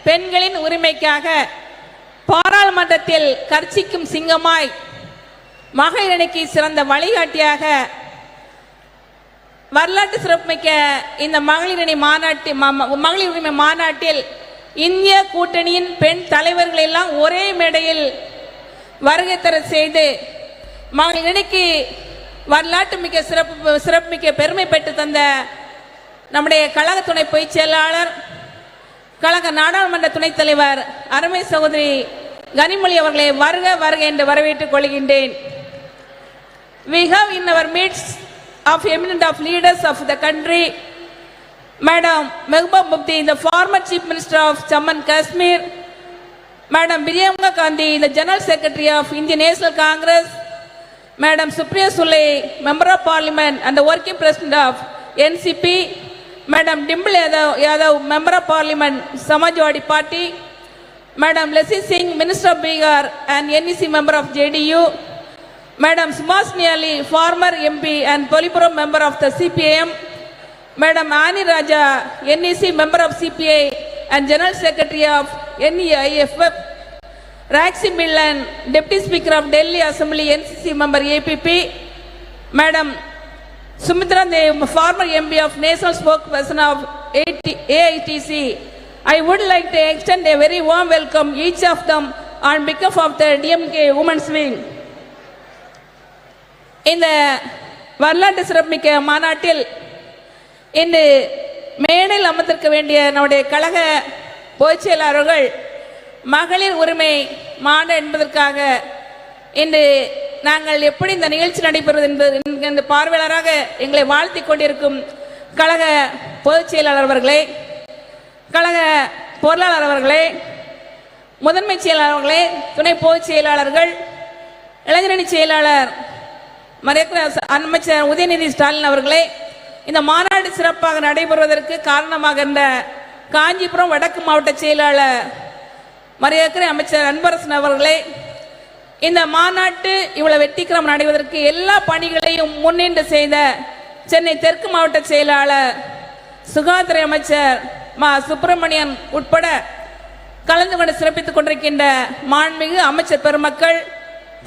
பெண்களின் உரிமைக்காக பாராளுமன்றத்தில் கர்ச்சிக்கும் சிங்கமாய் மகளிர் அணிக்கு சிறந்த வழிகாட்டியாக வரலாற்று சிறப்புமிக்க இந்த மகளிர் உரிமை மாநாட்டில் இந்திய கூட்டணியின் பெண் தலைவர்கள் எல்லாம் ஒரே மேடையில் வருகை தர செய்து மகளிர் அணிக்கு வரலாற்று மிக்க சிறப்புமிக்க பெருமை பெற்று தந்த நம்முடைய கழக துணை பொதுச் செயலாளர் கழக நாடாளுமன்ற துணைத் தலைவர் அருமை சகோதரி கனிமொழி அவர்களை வருக வருக என்று வரவேற்றுக் கொள்கின்றேன். We have in our midst of eminent of leaders of the country, Madam Mehbooba Mufti, the former Chief Minister of Jammu and Kashmir, Madam Priyanka Gandhi, the General Secretary of Indian National Congress, Madam Supriya Sule, Member of Parliament and the Working President of NCP, Madam Dimple Yadav, Member of Parliament, Samajwadi Party, Madam Leslie Singh, Minister of Bihar and NEC Member of JDU, Madam Subhashini Ali, former MP and Politburo Member of the CPIM, Madam Ani Raja, NEC Member of CPI and General Secretary of NEIFF, Raxi Millan, Deputy Speaker of Delhi Assembly, NCC Member APP, Madam Sumitra Dev, former MP of National Spokesperson of AITC. I would like to extend a very warm welcome each of them on behalf of the DMK Women's Wing. இந்த வரலாற்று சிறப்புமிக்க மாநாட்டில் இன்று மேடையில் அமர்ந்திருக்க வேண்டிய நம்முடைய கழக பொதுச் செயலாளர்கள் மகளிர் உரிமை மாநாடு என்பதற்காக இன்று நாங்கள் எப்படி இந்த நிகழ்ச்சி நடைபெறுவது என்பது பார்வையாளராக எங்களை வாழ்த்தி கொண்டிருக்கும் கழக பொதுச் செயலாளர் அவர்களே, கழக பொருளாளர் அவர்களே, முதன்மை செயலாளர் அவர்களே, துணை பொதுச் செயலாளர்கள், இளைஞரணி செயலாளர் அமைச்சர் உதயநிதி ஸ்டாலின் அவர்களே, இந்த மாநாடு சிறப்பாக நடைபெறுவதற்கு காரணமாக இருந்த காஞ்சிபுரம் வடக்கு மாவட்ட செயலாளர் மரியாதை அமைச்சர் அன்பரசன் அவர்களே, இந்த மாநாட்டு இவ்வளவு வெற்றிகரம் நடைவதற்கு எல்லா பணிகளையும் முன்னின்று செய்த சென்னை தெற்கு மாவட்ட செயலாளர் சுகாதார அமைச்சர் மா சுப்பிரமணியன் உட்பட கலந்து கொண்டு சிறப்பித்துக் கொண்டிருக்கின்ற மாண்புமிகு அமைச்சர் பெருமக்கள்,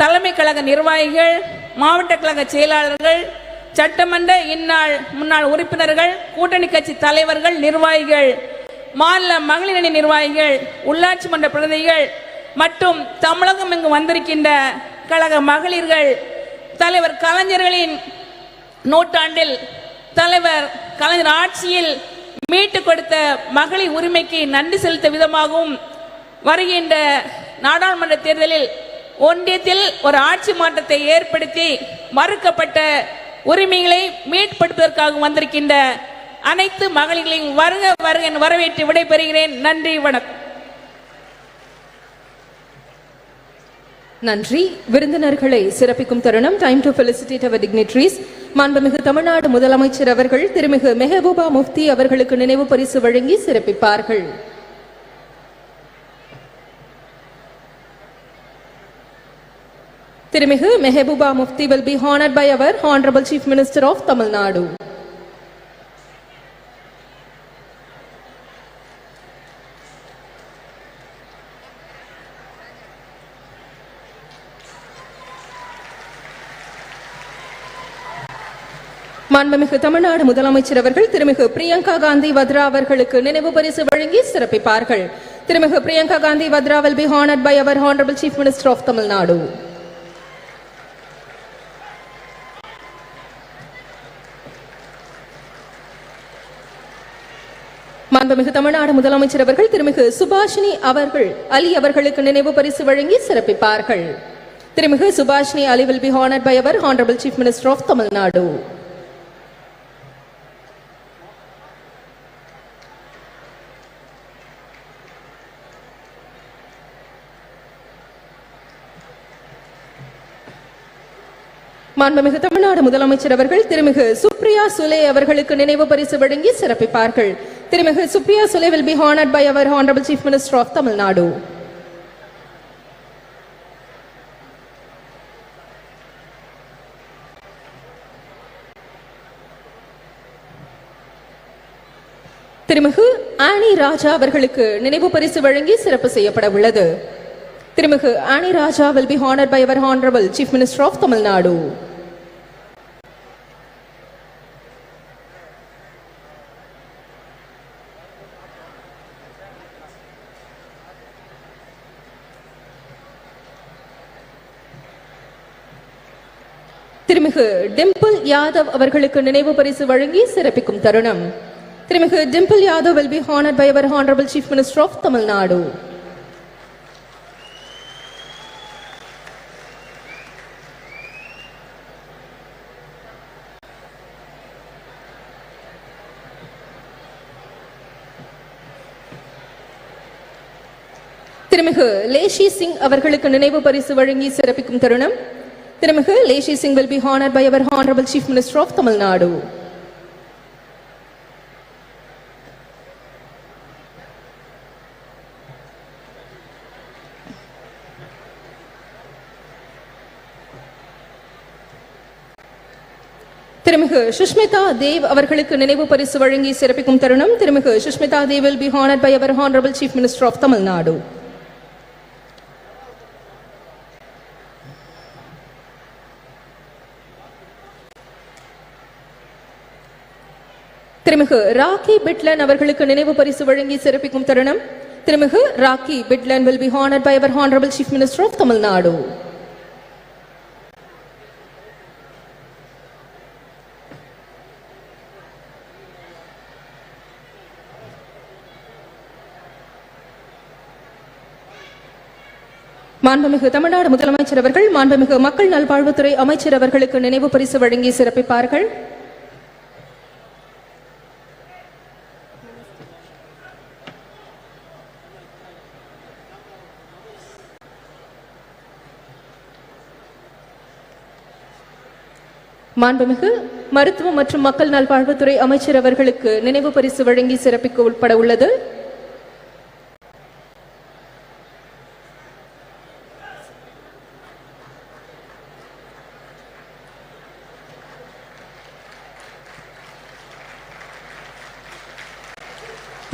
தலைமை கழக நிர்வாகிகள், மாவட்ட கழக செயலாளர்கள், சட்டமன்ற முன்னாள் உறுப்பினர்கள், கூட்டணி கட்சி தலைவர்கள், நிர்வாகிகள், மாநில மகளிர் அணி நிர்வாகிகள், உள்ளாட்சி மன்ற பிரதிநிதிகள் மற்றும் தமிழகம் இங்கு வந்திருக்கின்ற கழக மகளிர்கள், தலைவர் கலைஞர்களின் நூற்றாண்டில் தலைவர் கலைஞர் ஆட்சியில் மீட்டு கொடுத்த மகளிர் உரிமைக்கு நன்றி செலுத்த விதமாகவும் வருகின்ற நாடாளுமன்ற தேர்தலில் ஒன்றியத்தில் ஒரு ஆட்சி மாற்றத்தை ஏற்படுத்தி மறுக்கப்பட்ட உரிமைகளை மீட்படுத்துவதற்காக வந்திருக்கின்ற அனைத்து மகளிர்களையும் வருக வருக என வரவேற்று விடைபெறுகிறேன். நன்றி, வணக்கம். நன்றி. விருந்தினர்களை சிறப்பிக்கும் தருணம். Time to felicitate our dignitaries. மாண்புமிகு தமிழ்நாடு முதலமைச்சர் அவர்கள் திருமிகு மெஹபூபா முஃப்தி அவர்களுக்கு நினைவு பரிசு வழங்கி சிறப்பிப்பார்கள். திருமிகு Mehbooba Mufti will be honored by our Honorable Chief Minister of Tamil Nadu. மாண்புமிகு தமிழ்நாடு முதலமைச்சர் அவர்கள் திருமிகு பிரியங்கா காந்தி வத்ரா அவர்களுக்கு நினைவு பரிசு வழங்கி சிறப்பிப்பார்கள். திருமிகு Priyanka Gandhi Vadra will be honored by our Honorable Chief Minister of Tamil Nadu. மாண்புமிகு தமிழ்நாடு முதலமைச்சர் அவர்கள் திருமிகு சுபாஷினி அலி அவர்களுக்கு நினைவு பரிசு வழங்கி சிறப்பிப்பார்கள். திருமிகு சுபாஷினி அலி will be honored by our Honorable Chief Minister of Tamil Nadu. மாண்புமிகு தமிழ்நாடு முதலமைச்சர் அவர்கள் திருமிகு சுப்ரியா சுலே அவர்களுக்கு நினைவு பரிசு வழங்கி சிறப்பிப்பார்கள். திருமிகு Supriya Sule will be honored by our Honorable Chief Minister of Tamil Nadu. திருமிகு ஆனி ராஜா அவர்களுக்கு நினைவு பரிசு வழங்கி சிறப்பு செய்யப்பட உள்ளது. திருமிகு ஆனி ராஜா will be honored by our Honorable Chief Minister of Tamil Nadu. திருமிகு டிம்பிள் யாதவ் அவர்களுக்கு நினைவு பரிசு வழங்கி சிறப்பிக்கும் தருணம். திருமிகு Dimple Yadav will be honored by our Honorable Chief Minister of Tamil Nadu. திருமிகு லேஷி சிங் அவர்களுக்கு நினைவு பரிசு வழங்கி சிறப்பிக்கும் தருணம். திருமிகு லேஷி Singh will be honored by our Honorable Chief Minister of Tamil Nadu. திருமிகு சுஷ்மிதா தேவ் அவர்களுக்கு நினைவு பரிசு வழங்கி சிறப்பிக்கும் தருணம். திருமிகு Sushmita Dev will be honored by our Honorable Chief Minister of Tamil Nadu. திருமிகு ராக்கி பிட்லன் அவர்களுக்கு நினைவு பரிசு வழங்கி சிறப்பிக்கும் தருணம். திருமிகு rakhi பிட்லன் will be honored by our Honorable Chief Minister of Tamil Nadu. மாண்புமிகு தமிழ்நாடு முதலமைச்சர் அவர்கள் மாண்புமிகு மக்கள் நல்வாழ்வுத்துறை அமைச்சர் அவர்களுக்கு நினைவு பரிசு வழங்கி சிறப்பிப்பார்கள். மாண்புமிகு மருத்துவம் மற்றும் மக்கள் நல்வாழ்வுத்துறை அமைச்சர் அவர்களுக்கு நினைவு பரிசு வழங்கி சிறப்பிக்க உட்பட உள்ளது.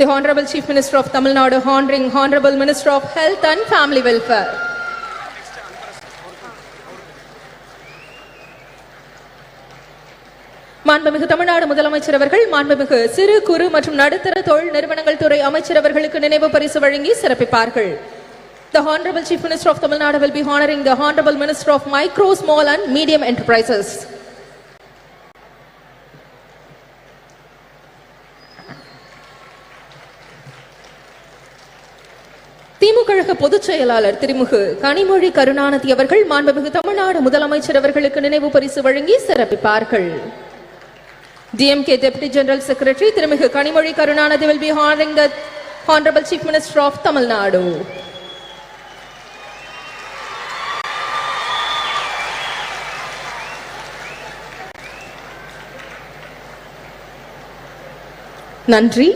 The Honorable Chief Minister of Tamil Nadu honoring Honorable Minister of Health and Family Welfare. மாண்புமிகு தமிழ்நாடு முதலமைச்சர் அவர்கள் மாண்புமிகு சிறு குறு மற்றும் நடுத்தர தொழில் நிறுவனங்கள் துறை அமைச்சர் அவர்களுக்கு நினைவு பரிசு வழங்கி சிறப்பிப்பார்கள். The Honorable Chief Minister of Tamil Nadu will be honoring the Honorable Minister of Micro, Small and Medium Enterprises. திமுக பொதுச் செயலாளர் திருமிகு கனிமொழி கருணாநிதி அவர்கள் மாண்புமிகு தமிழ்நாடு முதலமைச்சர் அவர்களுக்கு நினைவு பரிசு வழங்கி சிறப்பிப்பார்கள். DMK Deputy General Secretary திருமிகு Kanimozhi Karunanidhi will be honoring the Honorable Chief Minister of Tamil Nadu. நன்றி.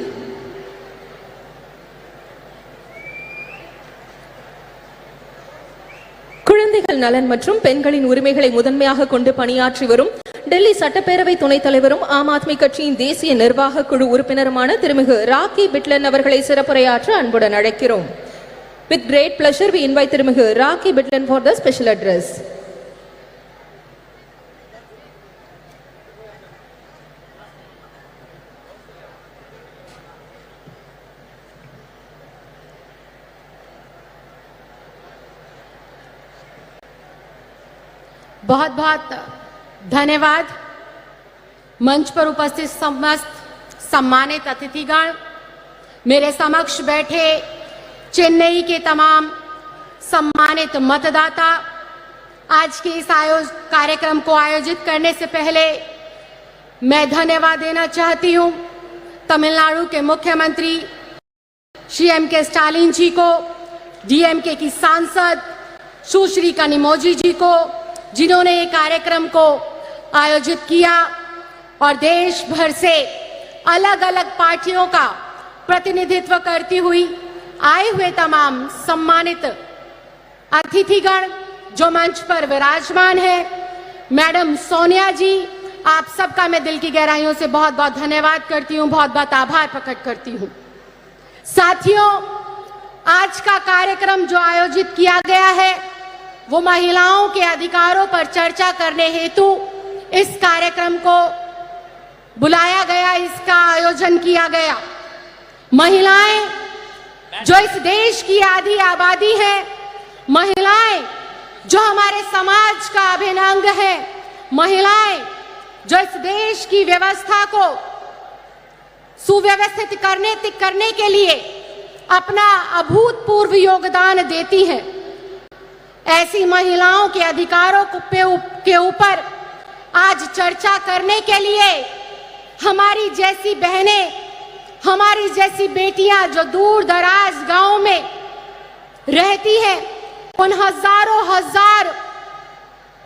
குழந்தைகள் நலன் மற்றும் பெண்களின் உரிமைகளை முதன்மையாக கொண்டு பணியாற்றி வரும் டெல்லி சட்டப்பேரவை துணைத் தலைவரும் ஆம் ஆத்மி கட்சியின் தேசிய நிர்வாக குழு உறுப்பினருமான திருமிகு ராக்கி பிட்லன் அவர்களை சிறப்புரையாற்ற அன்புடன் அழைக்கிறோம். With great pleasure we invite திருமிகு rakhi பிட்லன் for the special address. बहुत बहुत धन्यवाद। मंच पर उपस्थित समस्त सम्मानित अतिथिगण, मेरे समक्ष बैठे चेन्नई के तमाम सम्मानित मतदाता, आज के इस कार्यक्रम को आयोजित करने से पहले मैं धन्यवाद देना चाहती हूं तमिलनाडु के मुख्यमंत्री श्री M.K. स्टालिन जी को, DMK की सांसद सुश्री कनिमोझी जी को, जिन्होंने ये कार्यक्रम को आयोजित किया, और देश भर से अलग अलग पार्टियों का प्रतिनिधित्व करती हुई आए हुए तमाम सम्मानित अतिथिगण जो मंच पर विराजमान है, मैडम सोनिया जी, आप सबका मैं दिल की गहराइयों से बहुत बहुत धन्यवाद करती हूँ, बहुत बहुत आभार प्रकट करती हूँ। साथियों, आज का कार्यक्रम जो आयोजित किया गया है वो महिलाओं के अधिकारों पर चर्चा करने हेतु इस कार्यक्रम को बुलाया गया, इसका आयोजन किया गया। महिलाएं जो इस देश की आधी आबादी है, महिलाएं जो हमारे समाज का अभिन्न अंग है, महिलाएं जो इस देश की व्यवस्था को सुव्यवस्थित करने के लिए अपना अभूतपूर्व योगदान देती हैं। ऐसी महिलाओं के अधिकारों के ऊपर आज चर्चा करने के लिए हमारी जैसी बहनें, हमारी जैसी बेटियां जो दूर दराज गांव में रहती हैं, उन हजारों हजार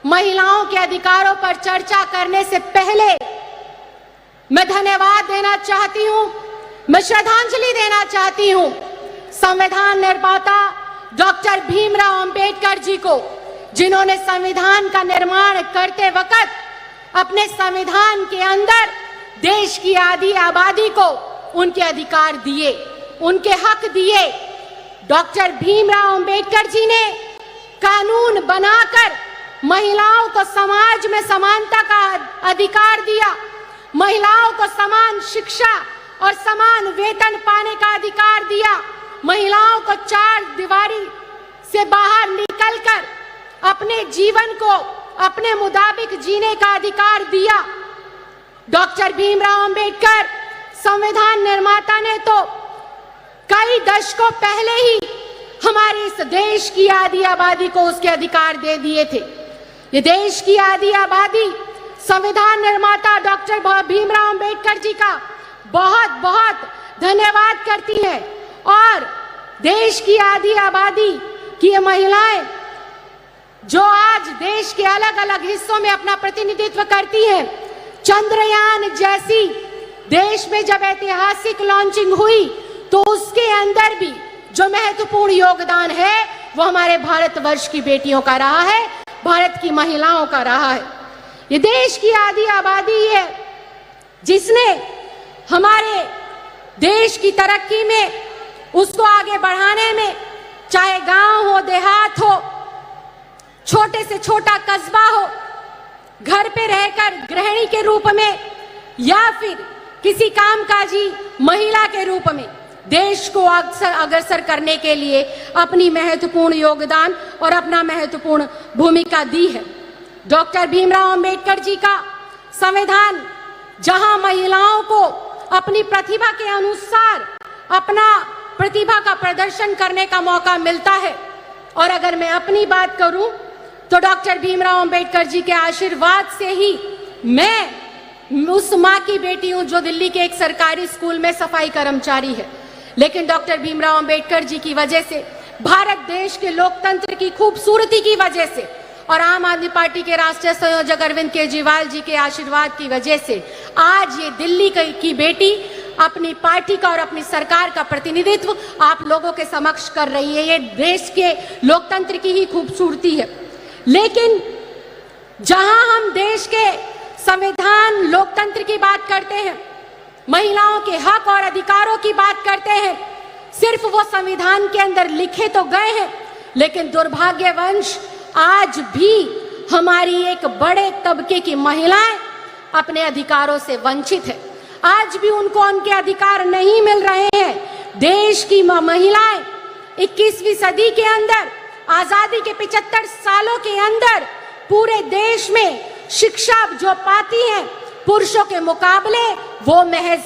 महिलाओं के अधिकारों पर चर्चा करने से पहले मैं धन्यवाद देना चाहती हूं, मैं श्रद्धांजलि देना चाहती हूं संविधान निर्माता डॉक्टर भीमराव अंबेडकर जी को, जिन्होंने संविधान का निर्माण करते वक्त अपने संविधान के अंदर देश की आधी आबादी को उनके अधिकार दिए, उनके हक दिए। डॉक्टर भीमराव अंबेडकर जी ने कानून बनाकर महिलाओं को समाज में समानता का अधिकार दिया, महिलाओं को समान शिक्षा और समान वेतन पाने का अधिकार दिया, महिलाओं को चार दीवारी से बाहर निकलकर अपने जीवन को अपने मुताबिक जीने का अधिकार दिया। डॉक्टर भीमराव अंबेडकर संविधान निर्माता ने तो कई दशकों पहले ही हमारे इस देश की आधी आबादी को उसके अधिकार दे दिए थे। ये देश की आधी आबादी संविधान निर्माता डॉक्टर भीमराव अंबेडकर जी का बहुत बहुत धन्यवाद करती है। और देश की आधी आबादी की ये महिलाएं जो आज देश के अलग अलग हिस्सों में अपना प्रतिनिधित्व करती हैं, चंद्रयान जैसी देश में जब ऐतिहासिक लॉन्चिंग हुई तो उसके अंदर भी जो महत्वपूर्ण योगदान है वो हमारे भारतवर्ष की बेटियों का रहा है, भारत की महिलाओं का रहा है। ये देश की आधी आबादी है जिसने हमारे देश की तरक्की में, उसको आगे बढ़ाने में, चाहे गांव हो, देहात हो, छोटे से छोटा कस्बा हो, घर पे रहकर गृहिणी के रूप में या फिर किसी कामकाजी महिला के रूप में देश को अग्रसर करने के लिए अपनी महत्वपूर्ण योगदान और अपना महत्वपूर्ण भूमिका दी है। डॉक्टर भीमराव अंबेडकर जी का संविधान जहां महिलाओं को अपनी प्रतिभा के अनुसार अपना प्रतिभा का प्रदर्शन करने का मौका मिलता है, और अगर मैं अपनी बात करूं तो डॉक्टर भीमराव अंबेडकर जी के आशीर्वाद से ही मैं उस माँ की बेटी हूं जो दिल्ली के एक सरकारी स्कूल में सफाई कर्मचारी है। लेकिन डॉक्टर भीमराव अंबेडकर जी की वजह से, भारत देश के लोकतंत्र की खूबसूरती की वजह से और आम आदमी पार्टी के राष्ट्रीय संयोजक अरविंद केजरीवाल जी के आशीर्वाद की वजह से आज ये दिल्ली की बेटी अपनी पार्टी का और अपनी सरकार का प्रतिनिधित्व आप लोगों के समक्ष कर रही है। ये देश के लोकतंत्र की ही खूबसूरती है। लेकिन जहां हम देश के संविधान लोकतंत्र की बात करते हैं, महिलाओं के हक और अधिकारों की बात करते हैं, सिर्फ वो संविधान के अंदर लिखे तो गए हैं, लेकिन दुर्भाग्यवश आज भी हमारी एक बड़े तबके की महिलाएं अपने अधिकारों से वंचित है। आज भी उनको उनके अधिकार नहीं मिल रहे हैं। देश की महिलाएं 21वीं सदी के अंदर, आजादी के 75 सालों के अंदर पूरे देश में शिक्षा जो पाती हैं पुरुषों के मुकाबले वो महज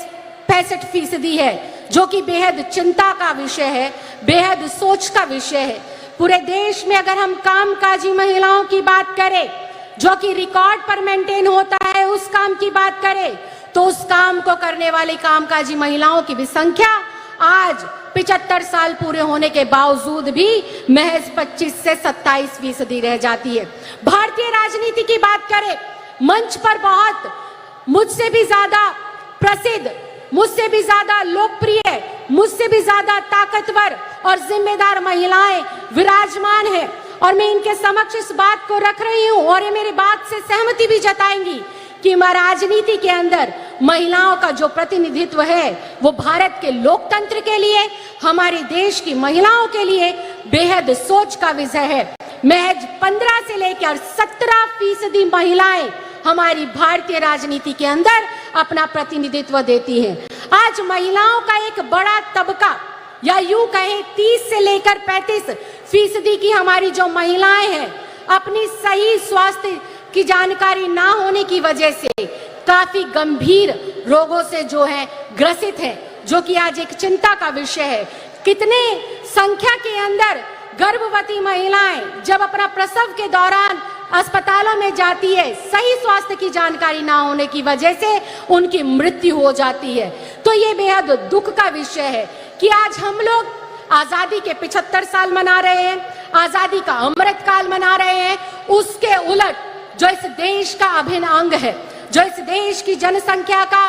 65% है, जो कि बेहद चिंता का विषय है, बेहद सोच का विषय है। पूरे देश में अगर हम कामकाजी महिलाओं की बात करें, जो कि रिकॉर्ड पर मेंटेन होता है, उस काम की बात करें तो उस काम को करने वाली कामकाजी महिलाओं की भी संख्या आज 75 साल पूरे होने के बावजूद भी महज 25 से 27% रह जाती है। भारतीय राजनीति की बात करें, मंच पर बहुत मुझसे भी ज्यादा प्रसिद्ध, मुझसे भी ज्यादा लोकप्रिय, मुझसे भी ज्यादा ताकतवर और जिम्मेदार महिलाएं विराजमान हैं, और मैं इनके समक्ष इस बात को रख रही हूं और ये मेरी बात से सहमति भी जताएंगी कि राजनीति के अंदर महिलाओं का जो प्रतिनिधित्व है वो भारत के लोकतंत्र के लिए, हमारे देश की महिलाओं के लिए बेहद सोच का विषय है। महज 15 से लेकर 17% महिलाएं हमारी भारतीय राजनीति के अंदर अपना प्रतिनिधित्व देती हैं। आज महिलाओं का एक बड़ा तबका, या यूं कहें 30 से लेकर 35% की हमारी जो महिलाएं हैं, अपनी सही स्वास्थ्य की जानकारी ना होने की वजह से काफी गंभीर रोगों से जो है ग्रसित है, जो कि आज एक चिंता का विषय है। कितने संख्या के अंदर गर्भवती महिलाएं जब अपना प्रसव के दौरान अस्पतालों में जाती है, सही स्वास्थ्य की जानकारी ना होने की वजह से उनकी मृत्यु हो जाती है। तो ये बेहद दुख का विषय है कि आज हम लोग आजादी के 75 साल मना रहे हैं, आजादी का अमृत काल मना रहे हैं। उसके उलट जो इस देश का अभिन्न अंग है, जो इस देश की जनसंख्या का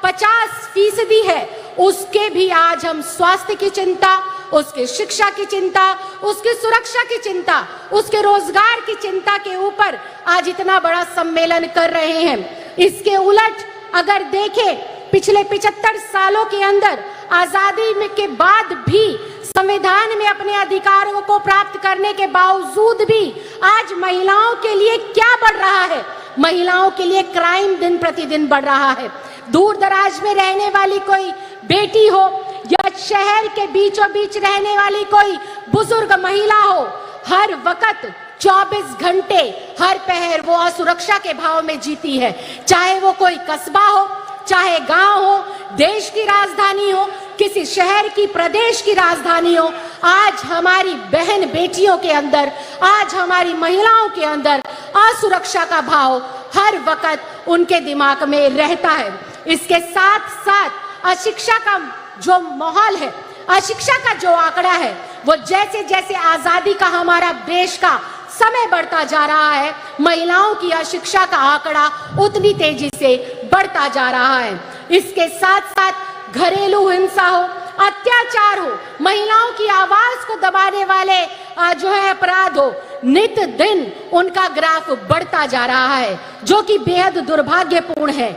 50% है, उसके भी आज हम स्वास्थ्य की चिंता, उसके शिक्षा की चिंता, उसकी सुरक्षा की चिंता, उसके रोजगार की चिंता के ऊपर आज इतना बड़ा सम्मेलन कर रहे हैं। इसके उलट अगर देखें, पिछले 75 सालों के अंदर आजादी में के बाद भी संविधान में अपने अधिकारों को प्राप्त करने के बावजूद भी आज महिलाओं के लिए क्या बढ़ रहा है? महिलाओं के लिए क्राइम दिन प्रतिदिन बढ़ रहा है। दूर दराज में रहने वाली कोई बेटी हो या शहर के बीचों बीच रहने वाली कोई बुजुर्ग महिला हो, हर वक्त 24 घंटे हर पहर वो असुरक्षा के भाव में जीती है। चाहे वो कोई कस्बा हो, चाहे गांव हो, देश की राजधानी हो, किसी शहर की, प्रदेश की राजधानी हो, आज हमारी बहन बेटियों के अंदर, आज हमारी महिलाओं के अंदर असुरक्षा का भाव हर वक्त उनके दिमाग में रहता है। इसके साथ साथ अशिक्षा का जो माहौल है, अशिक्षा का जो आंकड़ा है, वो जैसे जैसे आजादी का हमारा देश का समय बढ़ता जा रहा है, महिलाओं की अशिक्षा का आंकड़ा उतनी तेजी से बढ़ता जा रहा है। इसके साथ साथ घरेलू हिंसा हो, अत्याचार हो, महिलाओं की आवाज को दबाने वाले जो है अपराध हो, नित दिन उनका ग्राफ बढ़ता जा रहा है, जो कि बेहद दुर्भाग्यपूर्ण है।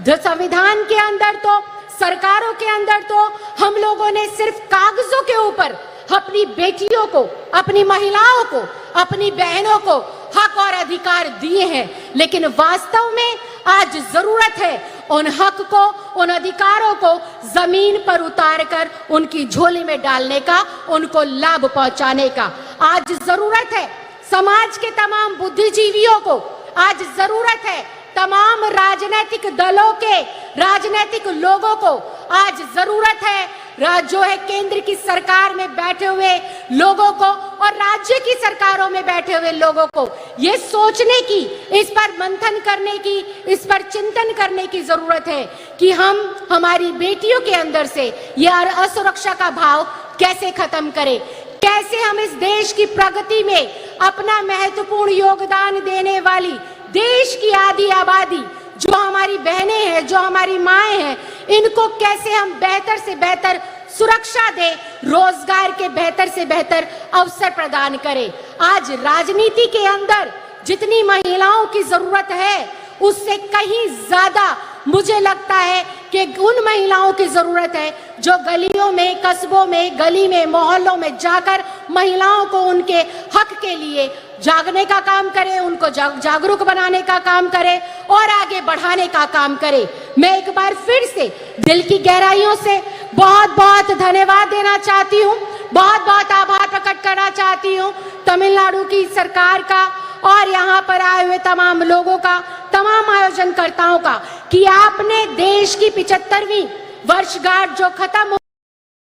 संविधान के अंदर तो, सरकारों के अंदर तो हम लोगों ने सिर्फ कागजों के ऊपर अपनी बेटियों को, अपनी महिलाओं को, अपनी बहनों को हक और अधिकार दिए हैं, लेकिन वास्तव में आज जरूरत है उन हक को, उन अधिकारों को जमीन पर उतारकर उनकी झोली में डालने का, उनको लाभ पहुंचाने का। आज जरूरत है समाज के तमाम बुद्धिजीवियों को, आज जरूरत है तमाम राजनीतिक दलों के, राजनीतिक लोगों को, आज जरूरत है जो है केंद्र की सरकार में बैठे हुए लोगों को और राज्य की सरकारों में बैठे हुए लोगों को ये सोचने की, इस पर मंथन करने की, इस पर चिंतन करने की जरूरत है कि हम हमारी बेटियों के अंदर से यह असुरक्षा का भाव कैसे खत्म करें, कैसे हम इस देश की प्रगति में अपना महत्वपूर्ण योगदान देने वाली देश की आधी आबादी जो हमारी बहनें हैं, जो हमारी माएं हैं, इनको कैसे हम बेहतर से बेहतर सुरक्षा दे, रोजगार के बेहतर से बेहतर अवसर प्रदान करें। आज राजनीति के अंदर जितनी महिलाओं की जरूरत है, उससे कहीं ज्यादा मुझे लगता है कि उन महिलाओं की जरूरत है जो गलियों में, कस्बों में, गली में, मोहल्लों में जाकर महिलाओं को उनके हक के लिए जागने का काम करे, उनको जागरूक बनाने का काम करे और आगे बढ़ाने का काम करे। मैं एक बार फिर से दिल की गहराइयों से बहुत बहुत धन्यवाद देना चाहती हूँ, बहुत बहुत आभार प्रकट करना चाहती हूँ तमिलनाडु की सरकार का और यहाँ पर आए हुए तमाम लोगों का, तमाम आयोजनकर्ताओं का, कि आपने देश की 75वीं वर्षगांठ जो खत्म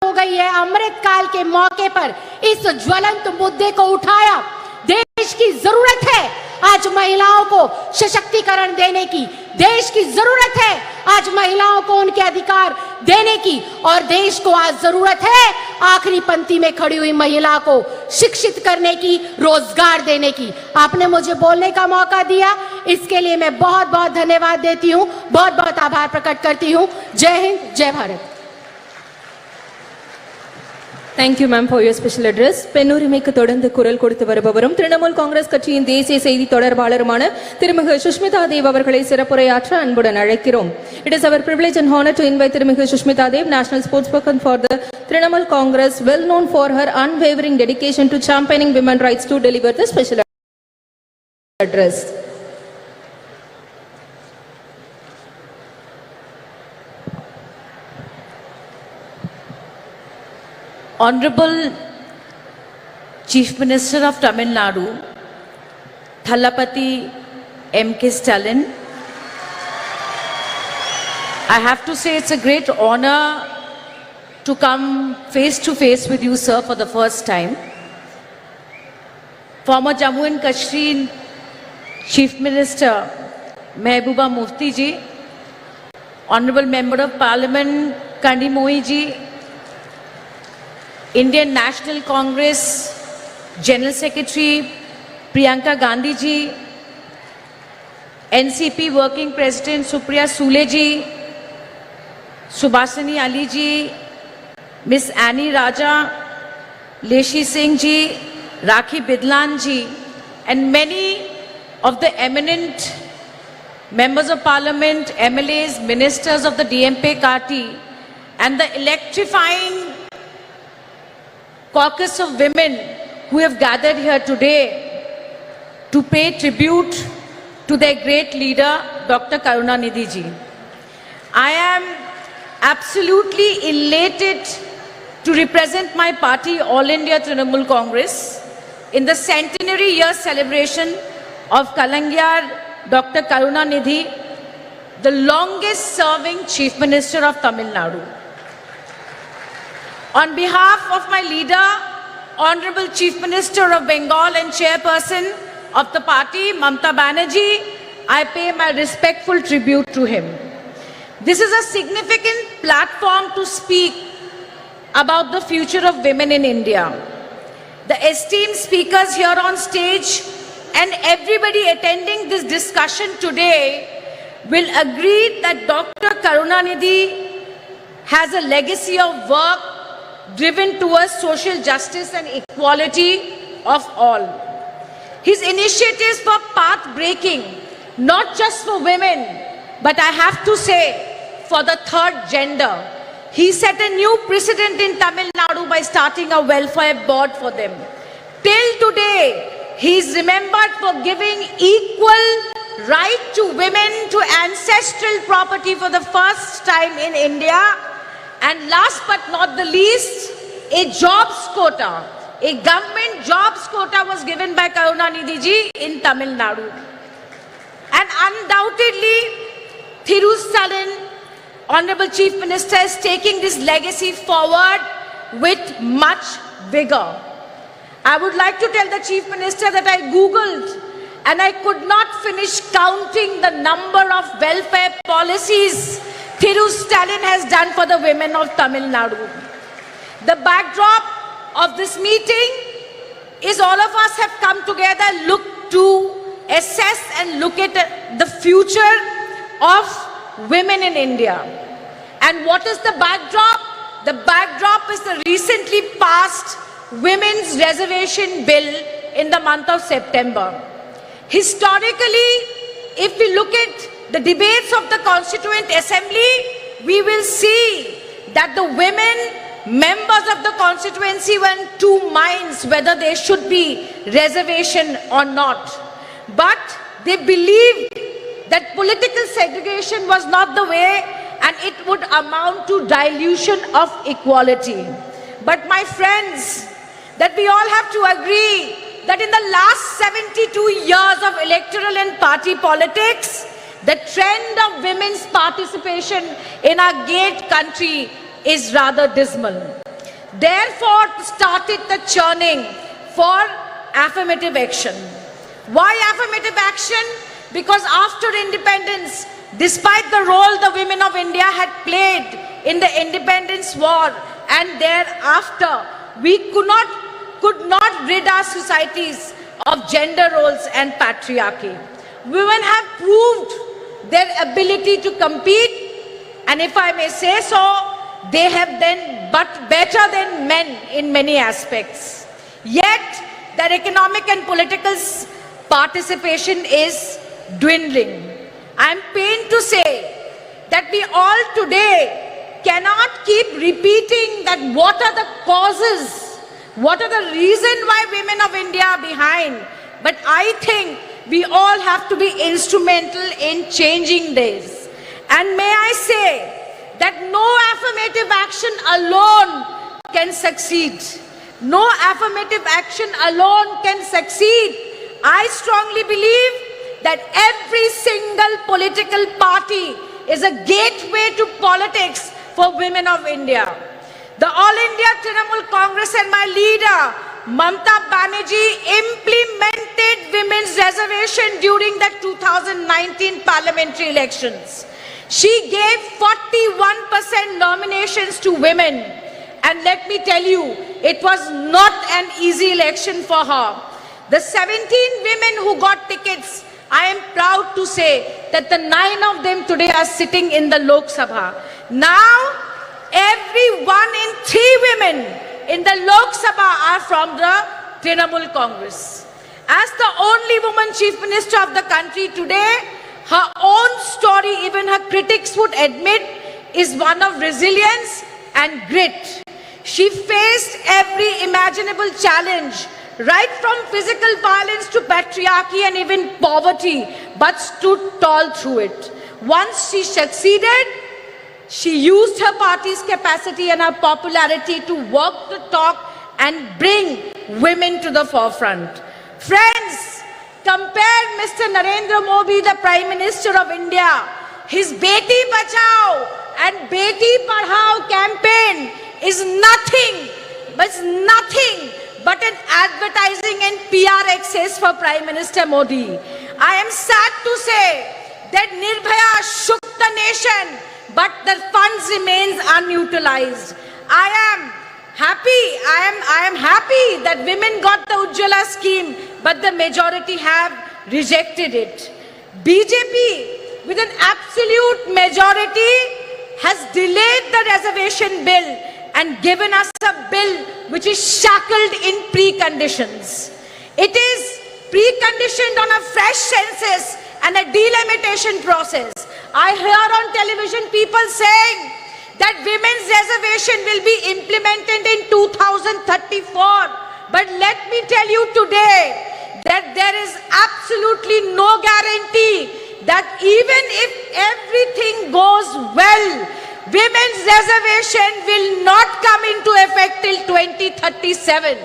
हो गई है, अमृत काल के मौके पर इस ज्वलंत मुद्दे को उठाया। देश की जरूरत है आज महिलाओं को सशक्तिकरण देने की, देश की जरूरत है आज महिलाओं को उनके अधिकार देने की, और देश को आज जरूरत है आखिरी पंक्ति में खड़ी हुई महिला को शिक्षित करने की, रोजगार देने की। आपने मुझे बोलने का मौका दिया, इसके लिए मैं बहुत बहुत धन्यवाद देती हूँ, बहुत बहुत आभार प्रकट करती हूँ। जय हिंद, जय Bharat. Thank you, ma'am, for your special address. பெண்ணுரிமைக்கு தொடர்ந்து குரல் கொடுத்து வருபவரும் திரிணாமுல் காங்கிரஸ் கட்சியின் தேசிய செய்தி தொடர்பாளருமான திருமிகு சுஷ்மிதா தேவ் அவர்களை சிறப்புரையாற்ற அன்புடன் அழைக்கிறோம். It is our privilege and honor to invite திருமிகு Sushmita Dev, national spokesperson for the Trinamool Congress, well known for her unwavering dedication to championing women rights, to deliver the special address. Honorable Chief Minister of Tamil Nadu, Thalapathy M.K. Stalin, I have to say it's a great honor to come face to face with you, sir, for the first time. Former Jammu and Kashmir Chief Minister Mehbooba Mufti ji, Honorable Member of Parliament Kandi Mohi ji, Indian National Congress General Secretary Priyanka Gandhi ji, NCP Working President Supriya Sule ji, Subhasini Ali ji, Miss Annie Raja, Leshi Singh ji, Rakhi Bidlan ji, and many of the eminent members of parliament, MLAs, ministers of the DMP party, and the electrifying caucus of women who have gathered here today to pay tribute to their great leader, Dr. Karunanidhi ji. I am absolutely elated to represent my party, All India Trinamool Congress, in the centenary year celebration of Kalangyar Dr. Karunanidhi, the longest serving Chief Minister of Tamil Nadu. On behalf of my leader, Honorable Chief Minister of Bengal and Chairperson of the party, Mamta Banerjee, I pay my respectful tribute to him. This is a significant platform to speak about the future of women in India. The esteemed speakers here on stage and everybody attending this discussion today will agree that Dr. Karunanidhi has a legacy of work driven towards social justice and equality of all. His initiatives for path breaking, not just for women, but I have to say for the third gender. He set a new precedent in Tamil Nadu by starting a welfare board for them. Till today, he is remembered for giving equal right to women to ancestral property for the first time in India. And last but not the least, a jobs quota, a government jobs quota was given by Karunanidhi ji in Tamil Nadu. And undoubtedly, Thiru Stalin, Honorable Chief Minister, is taking this legacy forward with much vigor. I would like to tell the Chief Minister that I Googled and I could not finish counting the number of welfare policies Thiru Stalin has done for the women of Tamil Nadu. The backdrop of this meeting is all of us have come together, look to assess and look at the future of women in India. And what is the backdrop? The backdrop is the recently passed Women's Reservation Bill in the month of September. Historically, if we look at the debates of the Constituent Assembly, we will see that the women members of the constituency were in two minds whether there should be reservation or not. But they believed that political segregation was not the way and it would amount to dilution of equality. But my friends, that we all have to agree that in the last 72 years of electoral and party politics, the trend of women's participation in our great country is rather dismal. Therefore, started the churning for affirmative action. Why affirmative action? Because after independence, despite the role the women of India had played in the independence war and thereafter, we could not rid our societies of gender roles and patriarchy. Women have proved their ability to compete, and if I may say so, they have been but better than men in many aspects. Yet, their economic and political participation is dwindling. I am pained to say that we all today cannot keep repeating that what are the causes, what are the reason why women of India are behind. But I think we all have to be instrumental in changing this. And may I say that no affirmative action alone can succeed. No affirmative action alone can succeed. I strongly believe that every single political party is a gateway to politics for women of India. The All India Trinamool Congress and my leader, Mamta Banerjee, implemented women's reservation during the 2019 parliamentary elections. She gave 41% nominations to women. And let me tell you, it was not an easy election for her. The 17 women who got tickets, I am proud to say that the 9 of them today are sitting in the Lok Sabha. Now, every 1 in 3 women in the Lok Sabha are from the Trinamool Congress. As the only woman chief minister of the country today, her own story, even her critics would admit, is one of resilience and grit. She faced every imaginable challenge, right from physical violence to patriarchy and even poverty, but stood tall through it. Once she succeeded, she used her party's capacity and her popularity to walk the talk and bring women to the forefront. Friends, compare Mr. Narendra Modi, the Prime Minister of India. His Beti Bachao and Beti Padhao campaign is nothing but an advertising and PR excess for Prime Minister Modi. I am sad to say that Nirbhaya shook the nation, but the funds remains unutilized. I am happy that women got the Ujjwala scheme, but the majority have rejected it. BJP, with an absolute majority, has delayed the reservation bill and given us a bill which is shackled in preconditions. It is preconditioned on a fresh census and a delimitation process. I hear on television people saying that women's reservation will be implemented in 2034. But let me tell you today that there is absolutely no guarantee that even if everything goes well, women's reservation will not come into effect till 2037.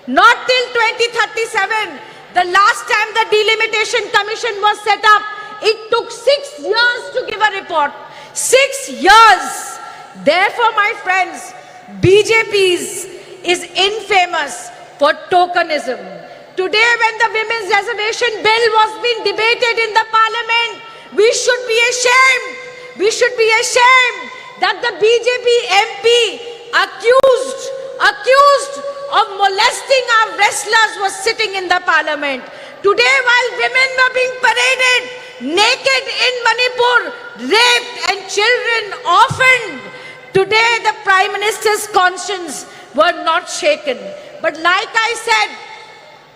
Not till 2037. The last time the Delimitation Commission was set up, it took 6 years to give a report. 6 years. Therefore, my friends, BJP is infamous for tokenism. Today, when the women's reservation bill was being debated in the parliament, we should be ashamed. We should be ashamed that the BJP MP accused of molesting our wrestlers was sitting in the parliament. Today, while women were being paraded naked in Manipur, raped and children orphaned, today the Prime Minister's conscience were not shaken. But like I said,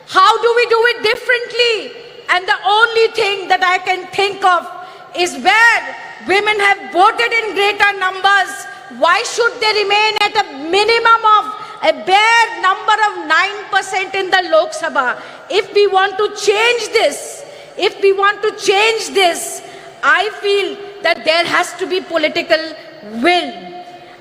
how do we do it differently? And the only thing that I can think of is where women have voted in greater numbers, why should they remain at a minimum of a bare number of 9% in the Lok Sabha? If we want to change this, I feel that there has to be political will.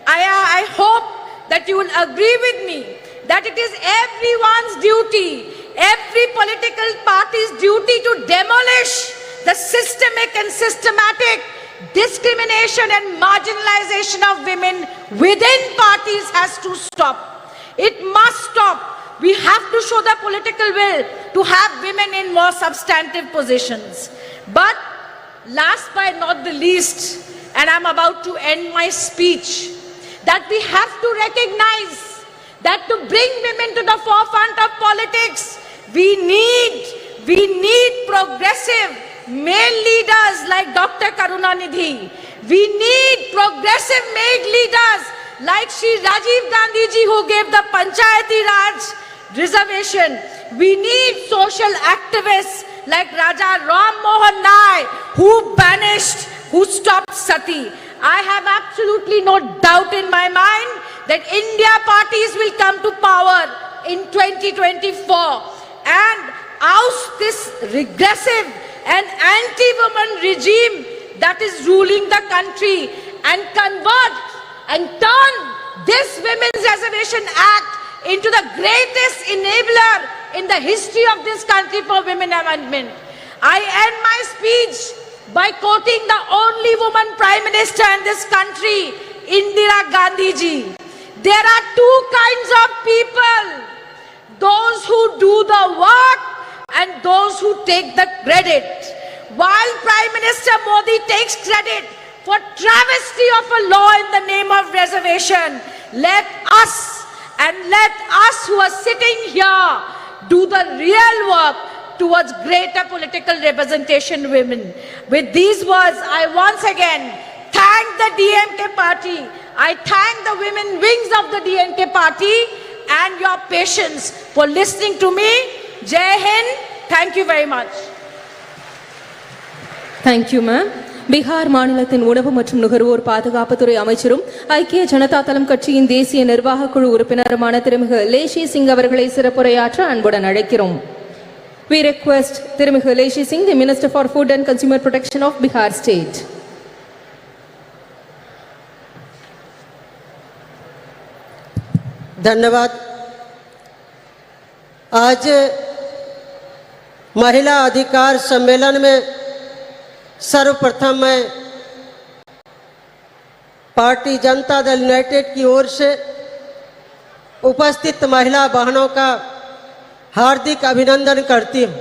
I hope that you will agree with me that it is everyone's duty, every political party's duty to demolish the systemic and systematic discrimination and marginalization of women within parties has to stop. It must stop. We have to show the political will to have women in more substantive positions. But last but not the least, and I'm about to end my speech, that we have to recognize that to bring women to the forefront of politics, we need progressive male leaders like Dr. Karunanidhi. We need progressive male leaders like Shri Rajiv Gandhi ji who gave the Panchayati Raj reservation. We need social activists like Raja Ram Mohan Nai who banished, who stopped sati. I have absolutely no doubt in my mind that India parties will come to power in 2024 and oust this regressive and anti-woman regime that is ruling the country and convert and turn this Women's Reservation Act into the greatest enabler in the history of this country for women amendment. I end my speech by quoting the only woman Prime Minister in this country, Indira Gandhi ji. There are two kinds of people, those who do the work and those who take the credit. While Prime Minister Modi takes credit for travesty of a law in the name of reservation, let us who are sitting here do the real work towards greater political representation women. With these words, I once again thank the DMK party. I thank the women wings of the DMK party and your patience for listening to me. Jai Hind. Thank you very much. Thank you, ma'am. Bihar மாநிலத்தின் உணவு மற்றும் நுகர்வோர் பாதுகாப்புத்துறை அமைச்சரும் ஐக்கிய ஜனதா தளம் கட்சியின் தேசிய நிர்வாக குழு உறுப்பினருமான திருமிகு லேஷி சிங் அவர்களை சிறப்புரையாற்ற அன்புடன் அழைக்கிறோம். We request திருமிகு லேஷி Singh, the Minister for Food and Consumer Protection of Bihar State. धन्यवाद। आज महिला अधिकार सम्मेलन में सर्वप्रथम मैं पार्टी जनता दल यूनाइटेड की ओर से उपस्थित महिला बहनों का हार्दिक अभिनंदन करती हूँ।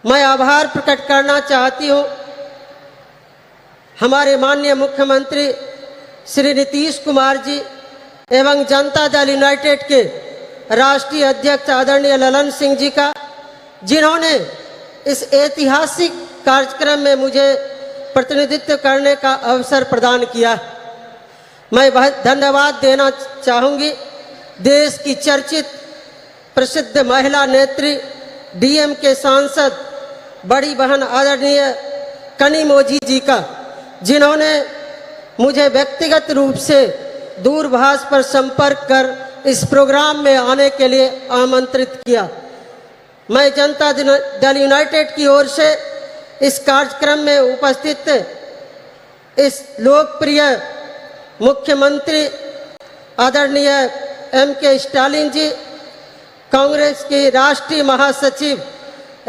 मैं आभार प्रकट करना चाहती हूँ हमारे माननीय मुख्यमंत्री श्री नीतीश कुमार जी एवं जनता दल यूनाइटेड के राष्ट्रीय अध्यक्ष आदरणीय ललन सिंह जी का, जिन्होंने इस ऐतिहासिक कार्यक्रम में मुझे प्रतिनिधित्व करने का अवसर प्रदान किया। मैं धन्यवाद देना चाहूँगी देश की चर्चित प्रसिद्ध महिला नेत्री डीएम के सांसद बड़ी बहन आदरणीय कनिमोझी जी का, जिन्होंने मुझे व्यक्तिगत रूप से दूरभाष पर संपर्क कर इस प्रोग्राम में आने के लिए आमंत्रित किया। मैं जनता दल यूनाइटेड की ओर से इस कार्यक्रम में उपस्थित इस लोकप्रिय मुख्यमंत्री आदरणीय एम.के. स्टालिन जी, कांग्रेस की राष्ट्रीय महासचिव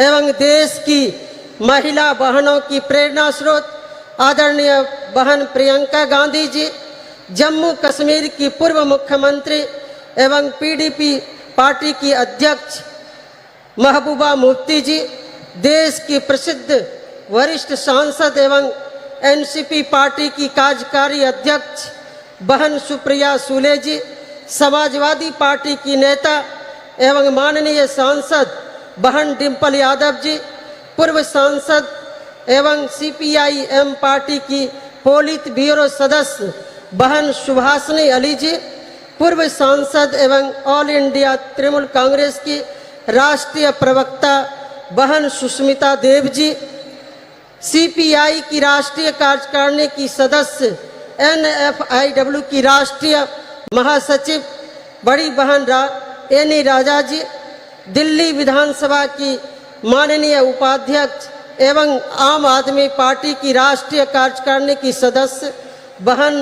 एवं देश की महिला बहनों की प्रेरणा स्रोत आदरणीय बहन प्रियंका गांधी जी, जम्मू कश्मीर की पूर्व मुख्यमंत्री एवं पीडीपी पार्टी की अध्यक्ष महबूबा मुफ्ती जी, देश की प्रसिद्ध वरिष्ठ सांसद एवं एनसीपी पार्टी की कार्यकारी अध्यक्ष बहन सुप्रिया सूले जी, समाजवादी पार्टी की नेता एवं माननीय सांसद बहन डिम्पल यादव जी, पूर्व सांसद एवं सीपीआई-एम पार्टी की पोलित ब्यूरो सदस्य बहन सुभाषिनी अली जी, पूर्व सांसद एवं ऑल इंडिया तृणमूल कांग्रेस की राष्ट्रीय प्रवक्ता बहन सुष्मिता देव जी, सीपीआई की राष्ट्रीय कार्यकारिणी की सदस्य एनएफआईडब्ल्यू की राष्ट्रीय महासचिव बड़ी बहन एनी राजा जी, दिल्ली विधानसभा की माननीय उपाध्यक्ष एवं आम आदमी पार्टी की राष्ट्रीय कार्यकारिणी की सदस्य बहन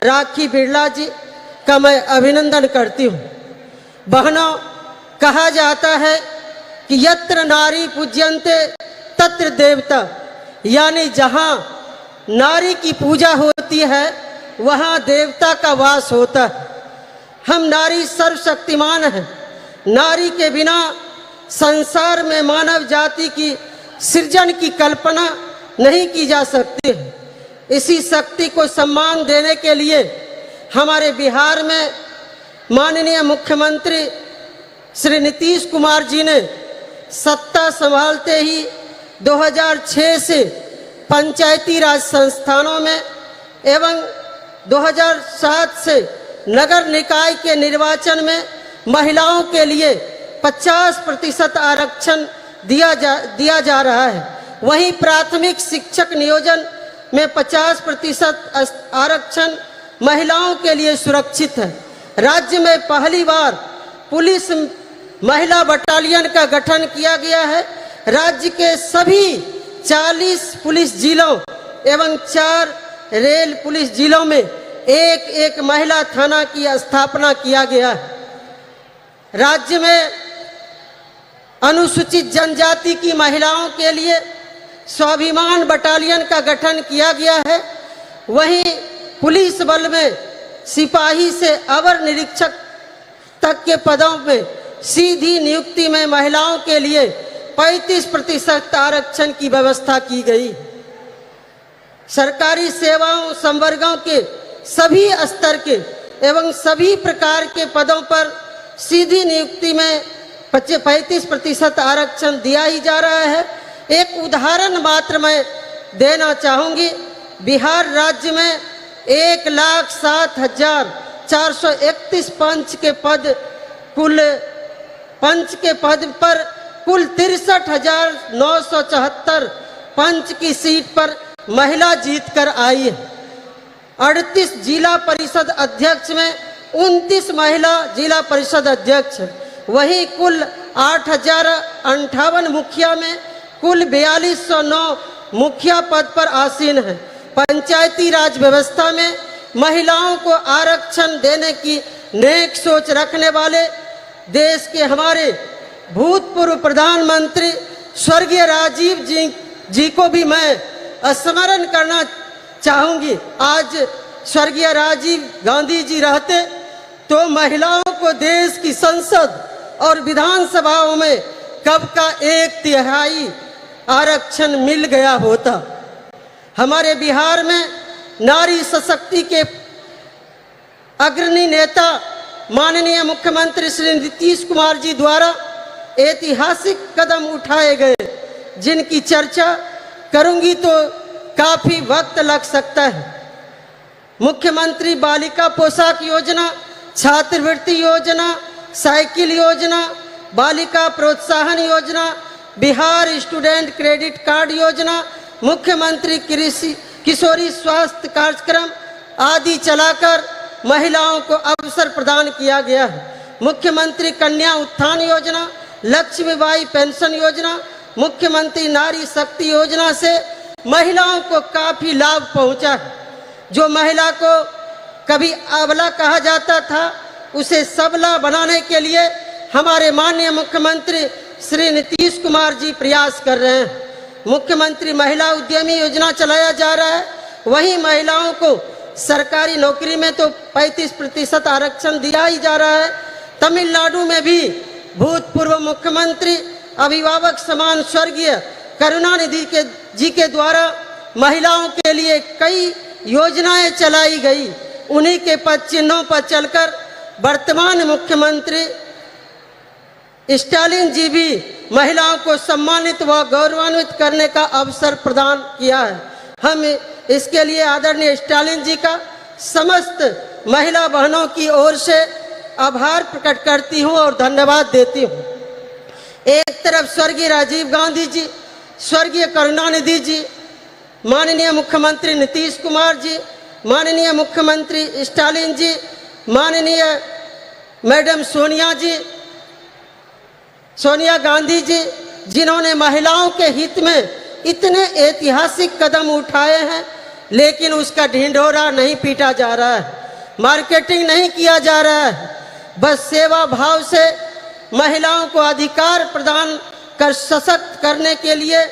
राखी बिरला जी का मैं अभिनंदन करती हूँ। बहनों, कहा जाता है कि यत्र नारी पूज्यन्ते तत्र देवता, यानी जहाँ नारी की पूजा होती है वहाँ देवता का वास होता है। हम नारी सर्वशक्तिमान हैं। नारी के बिना संसार में मानव जाति की सृजन की कल्पना नहीं की जा सकती है। इसी शक्ति को सम्मान देने के लिए हमारे बिहार में माननीय मुख्यमंत्री श्री नीतीश कुमार जी ने सत्ता संभालते ही 2006 से पंचायती राज संस्थानों में एवं 2007 से नगर निकाय के निर्वाचन में महिलाओं के लिए 50% आरक्षण दिया जा रहा है। वहीं प्राथमिक शिक्षक नियोजन में 50% आरक्षण महिलाओं के लिए सुरक्षित है। राज्य में पहली बार पुलिस महिला बटालियन का गठन किया गया है। राज्य के सभी 40 पुलिस जिलों एवं 4 रेल पुलिस जिलों में एक महिला थाना की स्थापना किया गया है। राज्य में अनुसूचित जनजाति की महिलाओं के लिए स्वाभिमान बटालियन का गठन किया गया है। वहीं पुलिस बल में सिपाही से अवर निरीक्षक तक के पदों में सीधी नियुक्ति में महिलाओं के लिए 35% आरक्षण की व्यवस्था की गई। सरकारी सेवाओं संवर्गों के सभी स्तर के एवं सभी प्रकार के पदों पर सीधी नियुक्ति में 35% आरक्षण दिया ही जा रहा है। एक उदाहरण मात्र मैं देना चाहूंगी। बिहार राज्य में 1,07,431 पंच के पद पर कुल 63,974 पंच की सीट पर महिला जीतकर आई है। 38 जिला परिषद अध्यक्ष में 29 महिला जिला परिषद अध्यक्ष है। वहीं कुल 8,058 मुखिया में कुल 4209 मुखिया पद पर आसीन है। पंचायती राज व्यवस्था में महिलाओं को आरक्षण देने की नेक सोच रखने वाले देश के हमारे भूतपूर्व प्रधानमंत्री स्वर्गीय राजीव जी को भी मैं स्मरण करना चाहूंगी। आज स्वर्गीय राजीव गांधी जी रहते तो महिलाओं को देश की संसद और विधानसभाओं में कब का 1/3 आरक्षण मिल गया होता। हमारे बिहार में नारी सशक्ति के अग्रणी नेता माननीय मुख्यमंत्री श्री नीतीश कुमार जी द्वारा ऐतिहासिक कदम उठाए गए, जिनकी चर्चा करूंगी तो काफी वक्त लग सकता है। मुख्यमंत्री बालिका पोशाक योजना, छात्रवृत्ति योजना, साइकिल योजना, बालिका प्रोत्साहन योजना, बिहार स्टूडेंट क्रेडिट कार्ड योजना, मुख्यमंत्री किशोरी स्वास्थ्य कार्यक्रम आदि चलाकर महिलाओं को अवसर प्रदान किया गया है। मुख्यमंत्री कन्या उत्थान योजना, लक्ष्मीबाई पेंशन योजना, मुख्यमंत्री नारी शक्ति योजना से महिलाओं को काफी लाभ पहुंचा है। जो महिला को कभी अबला कहा जाता था, उसे सबला बनाने के लिए हमारे माननीय मुख्यमंत्री श्री नीतीश कुमार जी प्रयास कर रहे हैं। मुख्यमंत्री महिला उद्यमी योजना चलाया जा रहा है। वहीं महिलाओं को सरकारी नौकरी में तो 35% आरक्षण दिया ही जा रहा है। तमिलनाडु में भी भूतपूर्व मुख्यमंत्री अभिभावक समान स्वर्गीय करुणानिधि जी के द्वारा महिलाओं के लिए कई योजनाएं चलाई गई। उन्हीं के पद चिन्हों पर चलकर वर्तमान मुख्यमंत्री स्टालिन जी भी महिलाओं को सम्मानित व गौरवान्वित करने का अवसर प्रदान किया है। हम इसके लिए आदरणीय स्टालिन जी का समस्त महिला बहनों की ओर से आभार प्रकट करती हूं और धन्यवाद देती हूं। एक तरफ स्वर्गीय राजीव गांधी जी, स्वर्गीय करुणानिधि जी, माननीय मुख्यमंत्री नीतीश कुमार जी, माननीय मुख्यमंत्री स्टालिन जी, माननीय मैडम सोनिया गांधी जी, जिन्होंने महिलाओं के हित में इतने ऐतिहासिक कदम उठाए हैं, लेकिन उसका ढिंढोरा नहीं पीटा जा रहा है, मार्केटिंग नहीं किया जा रहा है। बस सेवा भाव से महिलाओं को अधिकार प्रदान कर सशक्त करने के लिए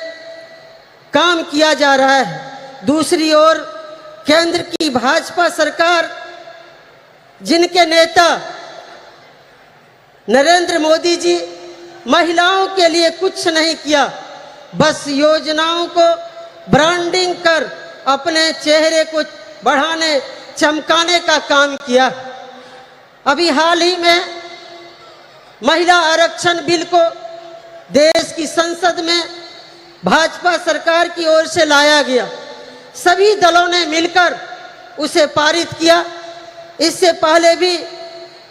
काम किया जा रहा है। दूसरी ओर केंद्र की भाजपा सरकार, जिनके नेता नरेंद्र मोदी जी महिलाओं के लिए कुछ नहीं किया, बस योजनाओं को ब्रांडिंग कर अपने चेहरे को बढ़ाने चमकाने का काम किया। अभी हाल ही में महिला आरक्षण बिल को देश की संसद में भाजपा सरकार की ओर से लाया गया। सभी दलों ने मिलकर उसे पारित किया। इससे पहले भी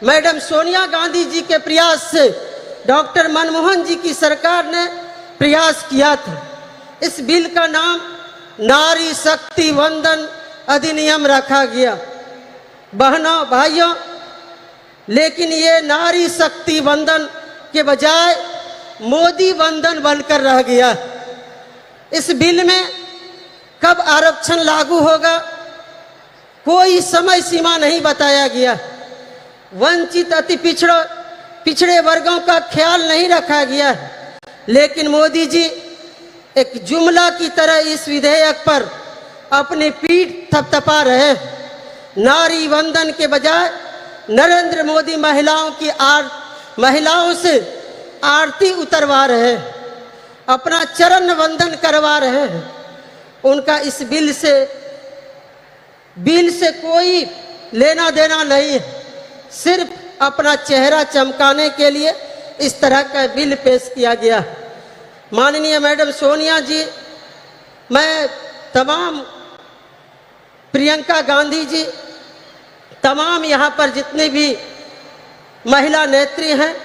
मैडम सोनिया गांधी जी के प्रयास से डॉक्टर मनमोहन जी की सरकार ने प्रयास किया था। इस बिल का नाम नारी शक्ति वंदन अधिनियम रखा गया। बहनों भाइयों, लेकिन ये नारी शक्ति वंदन के बजाय मोदी वंदन बनकर रह गया। इस बिल में कब आरक्षण लागू होगा, कोई समय सीमा नहीं बताया गया। वंचित अति पिछड़े वर्गों का ख्याल नहीं रखा गया। लेकिन मोदी जी एक जुमला की तरह इस विधेयक पर अपनी पीठ थपथपा रहे। नारी वंदन के बजाय नरेंद्र मोदी महिलाओं से आरती उतरवा रहे हैं, अपना चरण वंदन करवा रहे हैं। उनका इस बिल से कोई लेना देना नहीं है। सिर्फ अपना चेहरा चमकाने के लिए इस तरह का बिल पेश किया गया। माननीय मैडम सोनिया जी, मैं तमाम प्रियंका गांधी जी, तमाम यहाँ पर जितने भी महिला नेत्री हैं,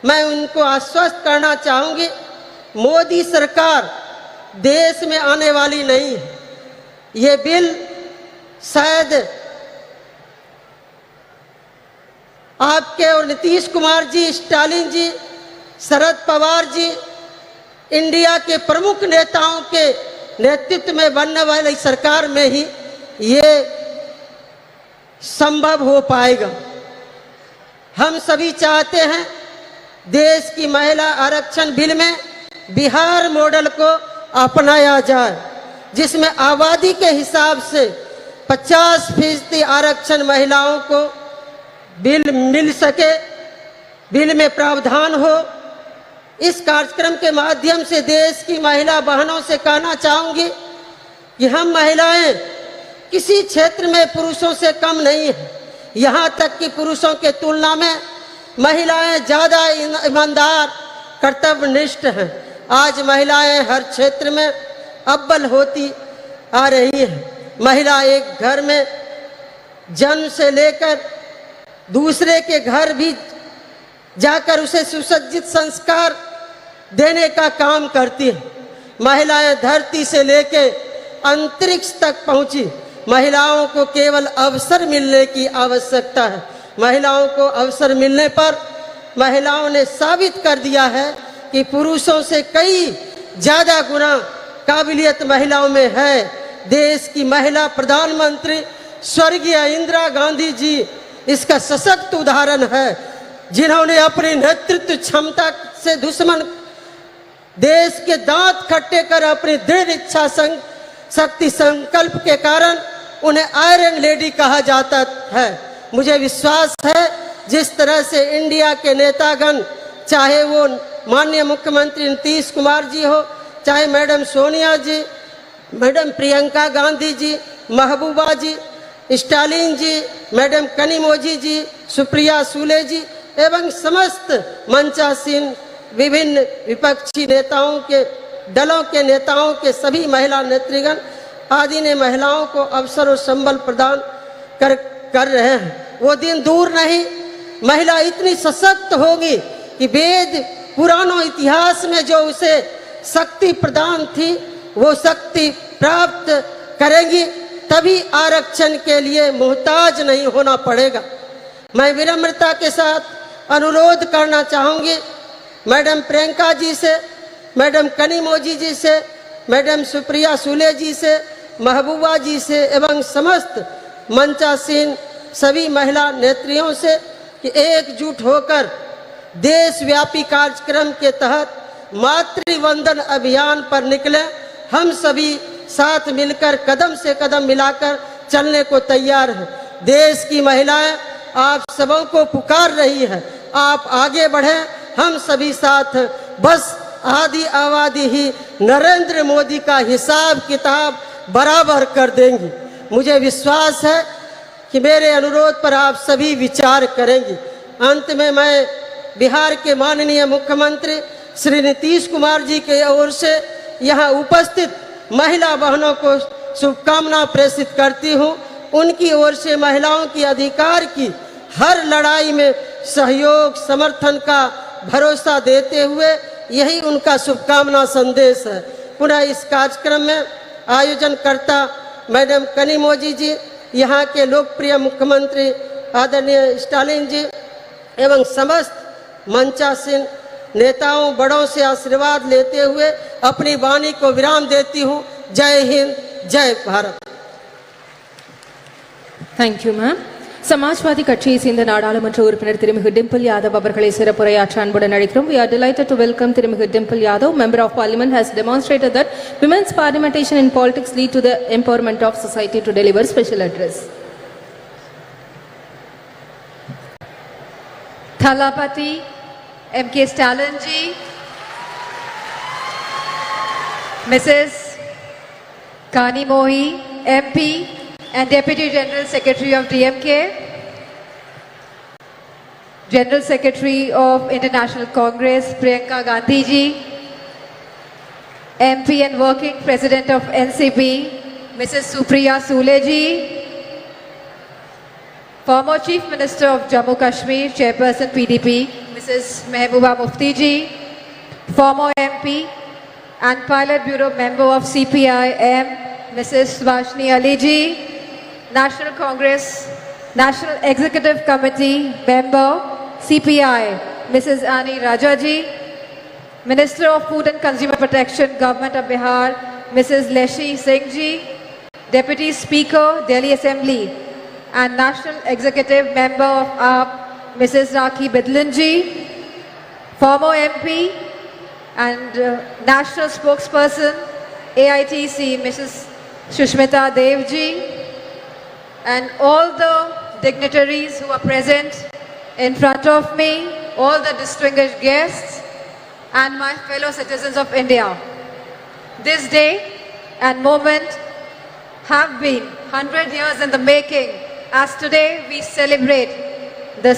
मैं उनको आश्वस्त करना चाहूँगी, मोदी सरकार देश में आने वाली नहीं है। ये बिल शायद आपके और नीतीश कुमार जी, स्टालिन जी, शरद पवार जी, इंडिया के प्रमुख नेताओं के नेतृत्व में बनने वाली सरकार में ही ये संभव हो पाएगा। हम सभी चाहते हैं देश की महिला आरक्षण बिल में बिहार मॉडल को अपनाया जाए, जिसमें आबादी के हिसाब से 50% आरक्षण महिलाओं को बिल मिल सके, बिल में प्रावधान हो। इस कार्यक्रम के माध्यम से देश की महिला बहनों से कहना चाहूँगी कि हम महिलाएं किसी क्षेत्र में पुरुषों से कम नहीं है। यहाँ तक कि पुरुषों के तुलना में महिलाएं ज़्यादा ईमानदार, कर्तव्यनिष्ठ हैं। आज महिलाएं हर क्षेत्र में अव्वल होती आ रही है। महिला एक घर में जन्म से लेकर दूसरे के घर भी जाकर उसे सुसज्जित संस्कार देने का काम करती है। महिलाएं धरती से लेकर अंतरिक्ष तक पहुंची। महिलाओं को केवल अवसर मिलने की आवश्यकता है। महिलाओं को अवसर मिलने पर महिलाओं ने साबित कर दिया है कि पुरुषों से कई ज़्यादा गुना काबिलियत महिलाओं में है। देश की महिला प्रधानमंत्री स्वर्गीय इंदिरा गांधी जी इसका सशक्त उदाहरण है, जिन्होंने अपनी नेतृत्व क्षमता से दुश्मन देश के दांत खट्टे कर अपनी दृढ़ इच्छा शक्ति संकल्प के कारण उन्हें आयरन लेडी कहा जाता है। मुझे विश्वास है जिस तरह से इंडिया के नेतागण, चाहे वो माननीय मुख्यमंत्री नीतीश कुमार जी हो, चाहे मैडम सोनिया जी, मैडम प्रियंका गांधी जी, महबूबा जी, स्टालिन जी, मैडम कनिमोझी जी, सुप्रिया सुले जी एवं समस्त मंचासीन विभिन्न विपक्षी नेताओं के दलों के नेताओं के सभी महिला नेतृगण आदि ने महिलाओं को अवसर और संबल प्रदान कर रहे हैं। वो दिन दूर नहीं, महिला इतनी सशक्त होगी कि वेद पुरानों इतिहास में जो उसे शक्ति प्रदान थी वो शक्ति प्राप्त करेंगी, तभी आरक्षण के लिए मोहताज नहीं होना पड़ेगा। मैं विनम्रता के साथ अनुरोध करना चाहूँगी मैडम प्रियंका जी से, मैडम कनिमोझी जी से, मैडम सुप्रिया सुले जी से, महबूबा जी से एवं समस्त मंचासीन सभी महिला नेत्रियों से कि एकजुट होकर देशव्यापी कार्यक्रम के तहत मातृवंदन अभियान पर निकले। हम सभी साथ मिलकर कदम से कदम मिलाकर चलने को तैयार हैं। देश की महिलाएं आप सबों को पुकार रही है, आप आगे बढ़ें, हम सभी साथ। बस आदि आबादी ही नरेंद्र मोदी का हिसाब किताब बराबर कर देंगी। मुझे विश्वास है कि मेरे अनुरोध पर आप सभी विचार करेंगे। अंत में मैं बिहार के माननीय मुख्यमंत्री श्री नीतीश कुमार जी के ओर से यहाँ उपस्थित महिला बहनों को शुभकामना प्रेषित करती हूँ। उनकी ओर से महिलाओं की अधिकार की हर लड़ाई में सहयोग समर्थन का भरोसा देते हुए यही उनका शुभकामना संदेश है। पुनः इस कार्यक्रम में आयोजनकर्ता मैडम कनिमोजी जी, यहाँ के लोकप्रिय मुख्यमंत्री आदरणीय स्टालिन जी एवं समस्त मंचासीन नेताओं बड़ों से आशीर्वाद लेते हुए अपनी वाणी को विराम देती हूँ। जय हिंद, जय Bharat. Thank you, ma'am. Samajwadi கட்சியை சேர்ந்த நாடாளுமன்ற உறுப்பினர் திருமிகு டிம்பிள் யாதவ் அவர்களை சிறப்புரையாற்ற அன்புடன் அழைக்கிறோம். We are delighted to welcome திருமிகு Dimple Yadav. Member of Parliament has demonstrated that women's parliamentation in politics lead to the empowerment of society to deliver special address. Thalapati M.K. Stalin ji, Mrs. Kani Mohi, MP and Deputy General Secretary of DMK, General Secretary of International Congress Priyanka Gandhi ji, MP and Working President of NCP Mrs. Supriya Sule ji, former Chief Minister of Jammu Kashmir, Chairperson PDP Mrs. Mehbooba Mufti ji, former MP and Pilot Bureau Member of CPI-M Mrs. Subhashini Ali ji, National Congress National Executive Committee Member CPI Mrs. Ani Raja ji, Minister of Food and Consumer Protection Government of Bihar Mrs. Leshi Singh ji, Deputy Speaker Delhi Assembly and National Executive Member of AAP Mrs. Rakhi Bidlan ji, former MP and National Spokesperson AITC Mrs. Shushmita Dev ji, and all the dignitaries who are present in front of me, all the distinguished guests and my fellow citizens of India. This day and moment have been 100 years in the making, as today we celebrate the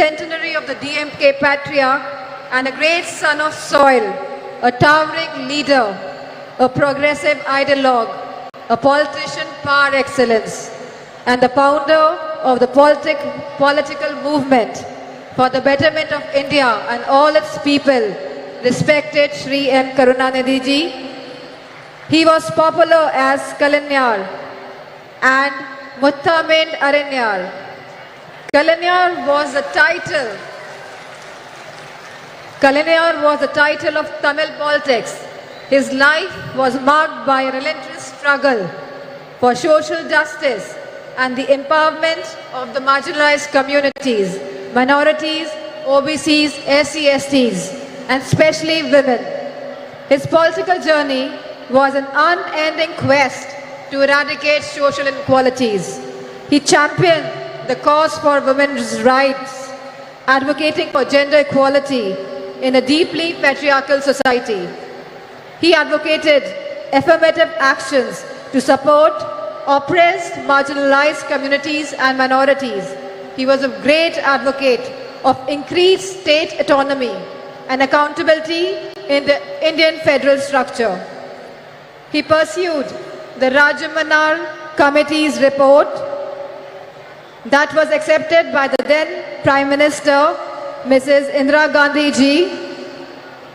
centenary of the DMK patriarch and a great son of soil, a towering leader, a progressive ideologue, a politician par excellence, and the founder of the political movement for the betterment of India and all its people, respected Shri M. Karunanidhi ji. He was popular as Kalanyar and Muttamind Aranyar. Kalanyar was the title of Tamil politics. His life was marked by a relentless struggle for social justice and the empowerment of the marginalized communities, minorities, OBCs, SC, STs, and especially women. His political journey was an unending quest to eradicate social inequalities. He championed the cause for women's rights, advocating for gender equality in a deeply patriarchal society. He advocated affirmative actions to support oppressed, marginalized communities and minorities. He was a great advocate of increased state autonomy and accountability in the Indian federal structure. He pursued the Rajamanar Committee's report that was accepted by the then Prime Minister, Mrs. Indira Gandhi ji,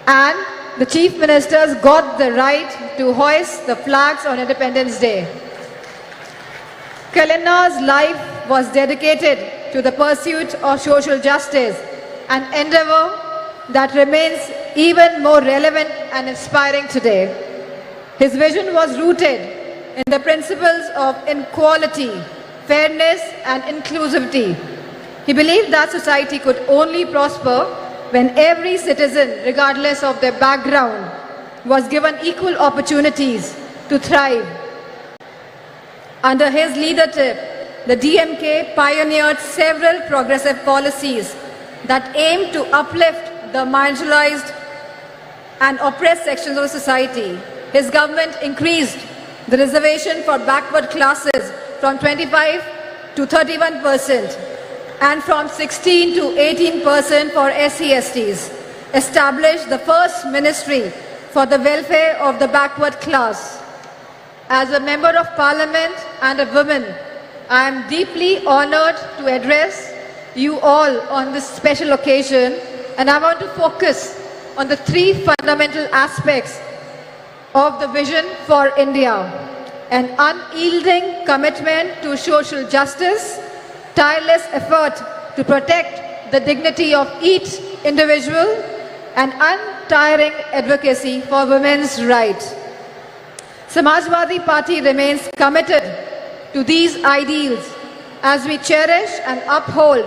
and the Chief Ministers got the right to hoist the flags on Independence Day. Kalanar's life was dedicated to the pursuit of social justice, an endeavor that remains even more relevant and inspiring today. His vision was rooted in the principles of equality, fairness, and inclusivity. He believed that society could only prosper when every citizen, regardless of their background, was given equal opportunities to thrive. Under his leadership, the DMK pioneered several progressive policies that aimed to uplift the marginalized and oppressed sections of society. His government increased the reservation for backward classes from 25 to 31% and from 16 to 18% for SC/STs, established the first ministry for the welfare of the backward class, As a member of parliament and a woman, I am deeply honored to address you all on this special occasion, and I want to focus on the three fundamental aspects of the vision for India: an unyielding commitment to social justice, tireless effort to protect the dignity of each individual, and untiring advocacy for women's rights. Samajwadi Party remains committed to these ideals as we cherish and uphold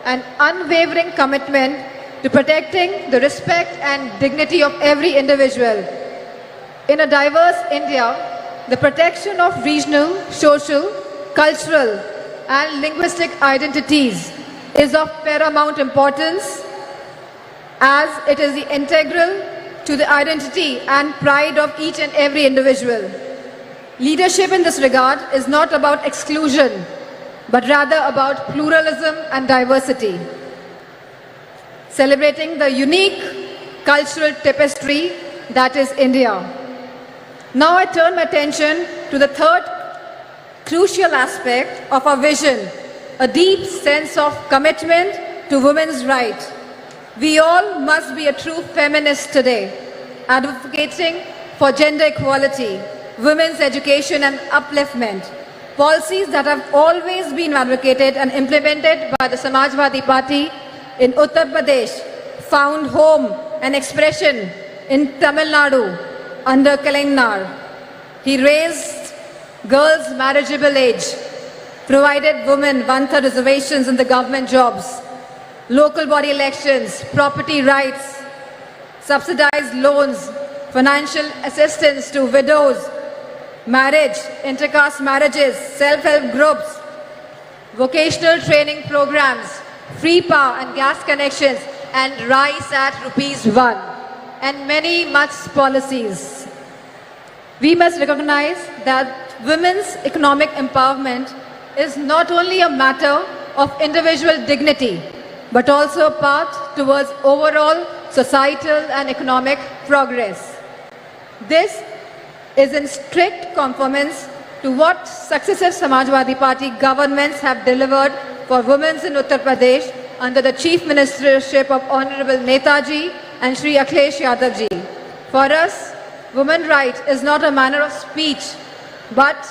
an unwavering commitment to protecting the respect and dignity of every individual. In a diverse India, the protection of regional, social, cultural, and linguistic identities is of paramount importance, as it is integral to the identity and pride of each and every individual. Leadership in this regard is not about exclusion, but rather about pluralism and diversity, celebrating the unique cultural tapestry that is India. Now I turn my attention to the third crucial aspect of our vision, a deep sense of commitment to women's rights. We all must be a true feminist today, advocating for gender equality, women's education and upliftment, policies that have always been advocated and implemented by the Samajwadi Party in Uttar Pradesh, found home and expression in Tamil Nadu under Kalainar. He raised girls' marriageable age, provided women one-third reservations in the government jobs, local body elections, property rights, subsidized loans, financial assistance to widows, marriage, intercaste marriages, self-help groups, vocational training programs, free power and gas connections, and rice at ₹1, and many much policies. We must recognize that women's economic empowerment is not only a matter of individual dignity, but also a path towards overall societal and economic progress. This is in strict conformance to what successive Samajwadi Party governments have delivered for women in Uttar Pradesh under the Chief Ministership of Honorable Netaji and Shri Akhilesh Yadav ji. For us, women's rights is not a matter of speech, but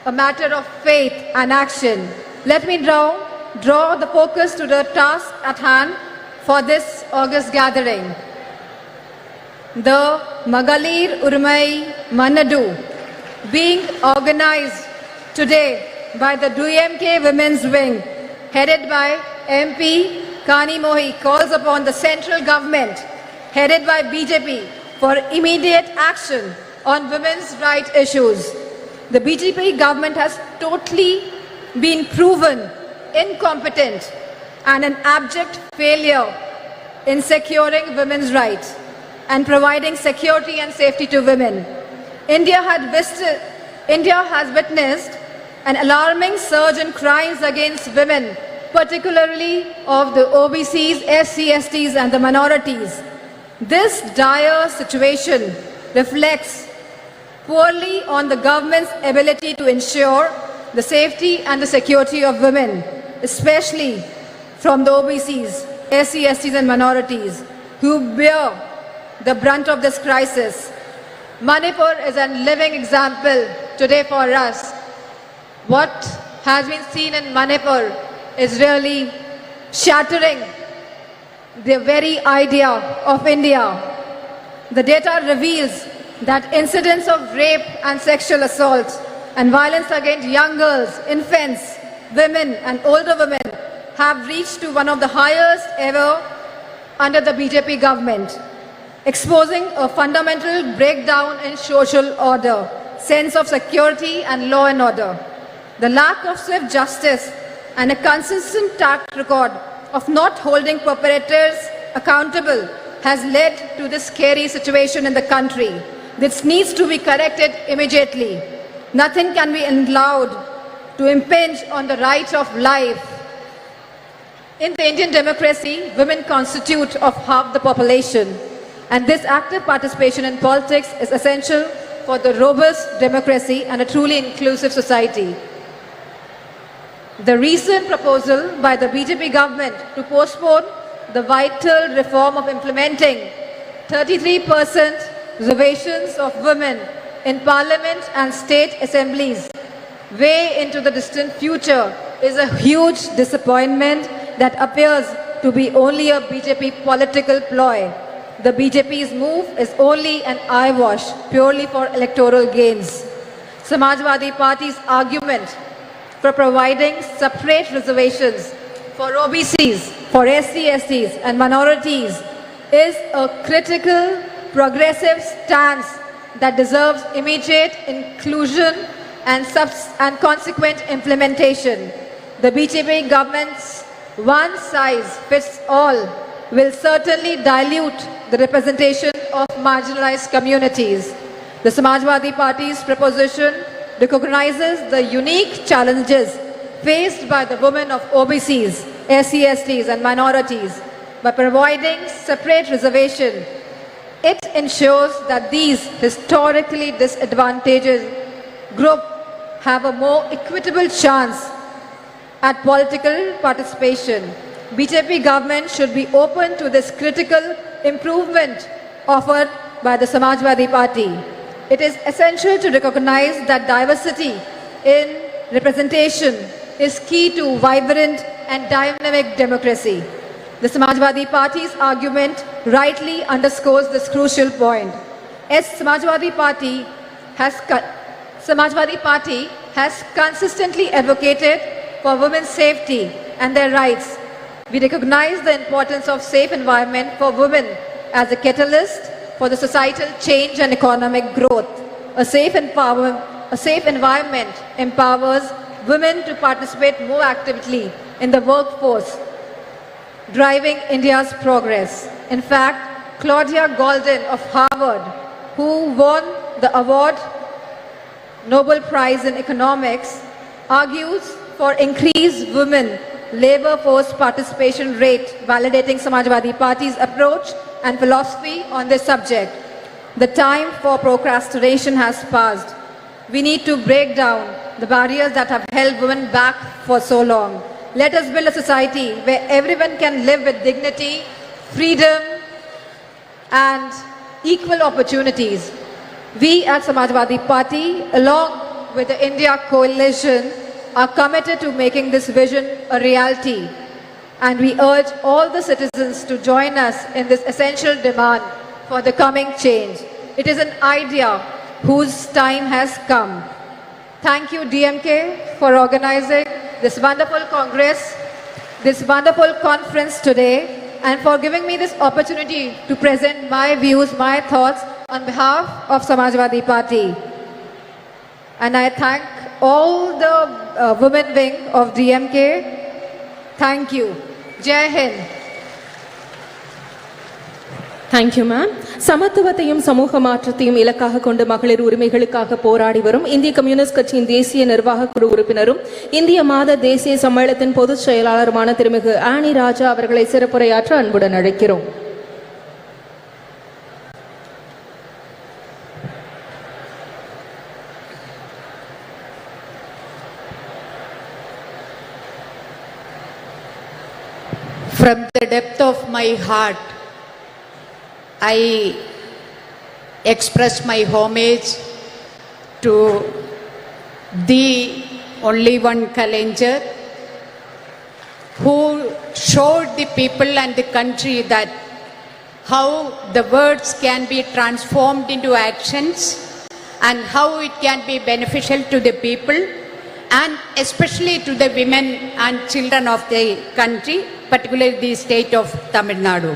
a matter of faith and action. Let me draw the focus to the task at hand for this August gathering. The Magalir Urmai Nadu, being organized today by the DMK Women's Wing, headed by MP Kani Mohi, calls upon the central government, headed by BJP, for immediate action on women's rights issues. The BJP government has totally been proven incompetent and an abject failure in securing women's rights and providing security and safety to women. India has witnessed an alarming surge in crimes against women, particularly of the OBCs, SC, STs and the minorities. This dire situation reflects poorly on the government's ability to ensure the safety and the security of women, especially from the OBCs, SC, STs and minorities, who bear the brunt of this crisis. Manipur is a living example today for us. What has been seen in Manipur is really shattering the very idea of India. The data reveals that incidents of rape and sexual assault and violence against young girls, infants, women and older women have reached to one of the highest ever under the BJP government, exposing a fundamental breakdown in social order, sense of security and law and order. The lack of swift justice and a consistent track record of not holding perpetrators accountable has led to this scary situation in the country. This needs to be corrected immediately. Nothing can be allowed to impinge on the right of life. In the Indian democracy, women constitute of half the population, and this active participation in politics is essential for the robust democracy and a truly inclusive society. The recent proposal by the BJP government to postpone the vital reform of implementing 33% reservations of women in parliament and state assemblies way into the distant future is a huge disappointment that appears to be only a BJP political ploy. The BJP's move is only an eyewash purely for electoral gains. Samajwadi Party's argument for providing separate reservations for OBCs, for SC/STs and minorities is a critical, progressive stance that deserves immediate inclusion and consequent implementation. The BJP government's one-size-fits-all will certainly dilute the representation of marginalized communities. The Samajwadi Party's proposition recognizes the unique challenges faced by the women of OBCs, SC/STs and minorities. By providing separate reservation, it ensures that these historically disadvantaged groups have a more equitable chance at political participation. BJP government should be open to this critical improvement offered by the Samajwadi Party. It is essential to recognize that diversity in representation is key to vibrant and dynamic democracy. The Samajwadi Party's argument rightly underscores this crucial point. As Samajwadi Party has consistently advocated for women's safety and their rights. We recognize the importance of safe environment for women as a catalyst for the societal change and economic growth. A safe environment empowers women to participate more actively in the workforce, driving India's progress. In fact, Claudia Golden of Harvard, who won the Nobel Prize in Economics, argues for increased women labor force participation rate, validating Samajwadi Party's approach and philosophy on this subject. The time for procrastination has passed. We need to break down the barriers that have held women back for so long. Let us build a society where everyone can live with dignity, freedom, and equal opportunities. We at Samajwadi Party, along with the India Coalition, are committed to making this vision a reality. And we urge all the citizens to join us in this essential demand for the coming change. It is an idea whose time has come. Thank you, DMK, for organizing this wonderful congress, this wonderful conference today, and for giving me this opportunity to present my views, my thoughts on behalf of Samajwadi Party. And I thank all the women wing of DMK. Thank you. Jai Hind. Thank you, ma'am. சமத்துவத்தையும் சமூக மாற்றத்தையும் இலக்காக கொண்டு மகளிர் உரிமைகளுக்காக போராடி வரும் இந்திய communist கட்சியின் தேசிய நிர்வாக குழு உறுப்பினரும் இந்திய மாத தேசிய சம்மேளனத்தின் பொதுச் செயலாளருமான திருமிகு ஆனி ராஜா அவர்களை சிறப்புரையாற்ற அன்புடன் அழைக்கிறோம். From the depth of my heart, I express my homage to the only one Kalaignar who showed the people and the country that how the words can be transformed into actions and how it can be beneficial to the people and especially to the women and children of the country, particularly the state of Tamil Nadu.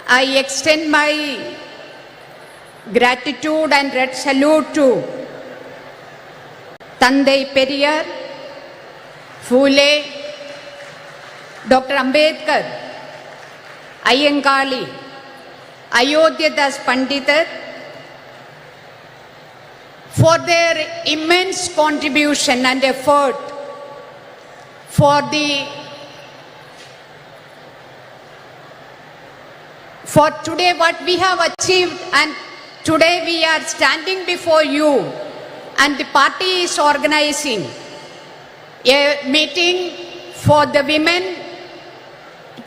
I extend my gratitude and red salute to Tandai Periyar, Phule, Dr. Ambedkar, Ayyankali, Ayodhyadas Pandita for their immense contribution and effort for today what we have achieved and today we are standing before you and the party is organizing a meeting for the women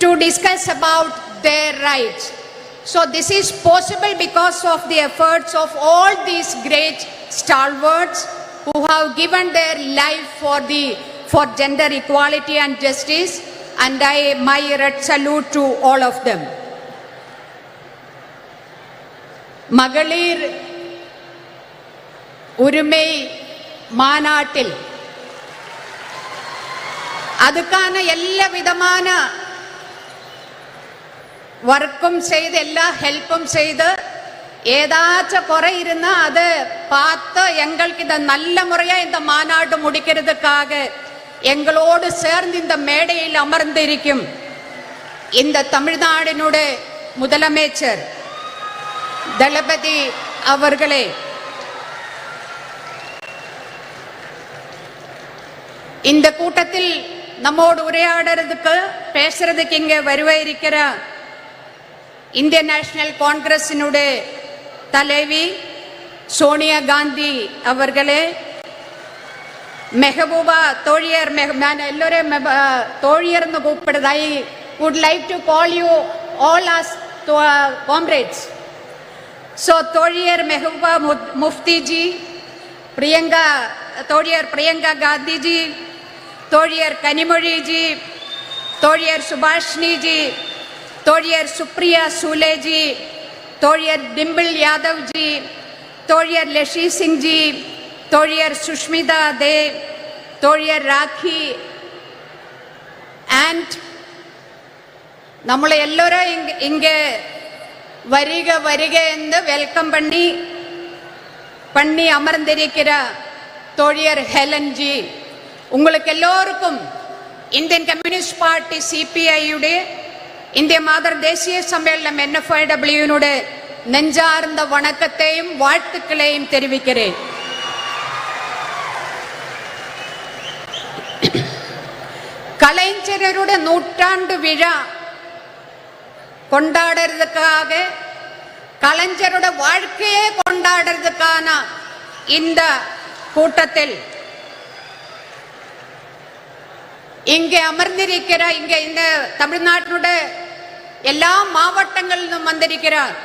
to discuss about their rights. So this is possible because of the efforts of all these great stalwarts who have given their life for gender equality and justice, and my red salute to all of them. மகளிர் உரிமை மாநாட்டில் அதுக்கான எல்லா விதமான വർക്കും ചെയ്ത് എല്ലാ ഹെൽപ്പും ചെയ്ത് ஏதாச்சும் குறை இருந்தா அதை பார்த்து எங்களுக்கு இந்த நல்ல முறையா இந்த மாநாடு முடிக்கிறதுக்காக எங்களோடு சேர்ந்து இந்த மேடையில் அமர்ந்திருக்கும் இந்த தமிழ்நாடினுடைய முதலமைச்சர் தளபதி அவர்களே, இந்த கூட்டத்தில் நம்மோடு உரையாடுறதுக்கு பேசுறதுக்கு இங்க வருவாயிருக்கிற இந்திய நேஷனல் காங்கிரஸினுடைய தலைவி சோனியா காந்தி அவர்களே, மெஹபூபா தோழியர், நான் எல்லோரும் தோழியர் கூப்பிடுறது. I would like to call you all as comrades. So தோழியர் Mehbooba முஃப்திஜி, தோழியர் Priyanka Gandhiji, தோழியர் கனிமொழிஜி, தோழியர் சுபாஷினிஜி, தோழியர் Supriya சூலேஜி, தோழியர் Dimple யாதவ்ஜி, தோழியர் லஷி Singhji, தோழியர் Sushmita they, தோழியர் rakhi, and நம்மளை எல்லோரும் இங்கே வருக வருக என்று வெல்கம் பண்ணி அமர்ந்திருக்கிற தோழியர் ஹெலன்ஜி, உங்களுக்கு எல்லோருக்கும் இந்தியன் கம்யூனிஸ்ட் பார்ட்டி சிபிஐயுடைய இந்திய மாதர் தேசிய சம்மேளனம் NFIWனுடைய நெஞ்சார்ந்த வணக்கத்தையும் வாழ்த்துக்களையும் தெரிவிக்கிறேன். கலைஞருடைய நூற்றாண்டு விழா கொண்டாடுறதுக்காக, கலைஞருடைய வாழ்க்கையே கொண்டாடுறதுக்கான இந்த கூட்டத்தில் இங்கே அமர்ந்திருக்கிற இந்த தமிழ்நாட்டினுடைய எல்லா மாவட்டங்களிலும் வந்திருக்கிறார்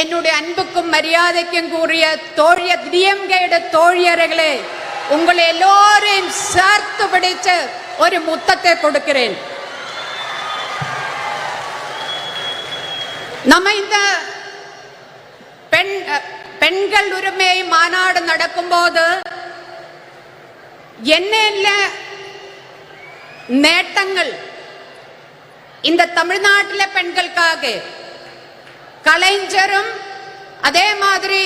என்னுடைய அன்புக்கும் மரியாதைக்கும் கூறிய தோழியர் டிஎம்கேட தோழியர்களே, உங்களை எல்லோரையும் சேர்த்து பிடிச்சு ஒரு முத்தத்தை கொடுக்கிறேன். நம்ம இந்த பெண்கள் உரிமை மாநாடு நடக்கும்போது என்ன நேட்டங்கள் இந்த தமிழ்நாட்டில் பெண்களுக்காக கலைஞரும் அதே மாதிரி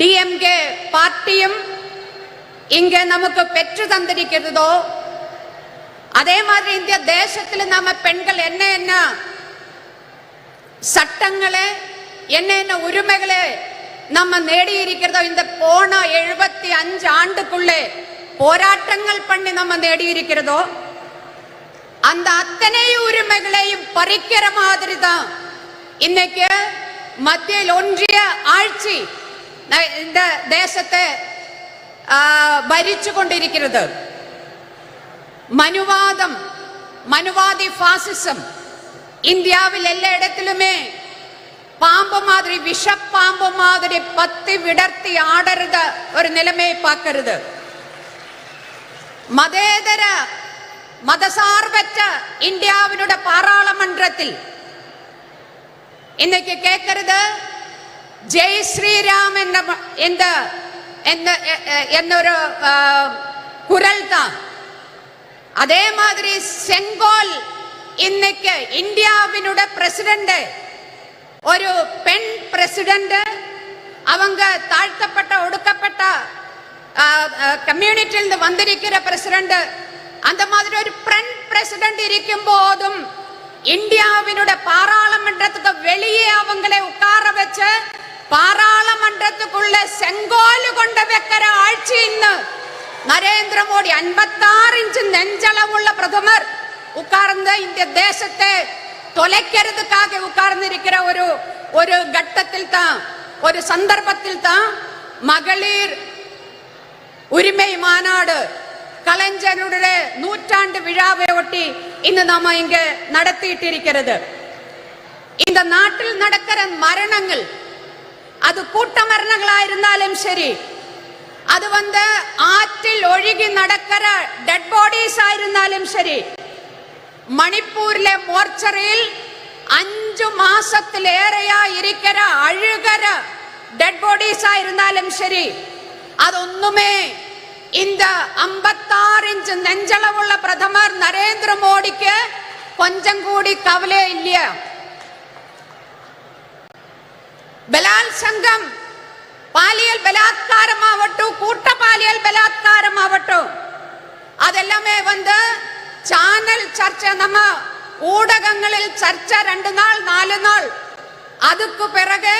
டிஎம்கே பார்ட்டியும் இங்க நமக்கு பெற்று தந்திருக்கிறதோ, அதே மாதிரி இந்திய தேசத்தில் நம்ம பெண்கள் என்ன சட்டங்களை என்ன உரிமைகளை நம்ம நேடி இருக்கிறதோ, இந்த போன 75 ஆண்டுக்குள்ளே போராட்டங்கள் பண்ணி நம்ம நேடி இருக்கிறதோ, அந்த அத்தனை உரிமைகளையும் பறிக்கிற மாதிரி தான் இன்னைக்கு மத்தியில் ஒன்றிய ஆட்சி இந்த தேசத்தை ഭരിച്ചു കൊണ്ടിരിക്കുന്നത്. மனுவாதி பாசிசம் இந்தியாவில் எல்லா இடத்திலுமே பாம்பு மாதிரி, விஷப்பாம்பு மாதிரி பத்தி விடர்த்தி ஆடுறத ஒரு நிலைமையை பார்க்கிறது. மதேதர மதசார்பற்ற இந்தியாவினுடைய பாராளுமன்றத்தில் இன்னைக்கு கேட்கிறது ஜெய் ஸ்ரீராம் എന്നൊരു കുരൽ தான். அதே மாதிரி செங்கோல் இன்னைக்கு இந்தியாவினுடைய பிரசிடென்ட், ஒரு பெண் பிரசிடென்ட், அவங்க தாழ்த்தப்பட்ட ஒடுக்கப்பட்ட கம்யூனிட்டியிலிருந்து வந்திருக்கிற பிரசிடென்ட், அந்த மாதிரி ஒரு பெண் பிரசிடென்ட் இருக்கும் போதும் இந்தியாவினுடைய பாராளுமன்றத்துக்கு வெளியே அவங்களை உட்கார வச்சு பாராளுமன்றத்துக்குள்ள செங்கோல் கொண்டு வைக்கிற ஆட்சி இன்னும் நரேந்திர மோடி 56 இன்ச் நெஞ்சளவுள்ள பிரதமர் உட்கார்ந்த இந்த தேசத்தை தொலைக்கிறதுக்காக உட்கார்ந்து இருக்கிற ஒரு கட்டத்தில் தான் ஒரு சந்தர்ப்பத்தில் தான் மகளிர் உரிமை மாநாடு கலைஞருடைய 100ஆண்டு விழாவை ஒட்டி இந்த நாம இங்க நடத்திட்டு இருக்கிறது. இந்த நாட்டில் நடக்கிற மரணங்கள் அது கூட்ட மரணங்களா இருந்தாலும் சரி, அது ஆற்றில் ஒழுகி நடக்கிற டெட் பாடிஸ் இருந்தாலும் சரி, மணிப்பூரிലെ மோர்ச்சரியில் 5 മാസത്തിലേറെയാ இருக்கிற அழுகிற டெட் பாடிஸ் இருந்தாலும் சரி, അതൊന്നുമേ இந்த 56 ഇഞ്ച് നെഞ്ചളവുള്ള പ്രഥമർ നരേന്ദ്രമോദിക്ക് കൊഞ്ചം കൂടി കവലയില്ല. ബലാത്സംഗം, പാലിയൽ ബലാത്കാരമാവട്ടെ, കൂട്ടപാലിയൽ ബലാത്കാരമാവട്ടെ, അതെല്ലാമേ ചാനൽ ചർച്ച, നമ്മ ஊடகங்களில் சர்ச்சை 2 நாள் 4 நாள். அதுக்கு பிறகு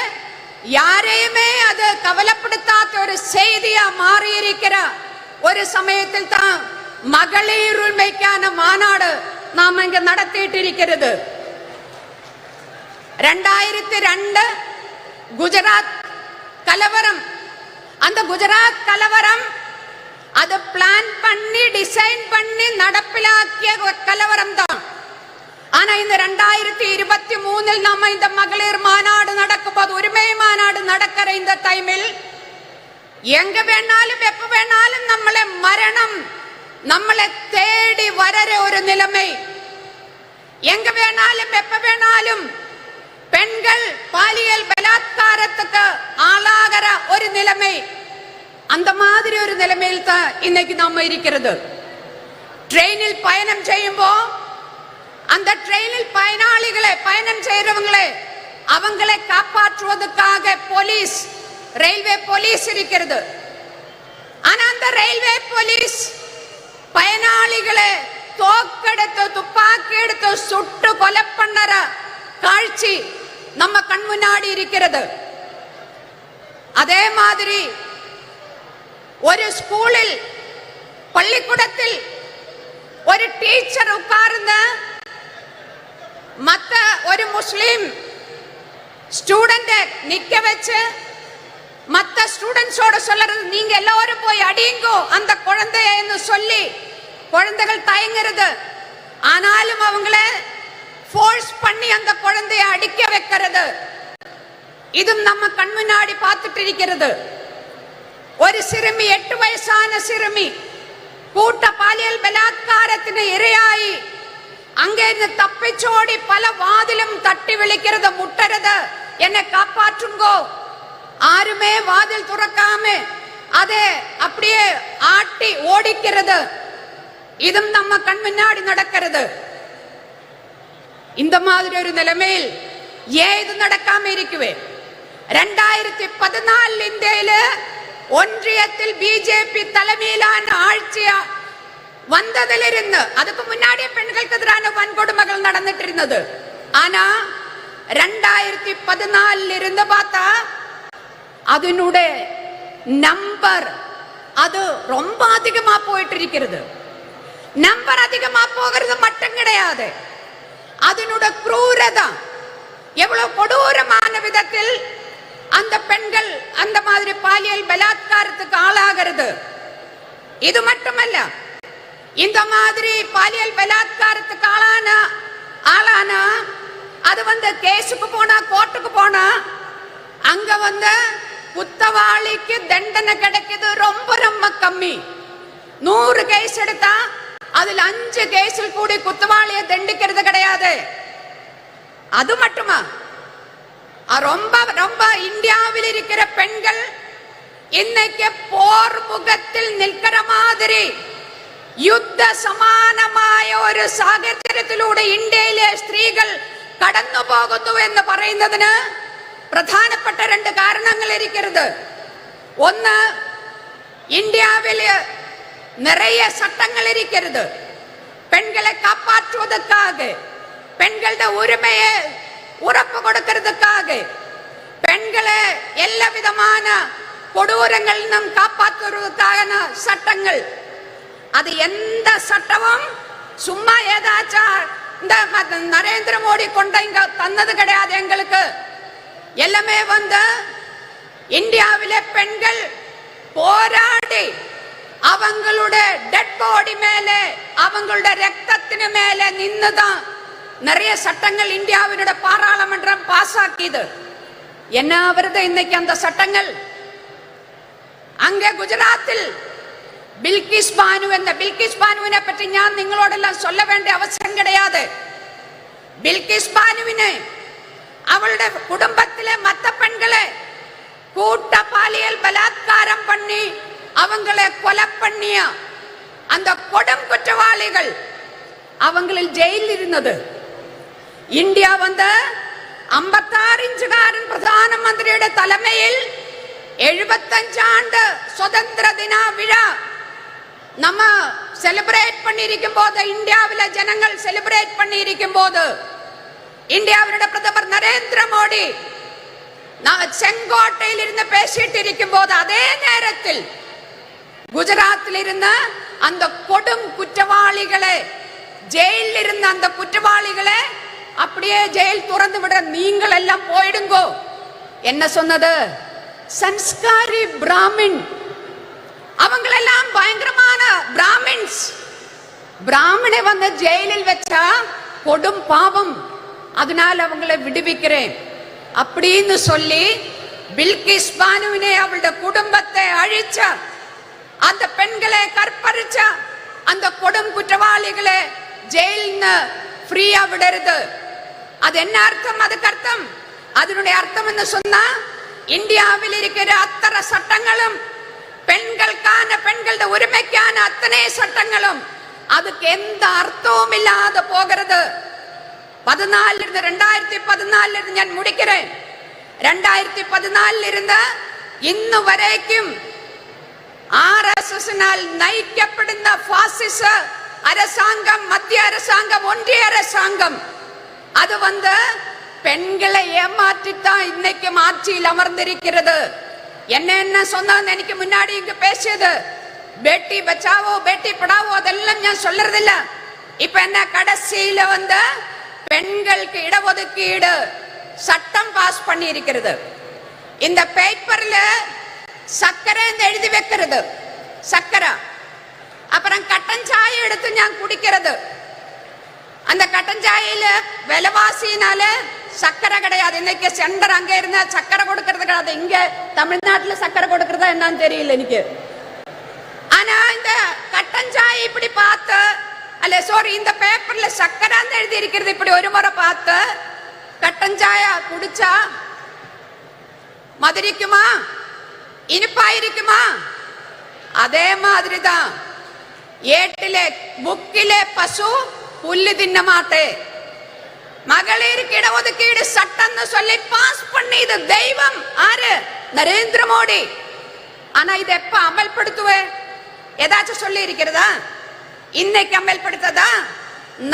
யாரையுமே அது கவலைப்படுத்தாத ஒரு செய்தியா மாறி இருக்கிற ஒரு சமயத்தில் தான் மகளிர் உரிமைக்கான மாநாடு நாம இங்க நடத்திட்டு இருக்கிறது. 2002 குஜராத் கலவரம், அந்த குஜராத் கலவரம் அது பிளான் பண்ணி டிசைன் பண்ணி நடப்பிலாக்கிய கலவரம் தான். ஆனா இந்த 2023 நம்ம இந்த மகளிர் மாநாடு நடக்கும்போது, உரிமை மாநாடு நடக்கிற இந்த டைமில் எங்க வேணாலும் எப்ப வேணாலும் നമ്മളെ மரணம் നമ്മളെ தேடி வர ஒரு நிலைமை, எங்க வேணாலும் எப்ப வேணாலும் பெண்கள் பாலியல் பலாத்காரத்துக்கு ஆளாகிற ஒரு நிலைமை, அந்த மாதிரி ஒரு நிலைமையில் தான் இன்னைக்கு நாம இருக்கிறது. ட்ரெயினில் பயணம் செய்யும்போ அந்த ட்ரெயினில் பயணம் செய்யறவங்களே அவங்களை காப்பாற்றுவதற்காக போலீஸ், ரயில்வே போலீஸ் இருக்கிறது. ஆனா அந்த ரயில்வே போலீஸ் பயனாளிகளை தோக்கெடுத்து துப்பாக்கி எடுத்து சுட்டு கொலை பண்ணற காட்சி நம்ம கண் முன்னாடி இருக்கிறது. அதே மாதிரி ஒரு ஸ்கூலில், பள்ளிக்கூடத்தில் ஒரு டீச்சர் உட்கார்ந்து மத்த ஒரு முஸ்லிம் ஸ்டூடெண்ட் நிக்க வச்சு மத்த ஸ்டூடெண்ட்ஸோட சொல்றது, நீங்க எல்லாரும் போய் அடிங்கோ அந்த குழந்தைன்னு சொல்லி குழந்தைகள் தயங்குறது. ஆனாலும் அவங்கள ஃபோர்ஸ் பண்ணி அந்த குழந்தைய அடிக்க வைக்கிறது, இதும் நம்ம கண் முன்னாடி பார்த்துட்டு இருக்கிறது. ஒரு சிறுமி, 8 வயசான சிறுமி கூட்ட பாலியல் பலாத்காரത്തിന് ഇരയായി அங்கிருந்து தப்பிச்சோடி பல வாதிலும் தட்டி விழிக்கிறது, முட்டறது, என்னை காப்பாற்றுங்கோ. ஆருமே வாதில் துறக்காம அதே அப்படியே ஆட்டி ஓடிக்கிறது, இதும் நம்ம கண் முன்னாடி நடக்கிறது. இந்த மாதிரி ஒரு நிலைமையில் ஏன் இது நடக்காம இருக்குவே? 2014 ഇന്ത്യയിൽ ஒன்றியத்தில் பிஜேபி தலைமையிலான ஆட்சியா வந்ததிலிருந்து, அதுக்கு முன்னாடியே பெண்களுக்கு எதிரான வன்கொடுமைகள் நடந்துட்டு இருந்தது. ஆனா 2014 இருந்து பார்த்தா அதனுடைய நம்பர் அது ரொம்ப அதிகமா போயிட்டு இருக்கிறது. நம்பர் அதிகமா போகிறது மட்டும் கிடையாது, அதனுடைய குரூரதா எவ்வளவு கொடூரமான விதத்தில் அந்த பெண்கள் அந்த மாதிரி பாலியல் பலாத்காரத்துக்கு ஆளாகிறது. இது மட்டுமல்ல, இந்த மாதிரி பாலியல் பலாத்காரத்துக்கு ஆளான அது கேஸுக்கு போனா, கோர்ட்டுக்கு போனா அங்க குத்தவாளிக்கு தண்டனை கிடைக்குது ரொம்ப ரொம்ப கம்மி. 100 கேஸ் எடுத்தா அதுல 5 கேஸில் கூடி குத்தவாளியை தண்டிக்கிறது கிடையாது. அது மட்டுமா, ரொம்ப ரொம்ப இந்தியாவில் இருக்கிற பெண்கள் இன்னைக்கு போர் முகத்தில் நிற்கிற மாதிரி യുദ്ധ സമാനമായ ഒരു സാഹചര്യത്തിലൂടെ ഇന്ത്യയിലെ സ്ത്രീകൾ കടന്നു പോകുന്നു എന്ന് പറയുന്നതിന് പ്രധാനപ്പെട്ട 2 കാരണങ്ങൾ ഇരിക്കുന്നത്. ഒന്ന്, ഇന്ത്യയിൽ നിറയെ ചട്ടങ്ങൾ ഇരിക്കരുത്. പെൺകളെ കാപ്പാற்றுവதற்காக, പെൺകളുടെ ഉரிமையை ഉറപ്പ് കൊടുக்கிறதுக்காக, പെൺകളെ എല്ലാവിധமான கொடூரங்களில் நாம் காப்பாற்றுவதற்கான சட்டங்கள். அது எந்த சட்டமும் சும்மா ஏதாச்சா இந்த நரேந்திர மோடி கொண்ட இங்க தந்தது கிடையாது. எங்களுக்கு எல்லாமே இந்தியாவிலே பெண்கள் போராடி அவங்களுடைய டெட் பாடி மேலே அவங்களுடைய ரத்தத்தின் மேலே நின்னுதான் நிறைய சட்டங்கள் இந்தியாவினோட பாராளுமன்றம் பாஸ் ஆக்கியது. என்ன வருது இன்னைக்கு அந்த சட்டங்கள்? அங்கே குஜராத்தில் பில்கிஸ் பானு എന്ന பில்கிஸ் பானுவிനെ பற்றி ഞാൻ നിങ്ങളോടെല്ലാം சொல்ல வேண்டிய அவசியம் கிடையாது. பில்கிஸ் பானுவிനെ அவளுடைய குடும்பத்திலே மற்ற பெண்களை கூட்ட பாலியல் பலாத்காரம் பண்ணி அவங்களை கொலை பண்ணிய அந்த கொடும் குற்றவாளிகள் அவங்களில் ஜெயிலில் இருந்தது. இந்தியா வந்து 56 ഇഞ്ചുകാരൻ പ്രധാനമന്ത്രിയുടെ തലമയിൽ 75 ആണ്ട് സ്വതന്ത്ര ദിന വിഴ നമ്മ സെലിബ്രേറ്റ് பண்ணியிருக்கும்போது இந்தியாவில ஜனங்கள் செலிப்ரேட் பண்ணியிருக்கும்போது இந்தியாவினுடைய பிரதமர் நரேந்திர மோடி செங்கோட்டையில் இருந்து பேசிட்டு இருக்கும்போது அதே நேரத்தில் குஜராத்தில் இருந்த அந்த கொடும் குற்றவாளிகளை ஜெயிலில் இருந்த அந்த குற்றவாளிகளை அப்படியே ஜெயில் திறந்து விட நீங்கள் எல்லாம் போயிடுங்கோ என்ன சொன்னது? சன்ஸ்காரி பிராமின் அவங்களெல்லாம் பயங்கரமான பிராமின்ஸ். பிராமணை வந்து ஜெயிலில் வச்சா கொடும் பாவம், அதனால அவங்களை விடுவிக்கிறேன் அப்படின்னு சொல்லி பில்கிஸ் பானுவினை அவளுடைய குடும்பத்தை அழிச்ச அந்த பெண்களை கற்பழிச்ச அந்த கொடும் குற்றவாளிகளை ஜெயில்னு ஃப்ரீயா விடுறது. அது என்ன அர்த்தம்? அதுக்கு அர்த்தம், அதனுடைய அர்த்தம் என்ன சொன்னா இந்தியாவில் இருக்கிற அத்தனை சட்டங்களும் பெண்களுக்கான பெண்களுடைய உரிமைக்கான அத்தனை சட்டங்களும் அதுக்கு எந்த அர்த்தமும் இல்லாத போகிறது. 2014 இருந்து ഞാൻ முடிக்கிறேன். 2014 இருந்து ഇന്നു വരേക്കും RSSനാൽ നയിക്കപ്പെടുന്ന ഫാസിസ அரசாங்கம், மத்திய அரசாங்கம், ஒன்றிய அரசாங்கம் அது வந்து பெண்களை ஏமாற்றித்தான் இன்னைக்கு ஆட்சியில் அமர்ந்திருக்கிறது. என்ன சொன்னான்னு எனக்கு முன்னாடி இங்க பேசியது பேட்டி பச்சாவோ பேட்டி படாவோ அதெல்லாம் நான் சொல்றது இல்ல. இப்ப என்ன கடைசியில வந்து பெண்களுக்கு இடஒதுக்கீடு சட்டம் பாஸ் பண்ணி இருக்கிறது. இந்த பேப்பர்ல சக்கரை எழுதி வைக்கிறது, சக்கரை. அப்புறம் கட்டன் சாயை எடுத்து நான் குடிக்கிறது. அந்த கட்டன் சாயில விலைவாசினால சக்கரை கிடையாது. இன்னைக்கு சென்டர் அங்க இருந்தா சக்கரை கொடுக்கறது கிடையாது. இங்க தமிழ்நாட்டுல சக்கரை கொடுக்கறதா என்னன்னு தெரியல எனக்கு. ஆனா இந்த கட்டன் சாய் இப்படி பார்த்து அல்ல சாரி இந்த பேப்பர்ல சக்கரை எழுதி இருக்கிறது இப்படி ஒரு முறை பார்த்து கட்டன் சாயா குடிச்சா மதுரிக்குமா இனிப்பாயிருக்குமா? அதே மாதிரிதான் ஏட்டிலே புக்கிலே பசு புல்லு தின்ன மாட்டே. மகளிருக்கு இடஒதுக்கீடு சட்டம் சொல்லி பாஸ் பண்ணிது தெய்வம் ஆறு? நரேந்திர மோடி. ஆனா இது எப்ப அமல்படுத்துவே? ஏதாச்சும் சொல்லி இருக்கிறதா? இன்னைக்கு அமல்படுத்ததா?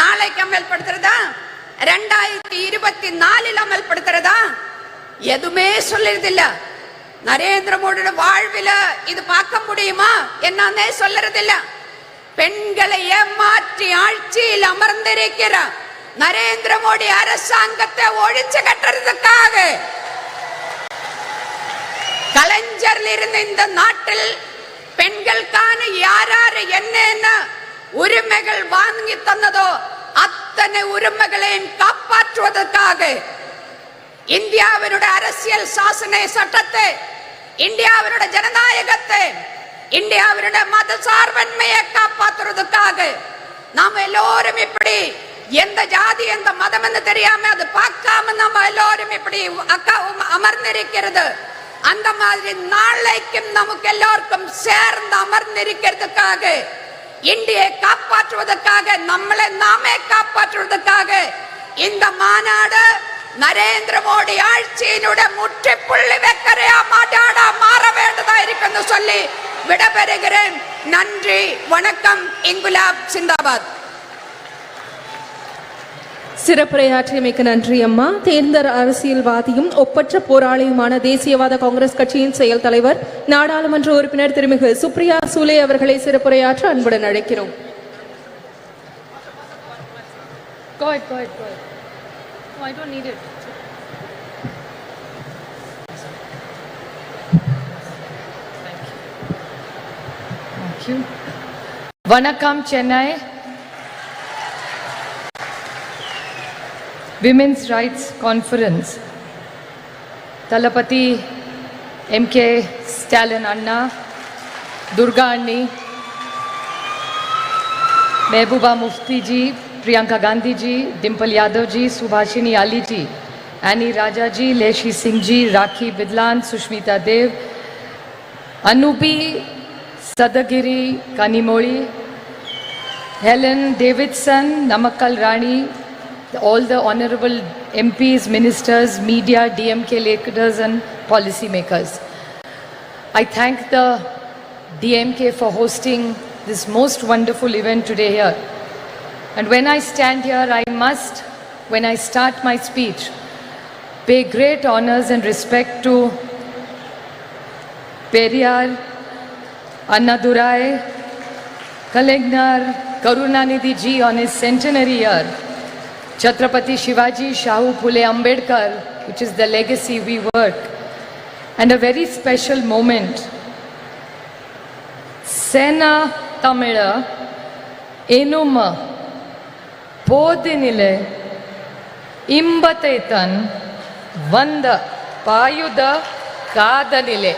நாளைக்கு அமல்படுத்துறதா? 2024 அமல்படுத்துறதா? எதுவுமே சொல்லுறதில்ல. நரேந்திர மோடியோட வாழ்வில இது பார்க்க முடியுமா என்னன்னே சொல்லுறதில்ல. பெண்களை ஏமாற்றி ஆட்சியில் அமர்ந்திருக்கிற நரேந்திர மோடி அரசாங்கத்தை ஒழிச்சு கட்டுறதுக்காக கலைஞரில் இருந்த இந்த நாட்டில் பெண்களுக்கான யாராரு என்ன உரிமைகள் வாங்கி தந்ததோ அத்தனை உரிமைகளையும் காப்பாற்றுவதற்காக இந்தியாவினுடைய அரசியல் சாசன சட்டத்தை, இந்தியாவினுடைய ஜனநாயகத்தை, இந்தியாவினுடைய மத சார்பன்மையை காப்பாற்றுவதற்காக நாம் எல்லோரும் இப்படி எந்த ஜாதி எந்த மதம் என்று தெரியாம அது பார்க்காம நம்ம எல்லோரும் இப்படி அமர்ந்திருக்கிறது. அந்த மாதிரி நாளைக்கும் நமக்கு எல்லோருக்கும் சேர்ந்து அமர்ந்திருக்கிறதுக்காக இந்தியை காப்பாற்றுவதற்காக நம்மளை நாமே காப்பாற்றுவதற்காக இந்த மாநாடு நரேந்திர மோடி ஆட்சியினுடைய முற்றுப்புள்ளி வைக்கிற மாநாடா மாற வேண்டதா இருக்குன்னு சொல்லி விடைபெறுகிறேன். நன்றி, வணக்கம். இன்குலாப் சிந்தாபாத். சிறப்புரையாற்றியமைக்கு நன்றி அம்மா. தேர்ந்த அரசியல்வாதியும் ஒப்பற்ற போராளியுமான தேசியவாத காங்கிரஸ் கட்சியின் செயல் தலைவர் நாடாளுமன்ற உறுப்பினர் திருமிகு சுப்ரியா சூலே அவர்களை சிறப்புரையாற்ற அன்புடன் அழைக்கிறோம். Thank you. Vanakkam, Chennai. Women's Rights Conference. Talapati MK Stalin Anna, Durga Anni, Mehbooba Mufti ji, Priyanka Gandhi ji, Dimple Yadav ji, Subhashini Ali ji, Annie Raja ji, Leshi Singh ji, Rakhi Bidlan, Sushmita Dev, Anubi Sadagiri Kanimoli, Helen Davidson, Namakkal Rani, all the honorable MPs, ministers, media, DMK leaders and policy makers. I thank the DMK for hosting this most wonderful event today here. And when I stand here, I must, when I start my speech, pay great honors and respect to Periyar, Annadurai, Kalingnar, Karunanidhi ji on his centenary year, Chhatrapati Shivaji Shahu Phule Ambedkar, which is the legacy we work, and a very special moment. Sena Tamila Enuma Podinile Imbatetan Vanda Payuda Kadanile.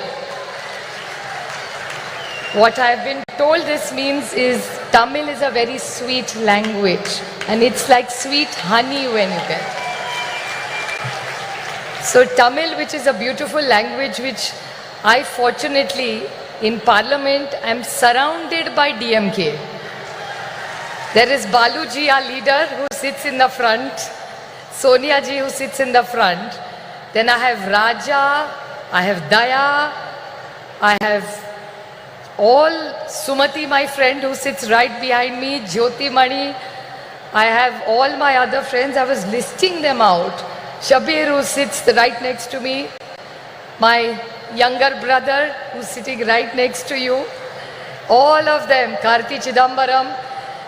What I have been told this means is Tamil is a very sweet language and it's like sweet honey when you get. So Tamil, which is a beautiful language, which I fortunately in Parliament am surrounded by DMK. There is Baluji, our leader, who sits in the front, Sonia ji who sits in the front, then I have Raja, I have Daya, I have all Sumati, my friend, who sits right behind me, Jyoti Mani. I have all my other friends. I was listing them out. Shabir, who sits right next to me. My younger brother, who's sitting right next to you. All of them. Karti Chidambaram.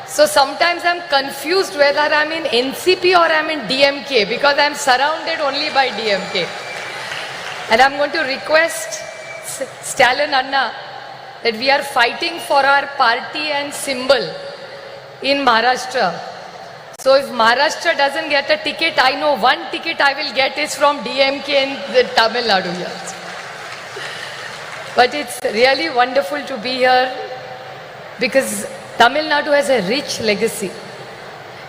So sometimes I'm confused whether I'm in NCP or I'm in DMK because I'm surrounded only by DMK. And I'm going to request Stalin Anna that we are fighting for our party and symbol in Maharashtra. So if Maharashtra doesn't get a ticket, I know one ticket I will get is from DMK in the Tamil Nadu here. But it's really wonderful to be here because Tamil Nadu has a rich legacy.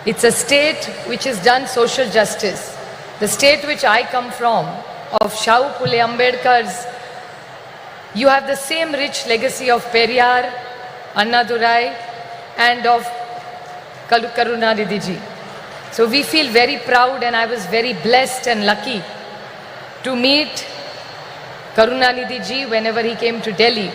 It's a state which has done social justice. The state which I come from, of Shahu Phule Ambedkar's, you have the same rich legacy of Periyar, Annadurai and of Karunanidhi ji. So we feel very proud and I was very blessed and lucky to meet Karunanidhi ji whenever he came to Delhi.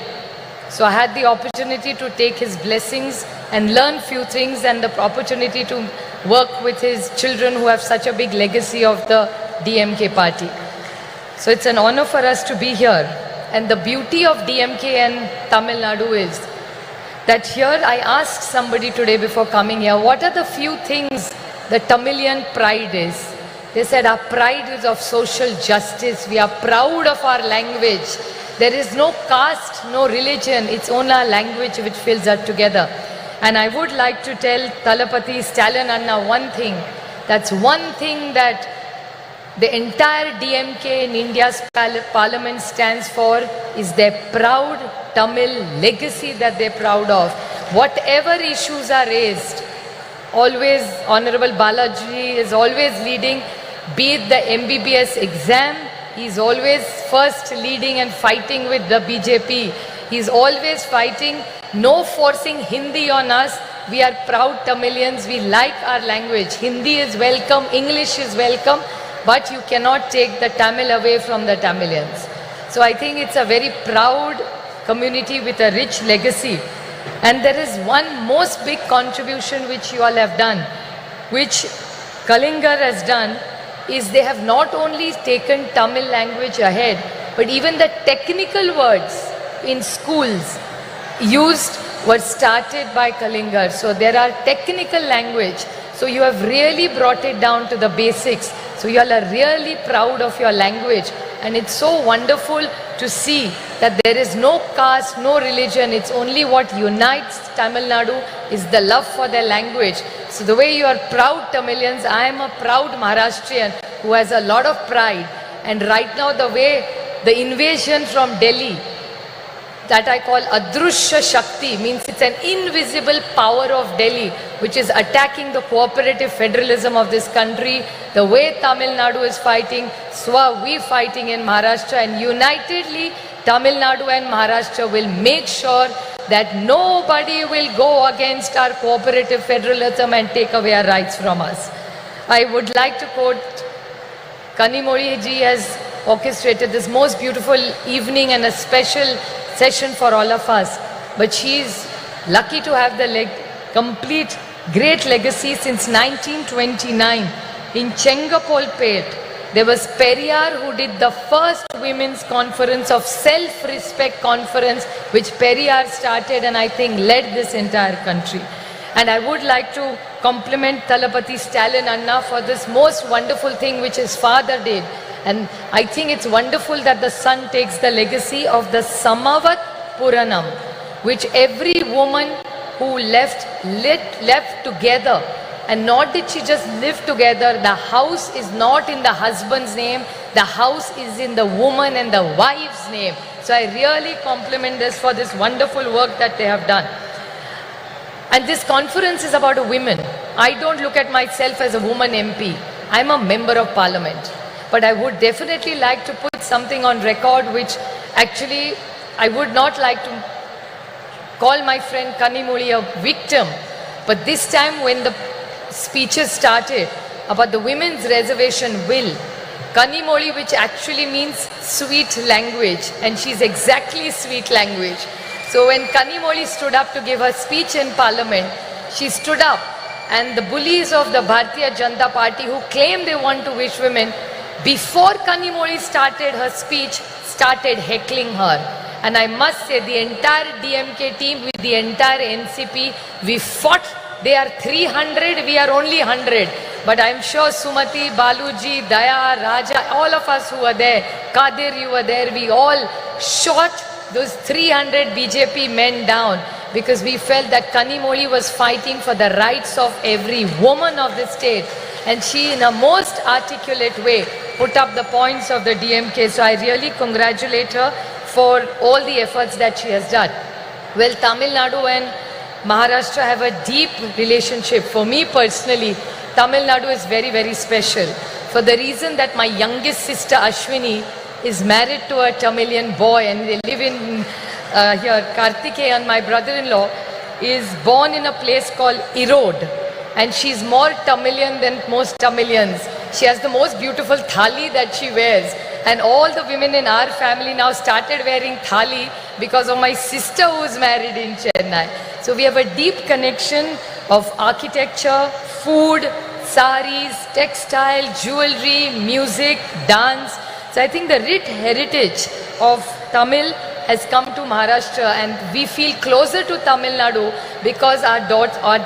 So I had the opportunity to take his blessings and learn few things and the opportunity to work with his children who have such a big legacy of the DMK party. So it's an honor for us to be here. And the beauty of DMK and Tamil Nadu is that here I asked somebody today before coming here, what are the few things the Tamilian pride is? They said our pride is of social justice. We are proud of our language. There is no caste, no religion. It's only our language which fills us together. And I would like to tell Talapati Stalin Anna one thing. That's one thing that the entire DMK in India's parliament stands for is their proud Tamil legacy that they're proud of. Whatever issues are raised, always Honorable Balaji is always leading, be it the MBBS exam, he's always first leading and fighting with the BJP. He's always fighting, no forcing Hindi on us. We are proud Tamilians, we like our language. Hindi is welcome, English is welcome. But you cannot take the Tamil away from the Tamilians. So I think it's a very proud community with a rich legacy. And there is one most big contribution which you all have done, which Kalingar has done, is they have not only taken Tamil language ahead, but even the technical words in schools used were started by Kalingar. So there are technical language. So you have really brought it down to the basics. So you all are really proud of your language. And it's so wonderful to see that there is no caste, no religion. It's only what unites Tamil Nadu is the love for their language. So the way you are proud Tamilians, I am a proud Maharashtrian who has a lot of pride. And right now the way the invasion from Delhi, that I call Adrushya Shakti, means it's an invisible power of Delhi which is attacking the cooperative federalism of this country. The way Tamil Nadu is fighting, so are we fighting in Maharashtra, and unitedly Tamil Nadu and Maharashtra will make sure that nobody will go against our cooperative federalism and take away our rights from us. I would like to quote Kanimozhi ji has orchestrated this most beautiful evening and a special session for all of us. But she is lucky to have the complete great legacy since 1929. In Chengapolpet, there was Periyar who did the first women's conference of self-respect conference, which Periyar started and I think led this entire country. And I would like to compliment Thalapathy Stalin Anna for this most wonderful thing which his father did. And I think it's wonderful that the son takes the legacy of the Samavat Puranam, which every woman who left together. And not did she just live together, the house is not in the husband's name, the house is in the woman and the wife's name. So I really compliment this for this wonderful work that they have done. And this conference is about women. I don't look at myself as a woman MP. I'm a member of parliament. But I would definitely like to put something on record which actually I would not like to call my friend Kanimozhi a victim. But this time when the speeches started about the women's reservation bill, Kanimozhi, which actually means sweet language, and she's exactly sweet language. So when Kanimozhi stood up to give her speech in parliament, she stood up and the bullies of the Bharatiya Janata Party who claim they want to wish women, before Kanimozhi started her speech, started heckling her. And I must say the entire DMK team with the entire NCP, we fought. They are 300, we are only 100. But I am sure Sumati, Baluji, Daya, Raja, all of us who were there, Kadir, you were there, we all shot those 300 BJP men down because we felt that Kanimozhi was fighting for the rights of every woman of the state. And she, in a most articulate way, put up the points of the DMK. So I really congratulate her for all the efforts that she has done. Well, Tamil Nadu and Maharashtra have a deep relationship. For me personally, Tamil Nadu is very, very special. For the reason that my youngest sister Ashwini is married to a Tamilian boy and they live in here. Kartikeyan, my brother-in-law, is born in a place called Erode. And she's more Tamilian than most Tamilians. She has the most beautiful thali that she wears. And all the women in our family now started wearing thali because of my sister who is married in Chennai. So we have a deep connection of architecture, food, saris, textile, jewelry, music, dance. So I think the rich heritage of Tamil has come to Maharashtra and we feel closer to Tamil Nadu because our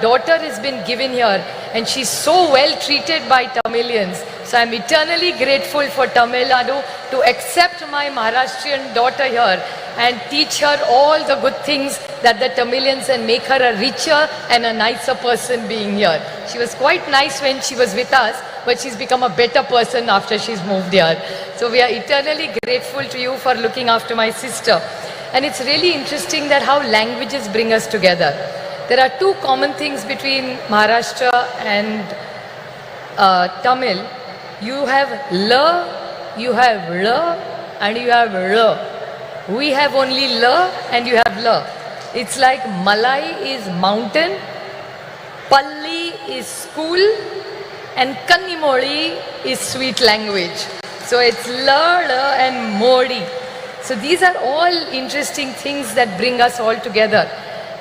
daughter has been given here and she's so well treated by Tamilians. So I'm eternally grateful for Tamil Nadu to accept my Maharashtrian daughter here and teach her all the good things that the Tamilians and make her a richer and a nicer person being here. She was quite nice when she was with us, but she's become a better person after she's moved here. So we are eternally grateful to you for looking after my sister. And it's really interesting that how languages bring us together. There are two common things between Maharashtra and Tamil. You have la, you have la, and you have la. We have only la and you have la. It's like Malai is mountain, Palli is school, and Kanimozhi is sweet language. So it's la, la, and modi. So these are all interesting things that bring us all together.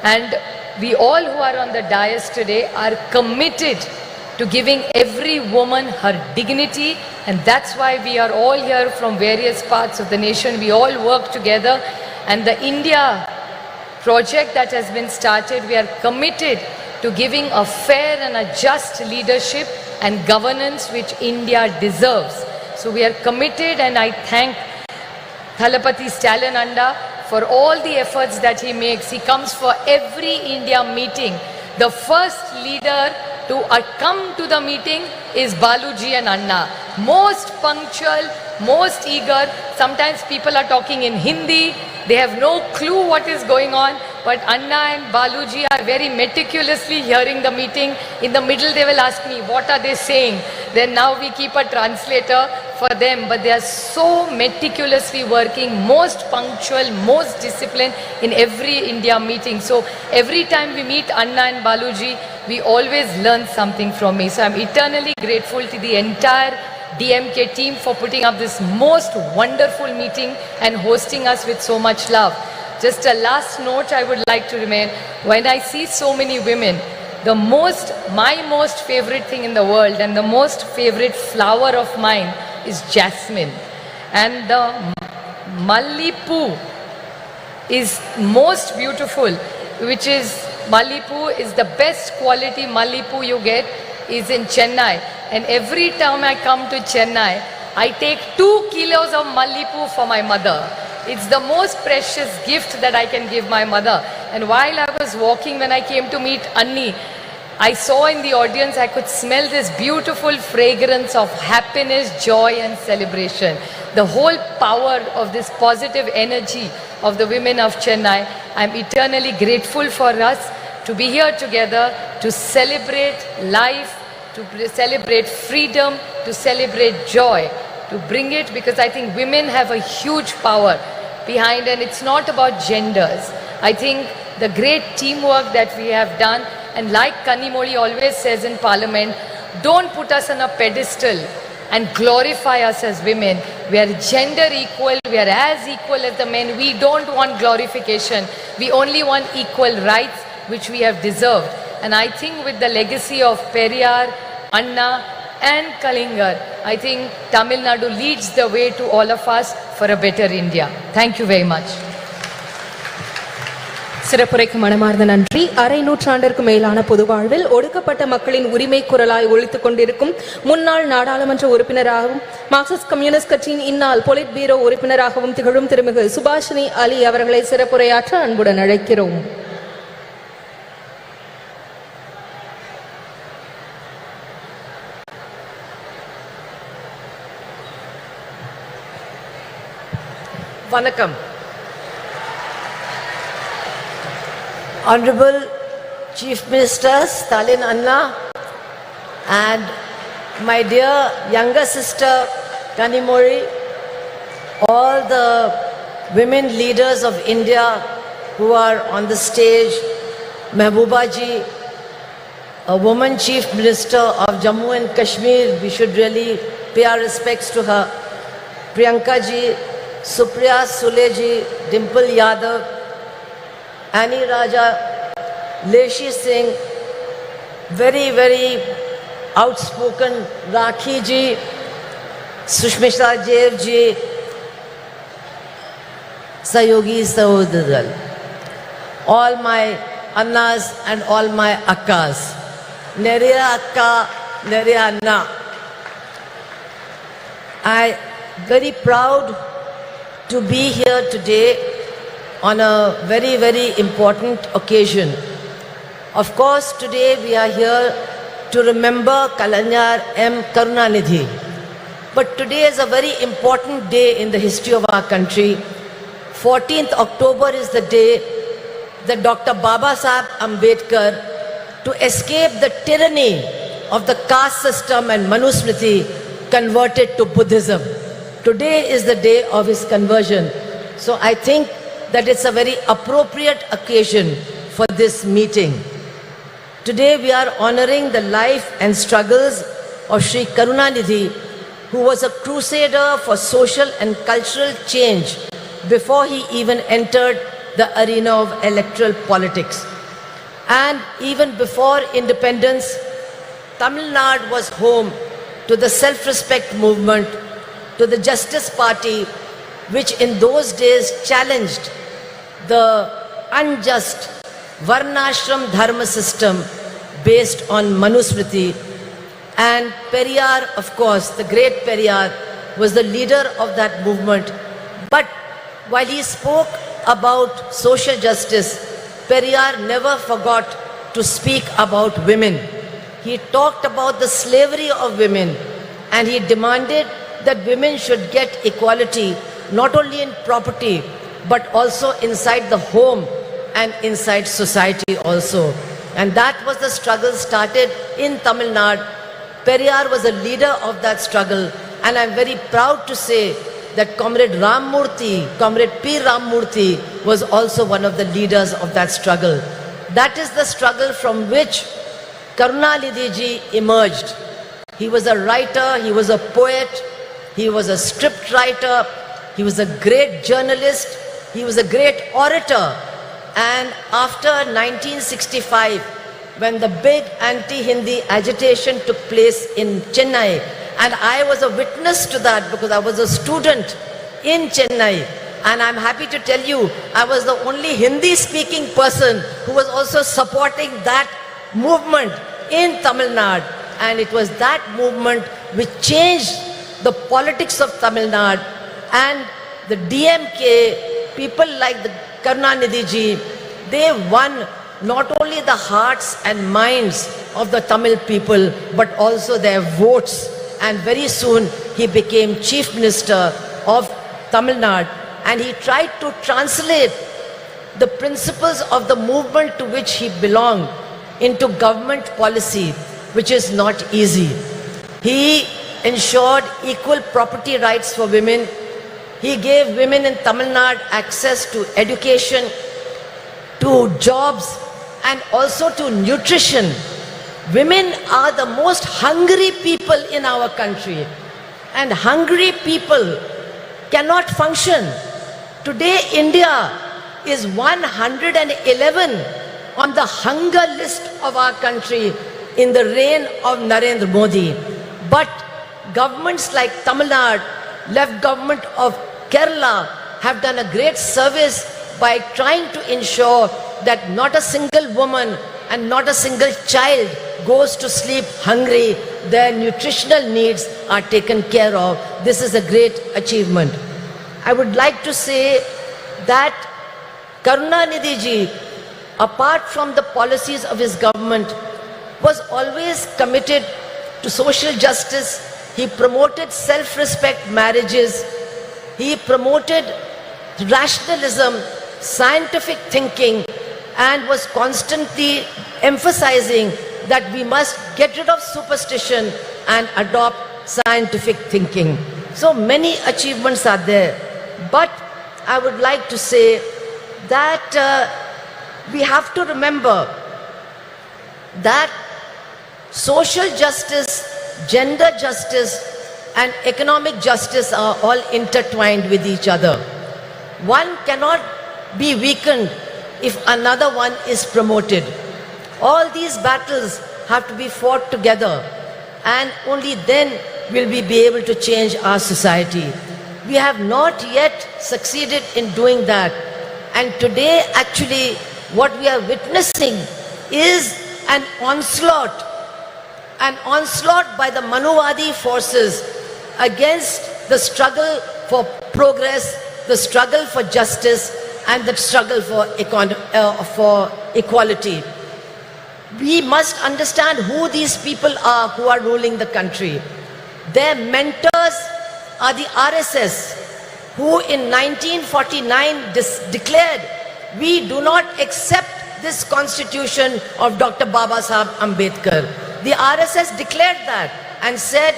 And we all who are on the dais today are committed to giving every woman her dignity, and that's why we are all here from various parts of the nation. We all work together, and the India project that has been started, we are committed to giving a fair and a just leadership and governance which India deserves. So we are committed, and I thank Thalapati Stalin Anda for all the efforts that he makes. He comes for every India meeting. The first leader to come to the meeting is Baluji and Anna. Most punctual, most eager. Sometimes people are talking in Hindi. They have no clue what is going on. But Anna and Baluji are very meticulously hearing the meeting. In the middle they will ask me, what are they saying? Then now we keep a translator for them. But they are so meticulously working, most punctual, most disciplined in every India meeting. So every time we meet Anna and Baluji, we always learn something from me. So I'm eternally grateful to the entire DMK team for putting up this most wonderful meeting and hosting us with so much love. Just a last note I would like to remain. When I see so many women, my most favorite thing in the world and the most favorite flower of mine is jasmine. And the Mallipu is most beautiful, which is Mallipu is the best quality Mallipu you get is in Chennai. And every time I come to Chennai, I take 2 kilos of Mallipu for my mother. It's the most precious gift that I can give my mother. And while I was walking, when I came to meet Anni, I saw in the audience, I could smell this beautiful fragrance of happiness, joy and celebration. The whole power of this positive energy of the women of Chennai. I'm eternally grateful for us to be here together, to celebrate life, to celebrate freedom, to celebrate joy, to bring it, because I think women have a huge power behind, and it's not about genders. I think the great teamwork that we have done, and like Kanimoli always says in Parliament, don't put us on a pedestal and glorify us as women. We are gender equal, we are as equal as the men. We don't want glorification. We only want equal rights, which we have deserved. And I think with the legacy of Periyar, Anna and Kalingar, I think Tamil Nadu leads the way to all of us for a better India. Thank you very much. சிறப்புரைக்கு மனமார்ந்த நன்றி. அரை நூற்றாண்டிற்கு மேலான பொது வாழ்வில் ஒடுக்கப்பட்ட மக்களின் உரிமை குரலாய் ஒலித்துக் கொண்டிருக்கும் முன்னாள் நாடாளுமன்ற உறுப்பினராகவும் மார்க்சிஸ்ட் கம்யூனிஸ்ட் கட்சியின் இந்நாள் பொலிட் பீரோ உறுப்பினராகவும் திகழும் திருமிகு சுபாஷினி அலி அவர்களை சிறப்புரையாற்ற அன்புடன் அழைக்கிறோம். Vanakkam. Honorable Chief Minister Stalin Anna and my dear younger sister Kanimori, all the women leaders of India who are on the stage, Mehbooba ji, a woman Chief Minister of Jammu and Kashmir, we should really pay our respects to her, Priyanka ji, Supriya Sule ji, Dimple Yadav, Annie Raja, Leshi Singh, very, very outspoken Rakhi ji, Sushmita Dev ji, Sayogi Sahodadal, all my Annas and all my Akkas, Neriya Akka, Neriya Anna. I very proud to be here today on a very, very important occasion. Of course, today we are here to remember Kalanyar M. Karunanidhi. But today is a very important day in the history of our country. 14th October is the day that Dr. Baba Saheb Ambedkar, to escape the tyranny of the caste system and Manusmriti, converted to Buddhism. Today is the day of his conversion. So I think that it's a very appropriate occasion for this meeting. Today we are honoring the life and struggles of Sri Karunanidhi, who was a crusader for social and cultural change before he even entered the arena of electoral politics. And even before independence, Tamil Nadu was home to the self-respect movement, to the Justice Party, which in those days challenged the unjust Varnashram Dharma system based on Manusmriti. And Periyar, of course, the great Periyar, was the leader of that movement. But while he spoke about social justice, Periyar never forgot to speak about women. He talked about the slavery of women, and he demanded that women should get equality not only in property but also inside the home and inside society also. And that was the struggle started in Tamil Nadu. Periyar was a leader of that struggle, and I'm very proud to say that Comrade P. Ramamurthy was also one of the leaders of that struggle. That is the struggle from which Karunanidhi ji emerged. He was a writer, he was a poet, he was a script writer, he was a great journalist, he was a great orator. And after 1965, when the big anti-Hindi agitation took place in Chennai, and I was a witness to that because I was a student in Chennai, and I'm happy to tell you, I was the only Hindi-speaking person who was also supporting that movement in Tamil Nadu. And it was that movement which changed the politics of Tamil Nadu, and the DMK, people like the Karunanidhi ji, they won not only the hearts and minds of the Tamil people, but also their votes. And very soon he became Chief Minister of Tamil Nadu, and he tried to translate the principles of the movement to which he belonged into government policy, which is not easy. He ensured equal property rights for women. He gave women in Tamil Nadu access to education, to jobs, and also to nutrition. Women are the most hungry people in our country, and hungry people cannot function. Today, India is 111 on the hunger list of our country in the reign of Narendra Modi. But governments like Tamil Nadu, left government of Kerala have done a great service by trying to ensure that not a single woman and not a single child goes to sleep hungry. Their nutritional needs are taken care of. This is a great achievement. I would like to say that Karunanidhi ji, apart from the policies of his government, was always committed to social justice. He promoted self-respect marriages. He promoted rationalism, scientific thinking, and was constantly emphasizing that we must get rid of superstition and adopt scientific thinking. So many achievements are there. But I would like to say that we have to remember that social justice, gender justice, and economic justice are all intertwined with each other. One cannot be weakened if another one is promoted. All these battles have to be fought together, and only then will we be able to change our society. We have not yet succeeded in doing that. And today, actually, what we are witnessing is an onslaught by the Manuvadi forces against the struggle for progress, the struggle for justice, and the struggle for equality. We must understand who these people are who are ruling the country. Their mentors are the RSS, who in 1949 declared, we do not accept this constitution of Dr. Baba Saheb Ambedkar. The RSS declared that and said,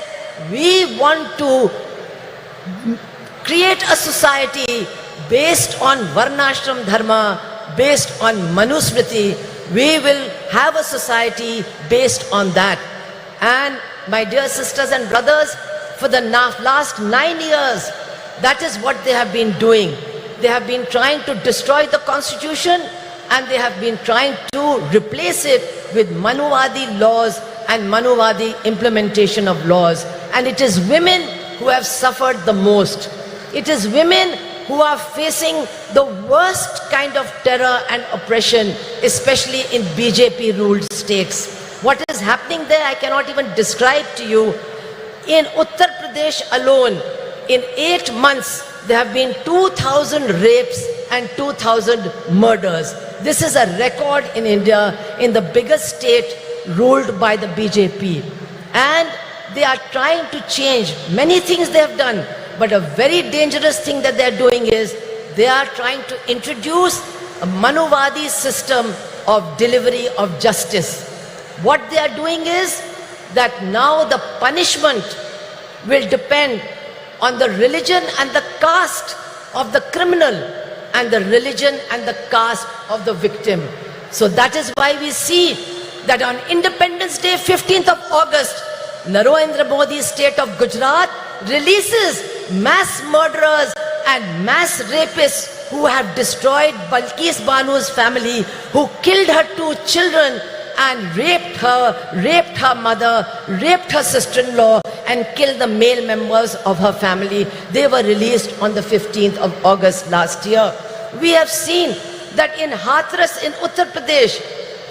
we want to create a society based on Varnashram Dharma, based on Manusmriti. We will have a society based on that. And my dear sisters and brothers, for the last 9 years, that is what they have been doing. They have been trying to destroy the constitution, and they have been trying to replace it with Manuvadi laws and Manuvadi implementation of laws. And it is women who have suffered the most. It is women who are facing the worst kind of terror and oppression, especially in BJP-ruled states. What is happening there, I cannot even describe to you. In Uttar Pradesh alone, in 8 months, there have been 2,000 rapes and 2,000 murders. This is a record in India, in the biggest state ruled by the BJP. And they are trying to change many things they have done, but a very dangerous thing that they are doing is they are trying to introduce a Manuvadi system of delivery of justice. What they are doing is that now the punishment will depend on the religion and the caste of the criminal and the religion and the caste of the victim. So that is why we see that on Independence Day, 15th of August, Narendra Modi's state of Gujarat releases mass murderers and mass rapists who have destroyed Balkis Banu's family, who killed her 2 children and raped her mother, raped her sister-in-law and killed the male members of her family. They were released on the 15th of August last year. We have seen that in Hathras in Uttar Pradesh,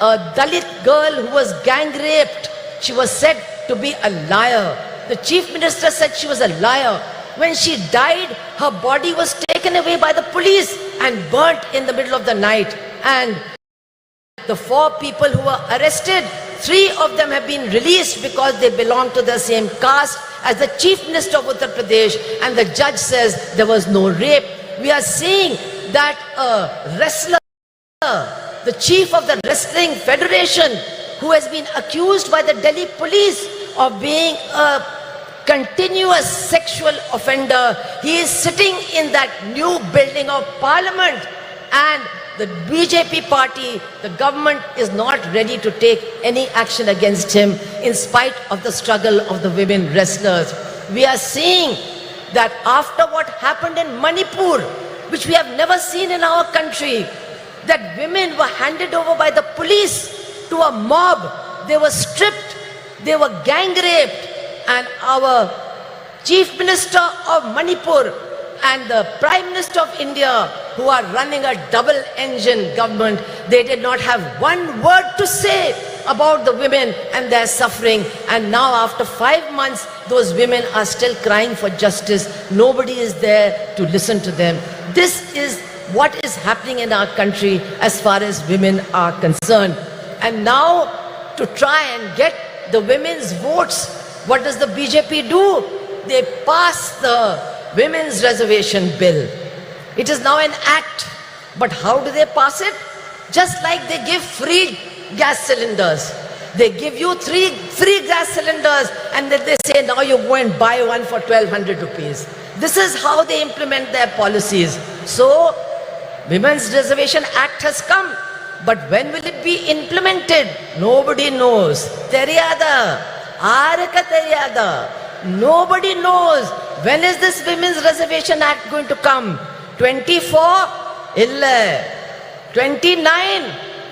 a Dalit girl who was gang raped, she was said to be a liar. The chief minister said she was a liar. When she died, her body was taken away by the police and burnt in the middle of the night. And the 4 people who were arrested, 3 of them have been released because they belong to the same caste as the chief minister of Uttar Pradesh, and the judge says there was no rape. We are seeing that a wrestler, the chief of the wrestling federation, who has been accused by the Delhi police of being a continuous sexual offender, he is sitting in that new building of parliament, and the BJP party, the government is not ready to take any action against him in spite of the struggle of the women wrestlers. We are seeing that after what happened in Manipur, which we have never seen in our country, that women were handed over by the police to a mob. They were stripped, they were gang raped, and our Chief Minister of Manipur and the Prime Minister of India, who are running a double-engine government, they did not have one word to say about the women and their suffering. And now after 5 months, those women are still crying for justice. Nobody is there to listen to them. This is what is happening in our country as far as women are concerned. And now, to try and get the women's votes, what does the BJP do? They pass the Women's Reservation Bill. It is now an act. But how do they pass it? Just like they give free gas cylinders. They give you three gas cylinders and then they say, now you go and buy one for 1,200 rupees. This is how they implement their policies. So, Women's Reservation Act has come. But when will it be implemented? Nobody knows. Teriyada. Araka teriyada. Nobody knows. When is this Women's Reservation Act going to come? 24? Illa. 29?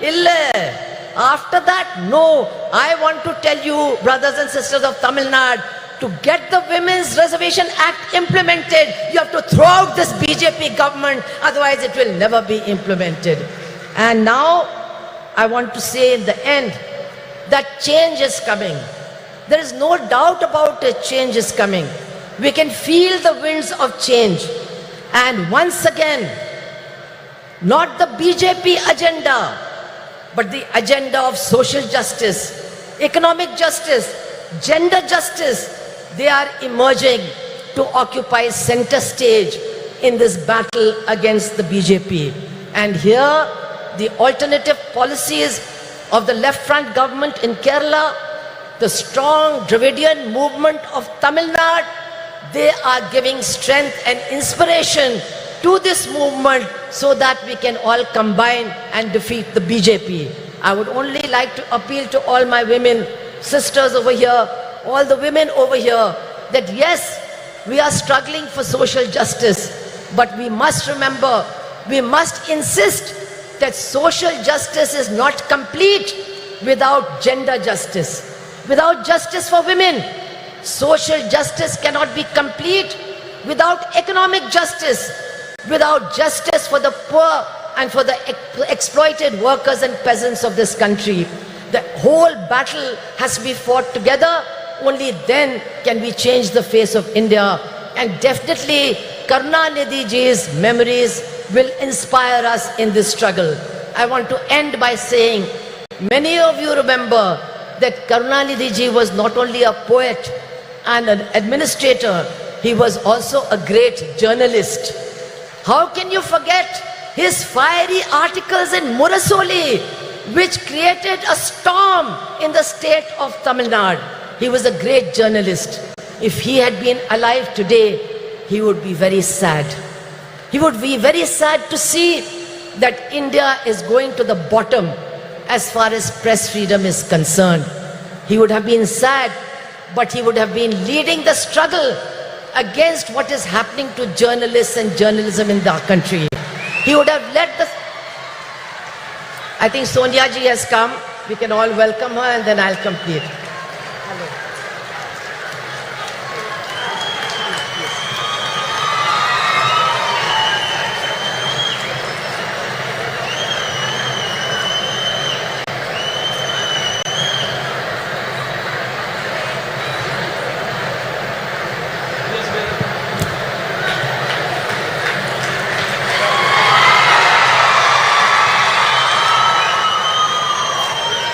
Illa. After that, no. I want to tell you, brothers and sisters of Tamil Nadu, to get the Women's Reservation Act implemented, you have to throw out this BJP government, otherwise it will never be implemented. And now, I want to say in the end, that change is coming. There is no doubt about it, change is coming. We can feel the winds of change. And once again, not the BJP agenda, but the agenda of social justice, economic justice, gender justice, they are emerging to occupy center stage in this battle against the BJP. And here, the alternative policies of the left front government in Kerala, the strong Dravidian movement of Tamil Nadu, they are giving strength and inspiration to this movement so that we can all combine and defeat the BJP. I would only like to appeal to all my women, sisters over here, all the women over here, that yes, we are struggling for social justice, but we must remember, we must insist that social justice is not complete without gender justice. Without justice for women, social justice cannot be complete. Without economic justice, without justice for the poor and for the exploited workers and peasants of this country. The whole battle has to be fought together. Only then can we change the face of India. And definitely Karunanidhi ji's memories will inspire us in this struggle. I want to end by saying, many of you remember that Karunanidhi ji was not only a poet and an administrator, he was also a great journalist. How can you forget his fiery articles in Murasoli, which created a storm in the state of Tamil Nadu? He was a great journalist. If he had been alive today, he would be very sad. He would be very sad to see that India is going to the bottom as far as press freedom is concerned. He would have been sad, but he would have been leading the struggle against what is happening to journalists and journalism in our country. He would have led the... I think Sonia ji has come. We can all welcome her and then I'll complete.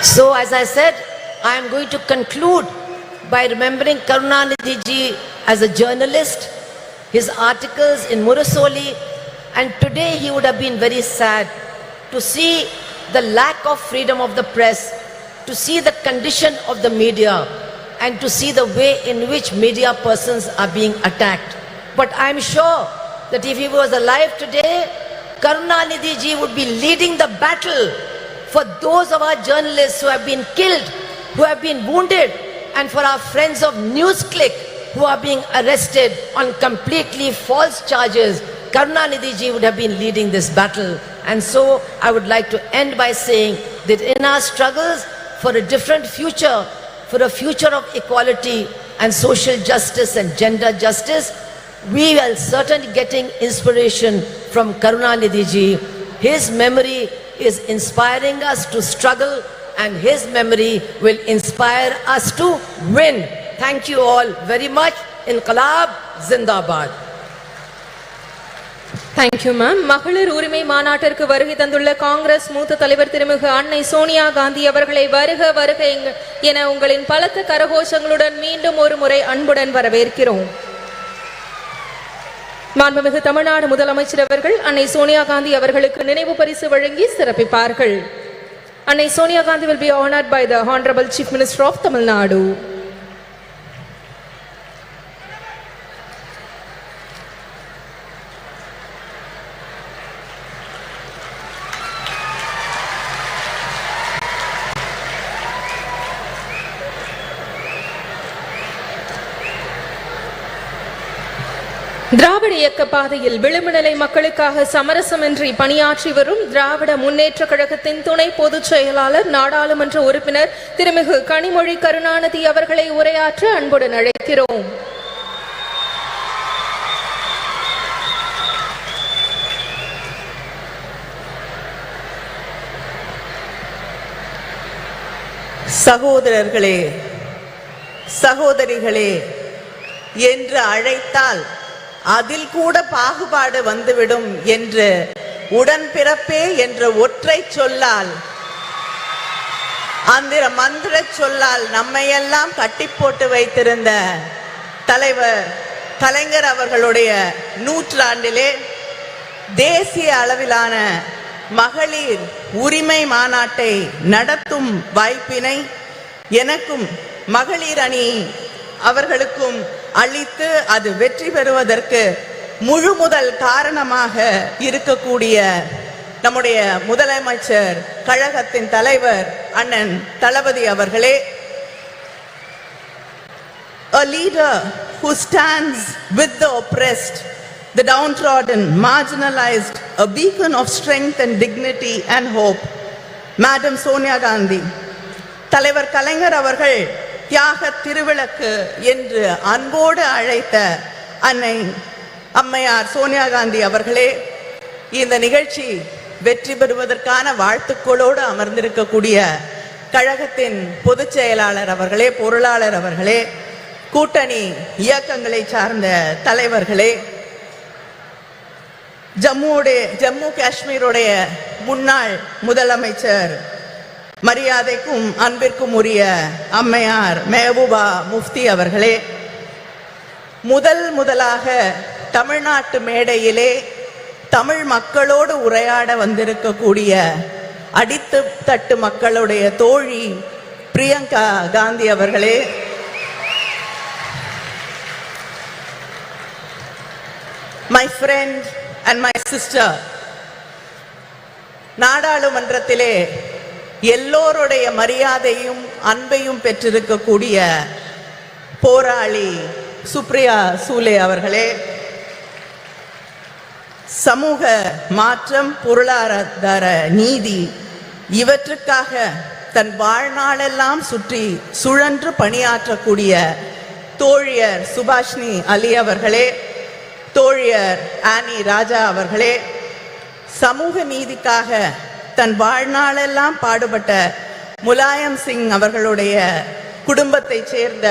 So as I said, I am going to conclude by remembering Karunanidhi ji as a journalist, his articles in Murasoli, and today he would have been very sad to see the lack of freedom of the press, to see the condition of the media, and to see the way in which media persons are being attacked. But I am sure that if he was alive today, Karunanidhi ji would be leading the battle for those of our journalists who have been killed, who have been wounded, and for our friends of NewsClick who are being arrested on completely false charges. Karunanidhi ji would have been leading this battle. And so I would like to end by saying that in our struggles for a different future, for a future of equality and social justice and gender justice, we are certainly getting inspiration from Karunanidhi ji. His memory is inspiring us to struggle, and his memory will inspire us to win. Thank you all very much. Inqilab Zindabad. Thank you, ma'am. மகளிர் உரிமை மாநாட்டிற்கு வருகை தந்துள்ள காங்கிரஸ் மூத்த தலைவர் திருமிகு அன்னை சோனியா காந்தி அவர்களை வருக வருக என உங்களின் பலத்த கரகோஷங்களுடன் மீண்டும் ஒரு முறை அன்புடன் வரவேற்கிறோம். மாண்புமிகு தமிழ்நாடு முதலமைச்சர் அவர்கள் அன்னை சோனியா காந்தி அவர்களுக்கு நினைவு பரிசு வழங்கி சிறப்பிப்பார்கள். அன்னை Sonia Gandhi will be honored by the Honorable Chief Minister of Tamil Nadu. திராவிட இயக்க பாதையில் விளிம்புநிலை மக்களுக்காக சமரசமின்றி பணியாற்றி வரும் திராவிட முன்னேற்ற கழகத்தின் துணை பொதுச் செயலாளர் நாடாளுமன்ற உறுப்பினர் திருமிகு கனிமொழி கருணாநிதி அவர்களை உரையாற்ற அன்புடன் அழைக்கிறோம். சகோதரர்களே, சகோதரிகளே என்று அழைத்தால் அதில் கூட பாகுபாடு வந்துவிடும் என்று உடன்பிறப்பே என்ற ஒற்றை சொல்லால், அந்த மந்திர சொல்லால் நம்மையெல்லாம் கட்டி போட்டு வைத்திருந்த தலைவர் கலைஞர் அவர்களுடைய நூற்றாண்டிலே தேசிய அளவிலான மகளிர் உரிமை மாநாட்டை நடத்தும் வாய்ப்பினை எனக்கும் மகளிர் அணி அவர்களுக்கும் அளித்து அது வெற்றி பெறுவதற்கு முழு முதல் காரணமாக இருக்கக்கூடிய நம்முடைய முதலமைச்சர் கழகத்தின் தலைவர் அண்ணன் தளபதி அவர்களே, a leader who stands with the oppressed, the downtrodden, marginalized, a beacon of strength and dignity and hope, Madam Sonia Gandhi. தலைவர் கலைஞர் அவர்கள் தியாக திருவிளக்கு என்று அன்போடு அழைத்த அன்னை அம்மையார் சோனியா காந்தி அவர்களே, இந்த நிகழ்ச்சி வெற்றி பெறுவதற்கான வாழ்த்துக்களோடு அமர்ந்திருக்கக்கூடிய கழகத்தின் பொதுச் செயலாளர் அவர்களே, பொருளாளர் அவர்களே, கூட்டணி இயக்கங்களை சார்ந்த தலைவர்களே, ஜம்மு காஷ்மீருடைய முன்னாள் முதலமைச்சர் மரியாதைக்கும் அன்பிற்கும் உரிய அம்மையார் மெஹபூபா முஃப்தி அவர்களே, முதலாக தமிழ்நாட்டு மேடையிலே தமிழ் மக்களோடு உரையாட வந்திருக்கக்கூடிய அடித்தட்டு மக்களுடைய தோழி பிரியங்கா காந்தி அவர்களே, my friend and my sister, நாடாளுமன்றத்திலே எல்லோருடைய மரியாதையும் அன்பையும் பெற்றிருக்கக்கூடிய போராளி சுப்ரியா சூலே அவர்களே, சமூக மாற்றம், பொருளாதார நீதி இவற்றுக்காக தன் வாழ்நாளெல்லாம் சுழன்று பணியாற்றக்கூடிய தோழியர் சுபாஷினி அலி அவர்களே, தோழியர் ஆனி ராஜா அவர்களே, சமூக நீதிக்காக தன் வாழ்நாளெல்லாம் பாடுபட்ட முலாயம் சிங் அவர்களுடைய குடும்பத்தைச் சேர்ந்த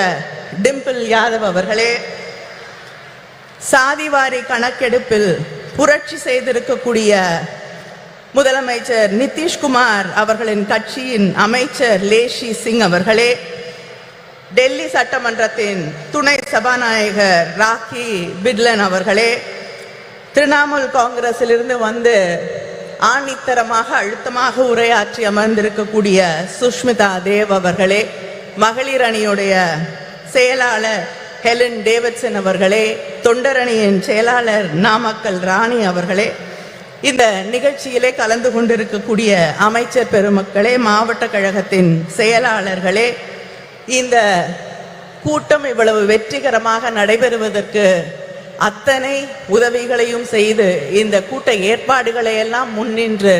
டிம்பிள் யாதவ் அவர்களே, சாதிவாரி கணக்கெடுப்பில் புரட்சி செய்திருக்கக்கூடிய முதலமைச்சர் நிதிஷ்குமார் அவர்களின் கட்சியின் அமைச்சர் லேஷி சிங் அவர்களே, டெல்லி சட்டமன்றத்தின் துணை சபாநாயகர் ராக்கி பிட்லன் அவர்களே, திரிணாமுல் காங்கிரஸிலிருந்து வந்து ஆணித்தரமாக அழுத்தமாக உரையாற்றி அமர்ந்திருக்கக்கூடிய சுஷ்மிதா தேவ் அவர்களே, மகளிர் அணியுடைய செயலாளர் ஹெலன் டேவிட்சன் அவர்களே, தொண்டரணியின் செயலாளர் நாமக்கல் ராணி அவர்களே, இந்த நிகழ்ச்சியிலே கலந்து கொண்டிருக்கக்கூடிய அமைச்சர் பெருமக்களே, மாவட்ட கழகத்தின் செயலாளர்களே, இந்த கூட்டம் இவ்வளவு வெற்றிகரமாக நடைபெறுவதற்கு அத்தனை உதவிகளையும் செய்து இந்த கூட்ட ஏற்பாடுகளை எல்லாம் முன்னின்று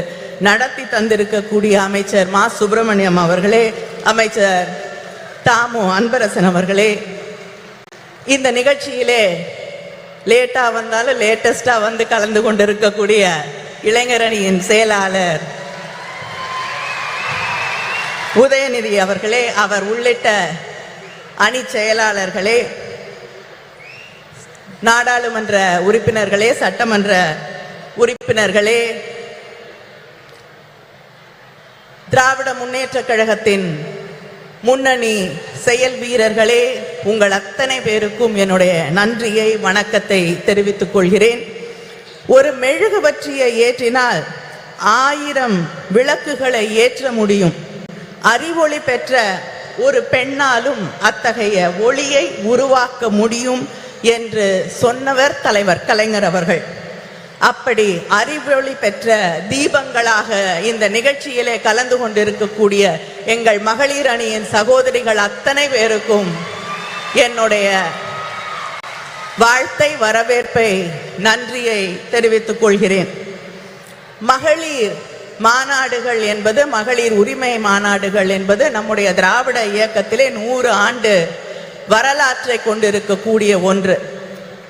நடத்தி தந்திருக்கக்கூடிய அமைச்சர் மா சுப்பிரமணியம் அவர்களே, அமைச்சர் தாமு அன்பரசன் அவர்களே, இந்த நிகழ்ச்சியிலே லேட்டா வந்தாலும் லேட்டஸ்டா வந்து கலந்து கொண்டிருக்கக்கூடிய இளைஞரணியின் செயலாளர் உதயநிதி அவர்களே, அவர் உள்ளிட்ட அணி செயலாளர்களே, நாடாளுமன்ற உறுப்பினர்களே, சட்டமன்ற உறுப்பினர்களே, திராவிட முன்னேற்ற கழகத்தின் முன்னணி செயல் வீரர்களே, உங்கள் அத்தனை பேருக்கும் என்னுடைய நன்றியை வணக்கத்தை தெரிவித்துக் கொள்கிறேன். ஒரு மெழுகுவர்த்தியை ஏற்றினால் 1000 விளக்குகளை ஏற்ற முடியும். அறிவொளி பெற்ற ஒரு பெண்ணாலும் அத்தகைய ஒளியை உருவாக்க முடியும் என்று சொன்னவர் தலைவர் கலைஞர் அவர்கள். அப்படி அறிவொளி பெற்ற தீபங்களாக இந்த நிகழ்ச்சியிலே கலந்து கொண்டிருக்கக்கூடிய எங்கள் மகளிர் அணியின் சகோதரிகள் அத்தனை பேருக்கும் என்னுடைய வாழ்த்தை, வரவேற்பை, நன்றியை தெரிவித்துக் கொள்கிறேன். மகளிர் மாநாடுகள் என்பது, மகளிர் உரிமை மாநாடுகள் என்பது நம்முடைய திராவிட இயக்கத்திலே 100 ஆண்டு வரலாற்றை கொண்டிருக்கக்கூடிய ஒன்று.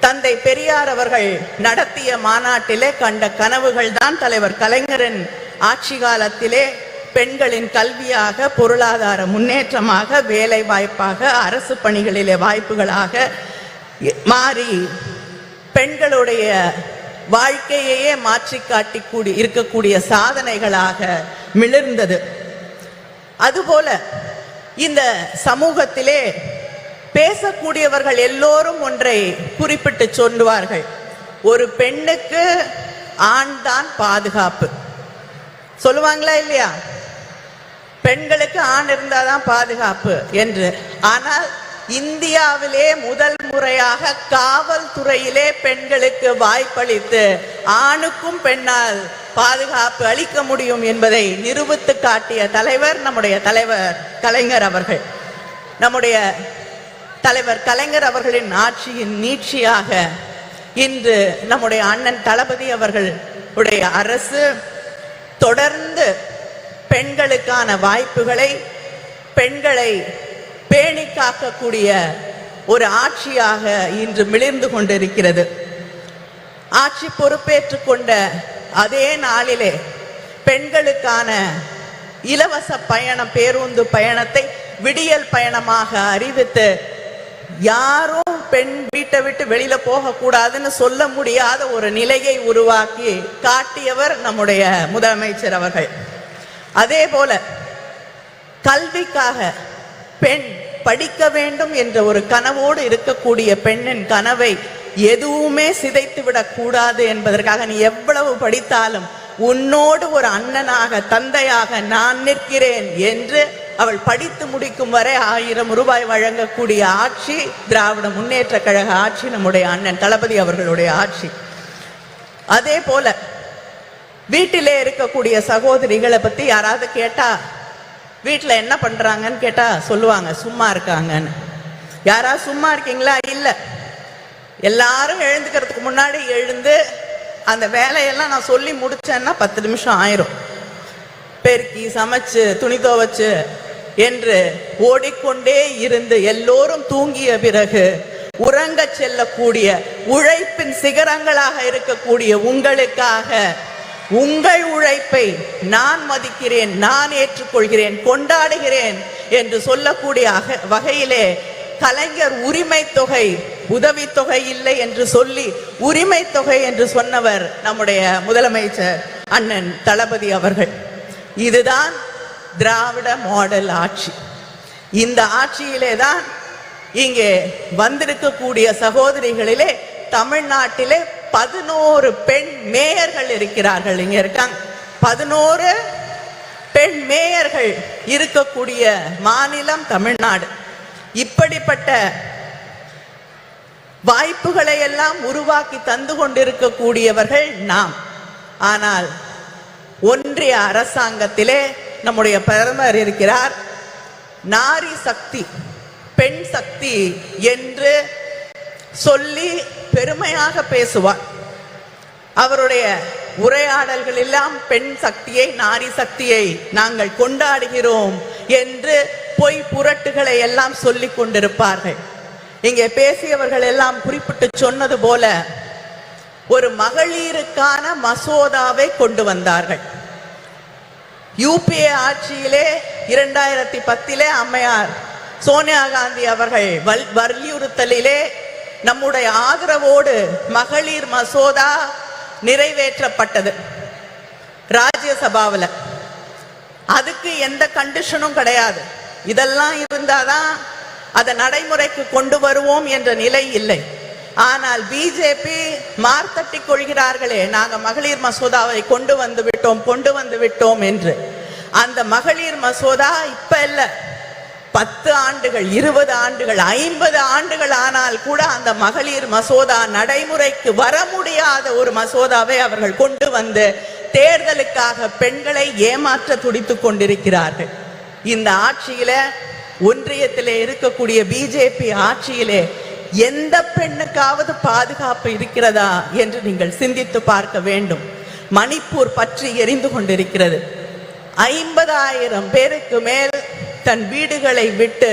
தந்தை பெரியார் அவர்கள் நடத்திய மாநாட்டிலே கண்ட கனவுகள் தான் தலைவர் கலைஞரின் ஆட்சி காலத்திலே பெண்களின் கல்வியாக, பொருளாதார முன்னேற்றமாக, வேலை வாய்ப்பாக, அரசு பணிகளிலே வாய்ப்புகளாக மாறி பெண்களுடைய வாழ்க்கையையே மாற்றி காட்டி இருக்கக்கூடிய சாதனைகளாக மிளிர்ந்தது. அதுபோல இந்த சமூகத்திலே பேசக்கூடியவர்கள் எல்லோரும் ஒன்றை குறிப்பிட்டு சொல்லுவார்கள், ஒரு பெண்ணுக்கு ஆண் தான் பாதுகாப்பு. சொல்லுவாங்களா இல்லையா? பெண்களுக்கு ஆண் இருந்தாதான் பாதுகாப்பு என்று. ஆனால் இந்தியாவிலே முதல் முறையாக காவல்துறையிலே பெண்களுக்கு வாய்ப்பளித்து ஆணுக்கும் பெண்ணால் பாதுகாப்பு அளிக்க முடியும் என்பதை நிரூபித்து காட்டிய தலைவர் நம்முடைய தலைவர் கலைஞர் அவர்கள். நம்முடைய தலைவர் கலைஞர் அவர்களின் ஆட்சியின் நீட்சியாக இன்று நம்முடைய அண்ணன் தளபதி அவர்களுடைய அரசு தொடர்ந்து பெண்களுக்கான வாய்ப்புகளை, பெண்களை பேணி காக்கக்கூடிய ஒரு ஆட்சியாக இன்று மிளிர்ந்து கொண்டிருக்கிறது. ஆட்சி பொறுப்பேற்றுக் கொண்ட அதே நாளிலே பெண்களுக்கான இலவச பயணம், பேருந்து பயணத்தை விடியல் பயணமாக அறிவித்து யாரும் பெண் வீட்டை விட்டு வெளியில போக கூடாதுன்னு சொல்ல முடியாத ஒரு நிலையை உருவாக்கி காட்டியவர் நம்முடைய முதலமைச்சர் அவர்கள். அதே போல கல்விக்காக பெண் படிக்க வேண்டும் என்ற ஒரு கனவோடு இருக்கக்கூடிய பெண்ணின் கனவை எதுவுமே சிதைத்து விடக் கூடாது என்பதற்காக நீ எவ்வளவு படித்தாலும் உன்னோடு ஒரு அண்ணனாக தந்தையாக நான் நிற்கிறேன் என்று அவள் படித்து முடிக்கும் வரை 1000 ரூபாய் வழங்கக்கூடிய ஆட்சி திராவிட முன்னேற்ற கழக ஆட்சி, நம்முடைய அண்ணன் தளபதி அவர்களுடைய ஆட்சி. அதே போல வீட்டிலே இருக்கக்கூடிய சகோதரிகளை பத்தி யாராவது கேட்டா வீட்டுல என்ன பண்றாங்கன்னு கேட்டா சொல்லுவாங்க சும்மா இருக்காங்கன்னு. யாராவது சும்மா இருக்கீங்களா? இல்ல. எல்லாரும் எழுந்துக்கிறதுக்கு முன்னாடி எழுந்து அந்த வேலையெல்லாம் நான் சொல்லி முடிச்சேன்னா 10 நிமிஷம் ஆயிரும். பெருக்கி சமைச்சு துணி துவைச்சு என்று ஓடிக்கொண்டே இருந்து எல்லோரும் தூங்கிய பிறகு உறங்க செல்லக்கூடிய உழைப்பின் சிகரங்களாக இருக்கக்கூடிய உங்களுக்காக உங்கள் உழைப்பை நான் மதிக்கிறேன், நான் ஏற்றுக்கொள்கிறேன், கொண்டாடுகிறேன் என்று சொல்லக்கூடிய வகையிலே கலைஞர் உரிமை தொகை உதவித்தொகை இல்லை என்று சொல்லி உரிமை தொகை என்று சொன்னவர் நம்முடைய முதலமைச்சர் அண்ணன் தளபதி அவர்கள். இதுதான் திராவிட மாடல் ஆட்சி. இந்த ஆட்சியிலே தான் இங்கே வந்திருக்கக்கூடிய சகோதரிகளிலே தமிழ்நாட்டிலே 11 பெண் மேயர்கள் இருக்கிறார்கள். இங்க இருக்காங்க 11 பெண் மேயர்கள் இருக்கக்கூடிய மாநிலம் தமிழ்நாடு. இப்படிப்பட்ட வாய்ப்புகளை எல்லாம் உருவாக்கி தந்து கொண்டிருக்கக்கூடியவர்கள் நாம். ஆனால் ஒன்றிய அரசாங்கத்திலே நம்முடைய பிரதமர் இருக்கிறார். நாரி சக்தி, பெண் சக்தி என்று சொல்லி பெருமையாக பேசுவார். அவருடைய உரையாடல்கள் எல்லாம் பெண் சக்தியை, நாரி சக்தியை நாங்கள் கொண்டாடுகிறோம் என்று பொய் புரட்டுகளை எல்லாம் சொல்லிக் கொண்டிருப்பார்கள். இங்கே பேசியவர்கள் எல்லாம் குறிப்பிட்டு சொன்னது போல ஒரு மகளிருக்கான மசோதாவை கொண்டு வந்தார்கள். யூபிஏ ஆட்சியிலே 2010 அம்மையார் சோனியா காந்தி அவர்கள் வலியுறுத்தலிலே நம்முடைய ஆதரவோடு மகளிர் மசோதா நிறைவேற்றப்பட்டது ராஜ்யசபாவில். அதுக்கு எந்த கண்டிஷனும் கிடையாது. இதெல்லாம் இருந்தாதான் அதை நடைமுறைக்கு கொண்டு வருவோம் என்ற நிலை இல்லை. ஆனால் பிஜேபி மார்த்தட்டி கொள்கிறார்களே, நாங்க மகளிர் மசோதாவை கொண்டு வந்து விட்டோம் என்று. அந்த மகளிர் மசோதா இப்ப இல்ல, 10 ஆண்டுகள், 20 ஆண்டுகள், 50 ஆண்டுகள் ஆனால் கூட அந்த மகளிர் மசோதா நடைமுறைக்கு வர முடியாத ஒரு மசோதாவை அவர்கள் கொண்டு வந்து தேர்தலுக்காக பெண்களை ஏமாற்ற துடித்துக் கொண்டிருக்கிறார்கள். இந்த ஆட்சியில, ஒன்றியத்திலே இருக்கக்கூடிய பிஜேபி ஆட்சியிலே எந்த பெண்ணுக்காவது பாதுகாப்பு இருக்கிறதா என்று நீங்கள் சிந்தித்து பார்க்க வேண்டும். மணிப்பூர் பற்றி எரிந்து கொண்டிருக்கிறது. 50,000 பேருக்கு மேல் தன் வீடுகளை விட்டு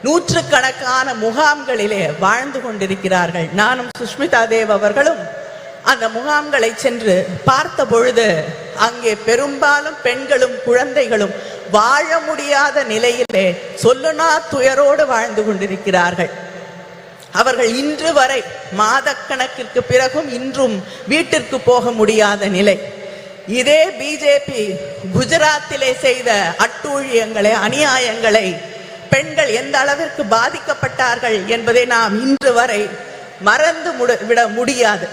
நூற்றுக்கணக்கான முகாம்களிலே வாழ்ந்து கொண்டிருக்கிறார்கள். நானும் சுஷ்மிதா தேவ் அவர்களும் அந்த முகாம்களை சென்று பார்த்த பொழுது அங்கே பெரும்பாலும் பெண்களும் குழந்தைகளும் வாழ முடியாத நிலையிலே சொல்லுனா துயரோடு வாழ்ந்து கொண்டிருக்கிறார்கள். அவர்கள் இன்று வரை மாதக்கணக்கிற்கு பிறகும் இன்றும் வீட்டிற்கு போக முடியாத நிலை. இதே பிஜேபி குஜராத்திலே செய்த அட்டூழியங்களை, அநியாயங்களை, பெண்கள் எந்த அளவிற்கு பாதிக்கப்பட்டார்கள் என்பதை நாம் இன்று வரை மறந்து விட முடியாது.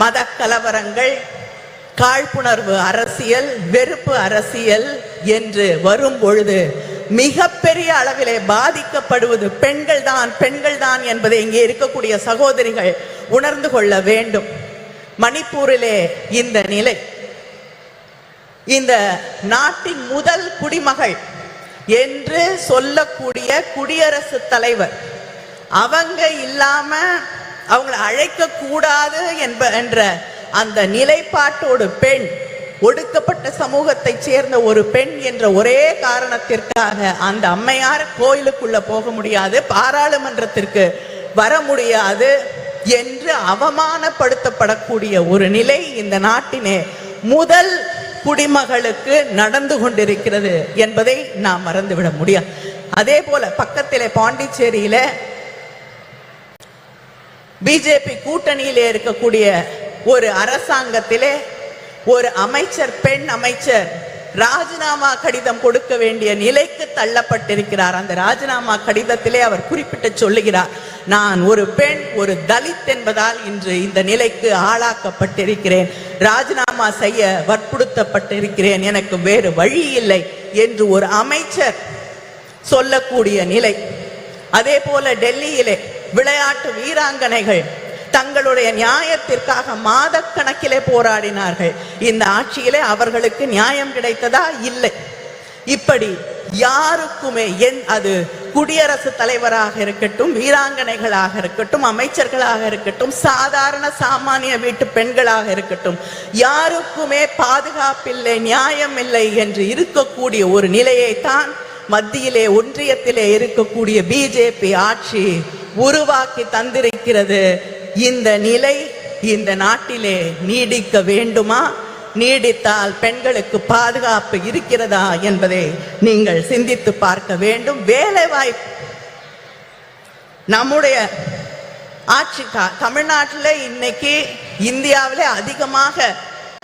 மத கலவரங்கள், காழ்ப்புணர்வு அரசியல், வெறுப்பு அரசியல் என்று வரும் பொழுது மிகப்பெரிய அளவிலே பாதிக்கப்படுவது பெண்கள் தான் என்பதை இங்கே இருக்கக்கூடிய சகோதரிகள் உணர்ந்து கொள்ள வேண்டும். மணிப்பூரிலே இந்த நிலை. இந்த நாட்டின் முதல் குடிமகள் என்று சொல்லக்கூடிய குடியரசுத் தலைவர் அவங்க இல்லாம அவங்களை அழைக்க கூடாது என்ற அந்த நிலைப்பாட்டோடு பெண், ஒடுக்கப்பட்ட சமூகத்தை சேர்ந்த ஒரு பெண் என்ற ஒரே காரணத்திற்காக அந்த அம்மையார் கோயிலுக்குள்ள போக முடியாது, பாராளுமன்றத்திற்கு வர முடியாது என்று அவமானப்படுத்தப்படக்கூடிய ஒரு நிலை இந்த நாட்டினே முதல் குடிமகளுக்கு நடந்து கொண்டிருக்கிறது என்பதை நாம் மறந்துவிட முடியாது. அதே போல பக்கத்திலே பாண்டிச்சேரியில பிஜேபி கூட்டணியிலே இருக்கக்கூடிய ஒரு அரசாங்கத்திலே ஒரு அமைச்சர், பெண் அமைச்சர் ராஜினாமா கடிதம் கொடுக்க வேண்டிய நிலைக்கு தள்ளப்பட்டிருக்கிறார். அந்த ராஜினாமா கடிதத்திலே அவர் குறிப்பிட்டு சொல்லுகிறார், நான் ஒரு பெண், ஒரு தலித் என்பதால் இன்று இந்த நிலைக்கு ஆளாக்கப்பட்டிருக்கிறேன், ராஜினாமா செய்ய வற்புறுத்தப்பட்டிருக்கிறேன், எனக்கு வேறு வழி இல்லை என்று ஒரு அமைச்சர் சொல்லக்கூடிய நிலை. அதே போல டெல்லியிலே விளையாட்டு வீராங்கனைகள் தங்களுடைய நியாயத்திற்காக மாதக்கணக்கிலே போராடினார்கள். இந்த ஆட்சியிலே அவர்களுக்கு நியாயம் கிடைத்ததா? இல்லை. இப்படி யாருக்குமே, அது குடியரசுத் தலைவராக இருக்கட்டும், வீராங்கனைகளாக இருக்கட்டும், அமைச்சர்களாக இருக்கட்டும், சாதாரண சாமானிய வீட்டு பெண்களாக இருக்கட்டும், யாருக்குமே பாதுகாப்பில்லை, நியாயம் இல்லை என்று இருக்கக்கூடிய ஒரு நிலையைத்தான் மத்தியிலே, ஒன்றியத்திலே இருக்கக்கூடிய பிஜேபி ஆட்சி உருவாக்கி தந்திருக்கிறது. இந்த நிலை இந்த நாட்டிலே நீடிக்க வேண்டுமா? நீடித்தால் பெண்களுக்கு பாதுகாப்பு இருக்கிறதா என்பதை நீங்கள் சிந்தித்து பார்க்க வேண்டும். வேலை வாய்ப்பு நம்முடைய ஆட்சி தமிழ்நாட்டில் இன்னைக்கு இந்தியாவிலே அதிகமாக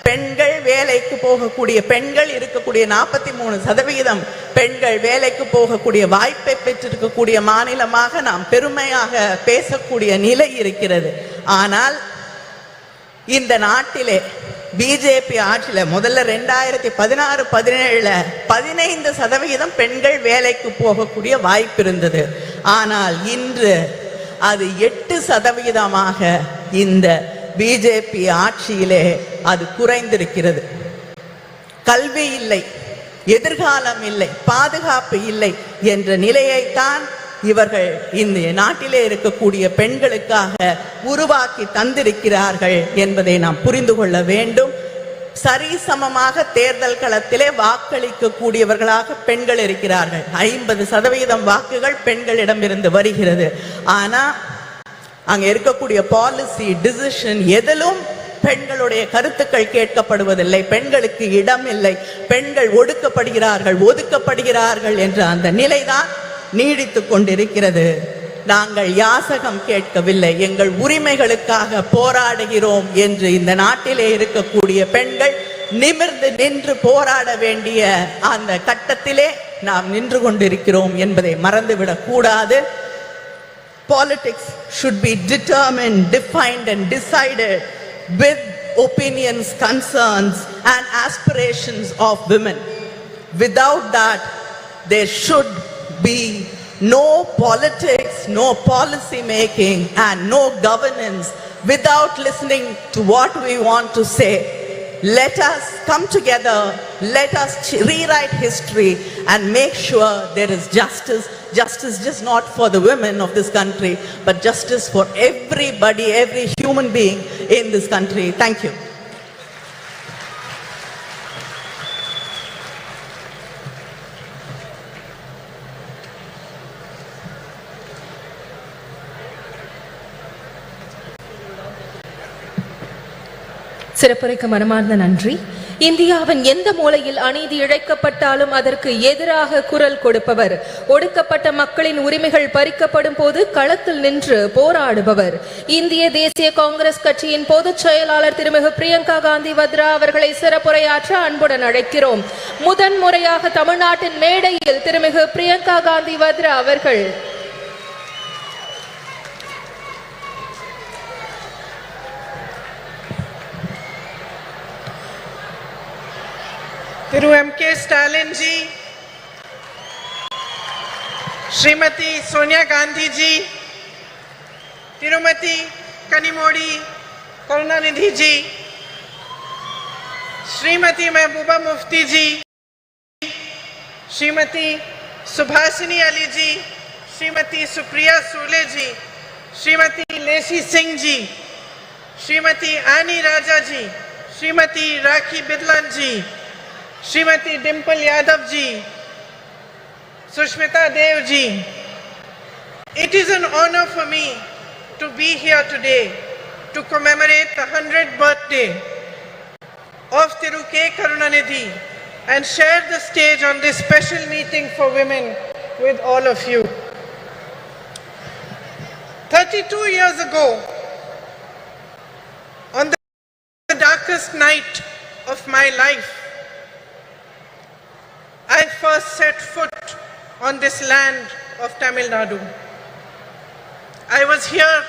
பெண்கள் வேலைக்கு போகக்கூடிய, பெண்கள் இருக்கக்கூடிய 43% பெண்கள் வேலைக்கு போகக்கூடிய வாய்ப்பை பெற்றிருக்கக்கூடிய மாநிலமாக நாம் பெருமையாக பேசக்கூடிய நிலை இருக்கிறது. ஆனால் இந்த நாட்டிலே பிஜேபி ஆட்சியில் முதல்ல 2016-17 15% பெண்கள் வேலைக்கு போகக்கூடிய வாய்ப்பு இருந்தது. ஆனால் இன்று அது 8% இந்த பிஜேபி ஆட்சியிலே அது குறைந்திருக்கிறது. கல்வி இல்லை, எதிர்காலம் இல்லை, பாதுகாப்பு இல்லை என்ற நிலையைத்தான் இவர்கள் இந்த நாட்டிலே இருக்கக்கூடிய பெண்களுக்காக உருவாக்கி தந்திருக்கிறார்கள் என்பதை நாம் புரிந்து கொள்ள வேண்டும். சரிசமமாக தேர்தல் களத்திலே வாக்களிக்க கூடியவர்களாக பெண்கள் இருக்கிறார்கள். 50% வாக்குகள் பெண்களிடமிருந்து வருகிறது. ஆனா அங்க இருக்கக்கூடிய பாலிசி டிசிஷன் எதிலும் பெண்களுடைய கருத்துக்கள் கேட்கப்படுவதில்லை. பெண்களுக்கு இடம் இல்லை, பெண்கள் ஒதுக்கப்படுகிறார்கள் என்ற அந்த நிலைதான் நீடித்து கொண்டிருக்கிறது. நாங்கள் யாசகம் கேட்கவில்லை, எங்கள் உரிமைகளுக்காக போராடுகிறோம் என்று இந்த நாட்டிலே இருக்கக்கூடிய பெண்கள் நிமிர்ந்து நின்று போராட வேண்டிய அந்த கட்டத்திலே நாம் நின்று கொண்டிருக்கிறோம் என்பதை மறந்துவிடக் கூடாது. Politics should be determined, defined and decided with opinions, concerns and aspirations of women. Without that, there should be no politics, no policy making and no governance without listening to what we want to say. Let us come together, let us rewrite history and make sure there is justice. Justice just not for the women of this country, but justice for everybody, every human being in this country. Thank you. சிறப்புரைக்கு மனமார்ந்த நன்றி. இந்தியாவின் எந்த மூலையில் அநீதி இழைக்கப்பட்டாலும் அதற்கு எதிராக குரல் கொடுப்பவர், ஒடுக்கப்பட்ட மக்களின் உரிமைகள் பறிக்கப்படும் போது களத்தில் நின்று போராடுபவர், இந்திய தேசிய காங்கிரஸ் கட்சியின் பொதுச் செயலாளர் திருமிகு பிரியங்கா காந்தி வத்ரா அவர்களை சிறப்புரையாற்ற அன்புடன் அழைக்கிறோம். முதன்முறையாக தமிழ்நாட்டின் மேடையில் திருமிகு பிரியங்கா காந்தி வத்ரா அவர்கள் Thiru M.K. Stalin ji, Srimati Sonia Gandhi ji, Tirumati Kanimodi Karunanidhi ji, Srimati Mehbooba Mufti ji, Srimati Subhasini Ali ji, Srimati Supriya Sule ji, Srimati Lacey Singh ji, Srimati Annie Raja ji, Srimati Rakhi Bidlan ji, Srimati Dimple Yadav ji, Sushmita Dev ji. It is an honor for me to be here today to commemorate the 100th birthday of Thiru K. Karunanidhi and share the stage on this special meeting for women with all of you. 32 years ago, darkest night of my life, I first set foot on this land of Tamil Nadu. I was here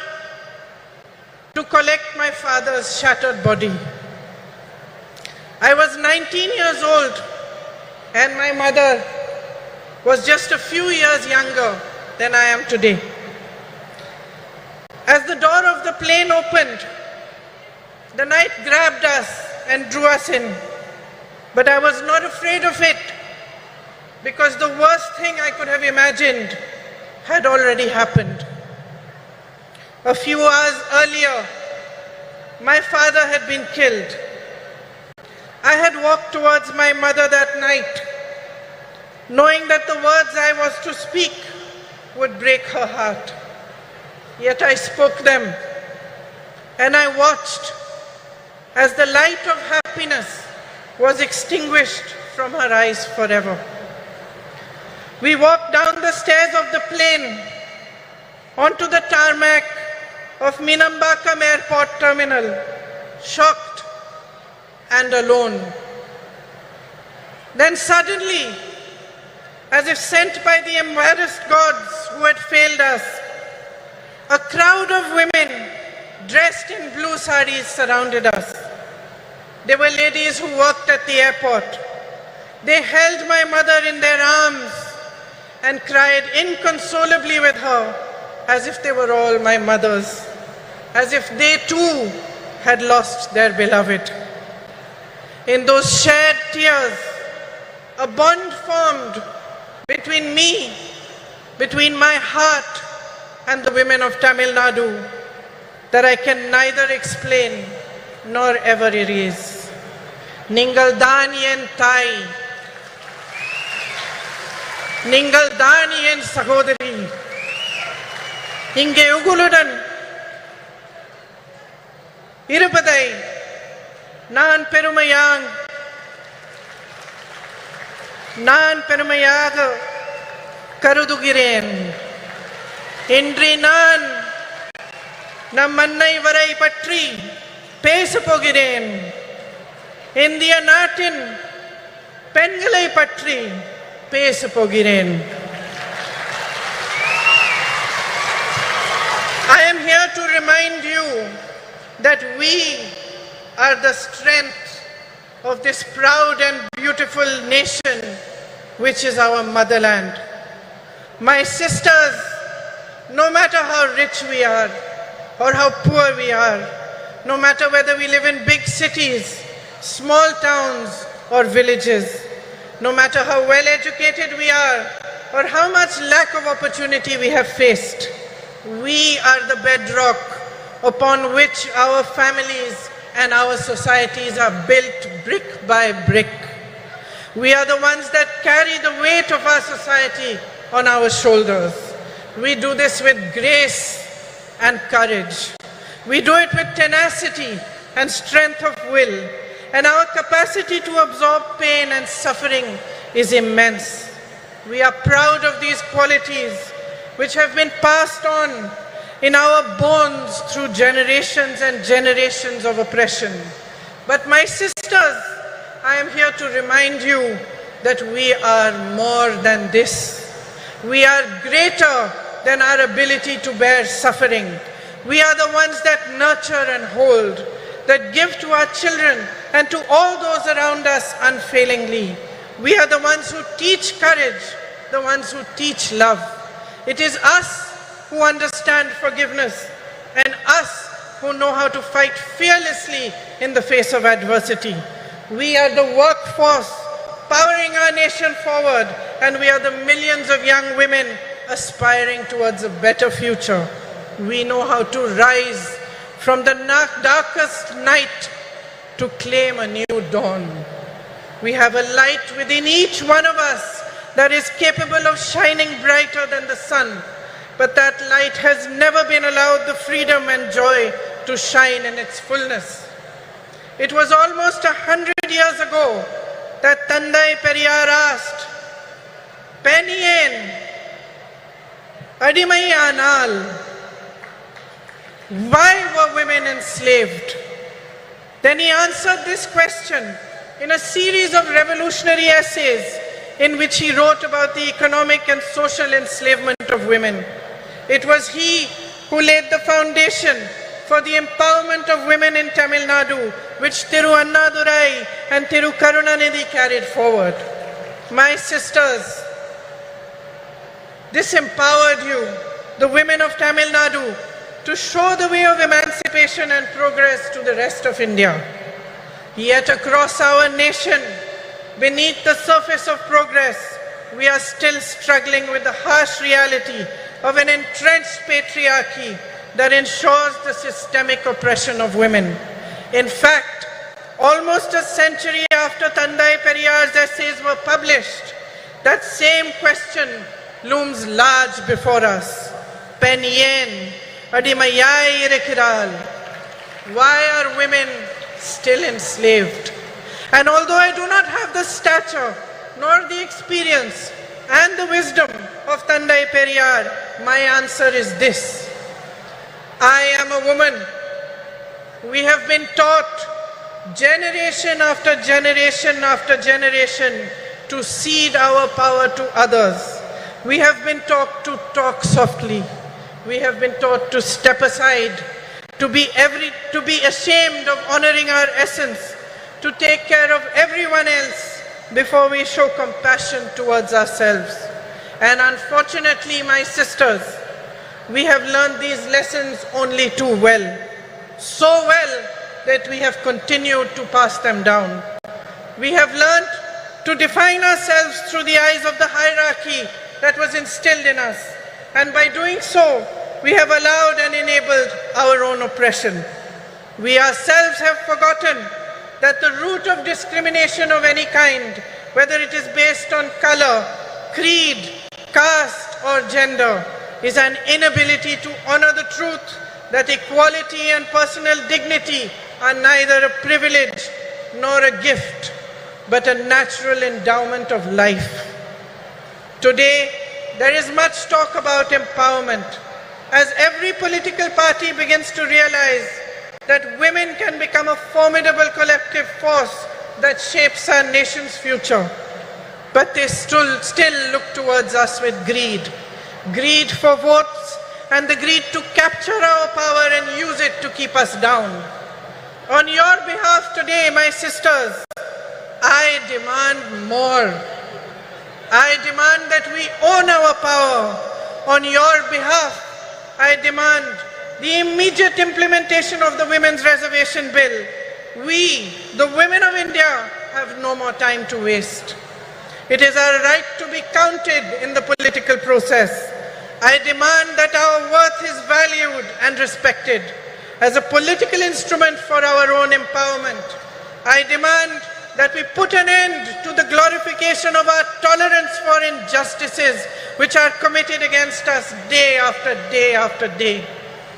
to collect my father's shattered body. I was 19 years old and my mother was just a few years younger than I am today. As the door of the plane opened, the night grabbed us and drew us in. But I was not afraid of it because the worst thing I could have imagined had already happened. A few hours earlier, my father had been killed. I had walked towards my mother that night, knowing that the words I was to speak would break her heart. Yet I spoke them, and I watched as the light of happiness was extinguished from her eyes forever. We walked down the stairs of the plane onto the tarmac of Minambakam Airport Terminal, shocked and alone. Then suddenly, as if sent by the embarrassed gods who had failed us, a crowd of women dressed in blue saris surrounded us. They were ladies who worked at the airport. They held my mother in their arms and cried inconsolably with her as if they were all my mothers, as if they too had lost their beloved. In those shared tears, a bond formed between me, between my heart and the women of Tamil Nadu that I can neither explain nor ever erase. Ningal Daniyen Thai, Ningal Daniyen Sahodari, Inge Uguludan, Irupatai, நான் பெருமையாக கருதுகிறேன். இன்று நான் நம் அன்னை வரை பற்றி பேசப் போகிறேன். இந்திய நாட்டின் பெண்களை பற்றி பேசப் போகிறேன். I am here to remind you that we are the strength of this proud and beautiful nation which is our motherland. My sisters, no matter how rich we are or how poor we are, no matter whether we live in big cities, small towns or villages, no matter how well educated we are or how much lack of opportunity we have faced, we are the bedrock upon which our families and our societies are built brick by brick. We are the ones that carry the weight of our society on our shoulders. We do this with grace and courage. We do it with tenacity and strength of will. And our capacity to absorb pain and suffering is immense. We are proud of these qualities which have been passed on in our bones through generations and generations of oppression. But my sisters, I am here to remind you that we are more than this. We are greater than our ability to bear suffering. We are the ones that nurture and hold, that give to our children and to all those around us unfailingly. We are the ones who teach courage, the ones who teach love. It is us who understand forgiveness and us who know how to fight fearlessly in the face of adversity. We are the workforce powering our nation forward, and we are the millions of young women aspiring towards a better future. We know how to rise from the darkest night to claim a new dawn. We have a light within each one of us that is capable of shining brighter than the sun. But that light has never been allowed the freedom and joy to shine in its fullness. It was almost 100 years ago that Tandai Periyar asked, Penien, Adimai Anal, why were women enslaved? Then he answered this question in a series of revolutionary essays in which he wrote about the economic and social enslavement of women. It was he who laid the foundation for the empowerment of women in Tamil Nadu, which Thiru Annadurai and Thiru Karunanidhi carried forward. My sisters, this empowered you, the women of Tamil Nadu, to show the way of emancipation and progress to the rest of India. Yet across our nation, beneath the surface of progress, we are still struggling with the harsh reality of an entrenched patriarchy that ensures the systemic oppression of women. In fact, almost a century after Tandai Periyar's essays were published, that same question looms large before us. Pen yen, adimayai irekiral. Why are women still enslaved? And although I do not have the stature, nor the experience, and the wisdom of Tandai Periyar, my answer is this. I am a woman. We have been taught generation after generation after generation to cede our power to others. We have been taught to talk softly. We have been taught to step aside, to be ashamed of honoring our essence, to take care of everyone else before we show compassion towards ourselves. And unfortunately, my sisters, we have learned these lessons only too well. So well that we have continued to pass them down. We have learned to define ourselves through the eyes of the hierarchy that was instilled in us. And by doing so, we have allowed and enabled our own oppression. We ourselves have forgotten that the root of discrimination of any kind, whether it is based on color, creed, caste, or gender, is an inability to honor the truth that equality and personal dignity are neither a privilege nor a gift, but a natural endowment of life. Today, there is much talk about empowerment, as every political party begins to realize that women can become a formidable collective force that shapes our nation's future. But they still look towards us with greed. Greed for votes and the greed to capture our power and use it to keep us down. On your behalf today, my sisters, I demand more. I demand that we own our power. On your behalf, I demand the immediate implementation of the Women's Reservation Bill. We, the women of India, have no more time to waste. It is our right to be counted in the political process. I demand that our worth is valued and respected. As a political instrument for our own empowerment, I demand that we put an end to the glorification of our tolerance for injustices which are committed against us day after day after day.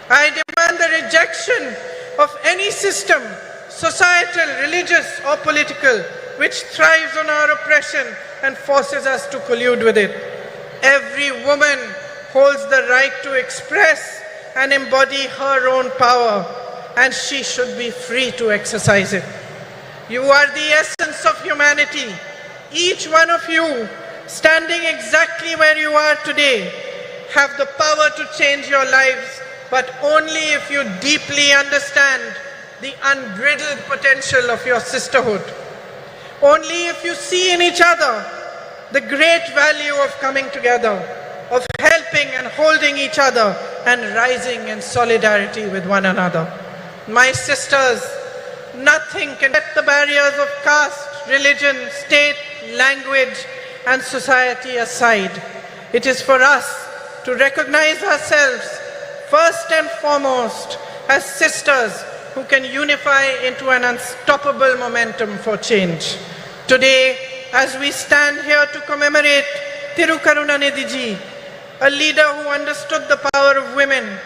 I demand the rejection of any system, societal, religious, or political, which thrives on our oppression and forces us to collude with it. Every woman holds the right to express and embody her own power, and she should be free to exercise it. You are the essence of humanity. Each one of you, standing exactly where you are today, have the power to change your lives, but only if you deeply understand the unbridled potential of your sisterhood. Only if you see in each other the great value of coming together, of helping and holding each other, and rising in solidarity with one another. My sisters, nothing can set the barriers of caste, religion, state, language, and society aside. It is for us to recognize ourselves first and foremost as sisters who can unify into an unstoppable momentum for change. Today, as we stand here to commemorate Thiru Karunanidhi ji, a leader who understood the power of women,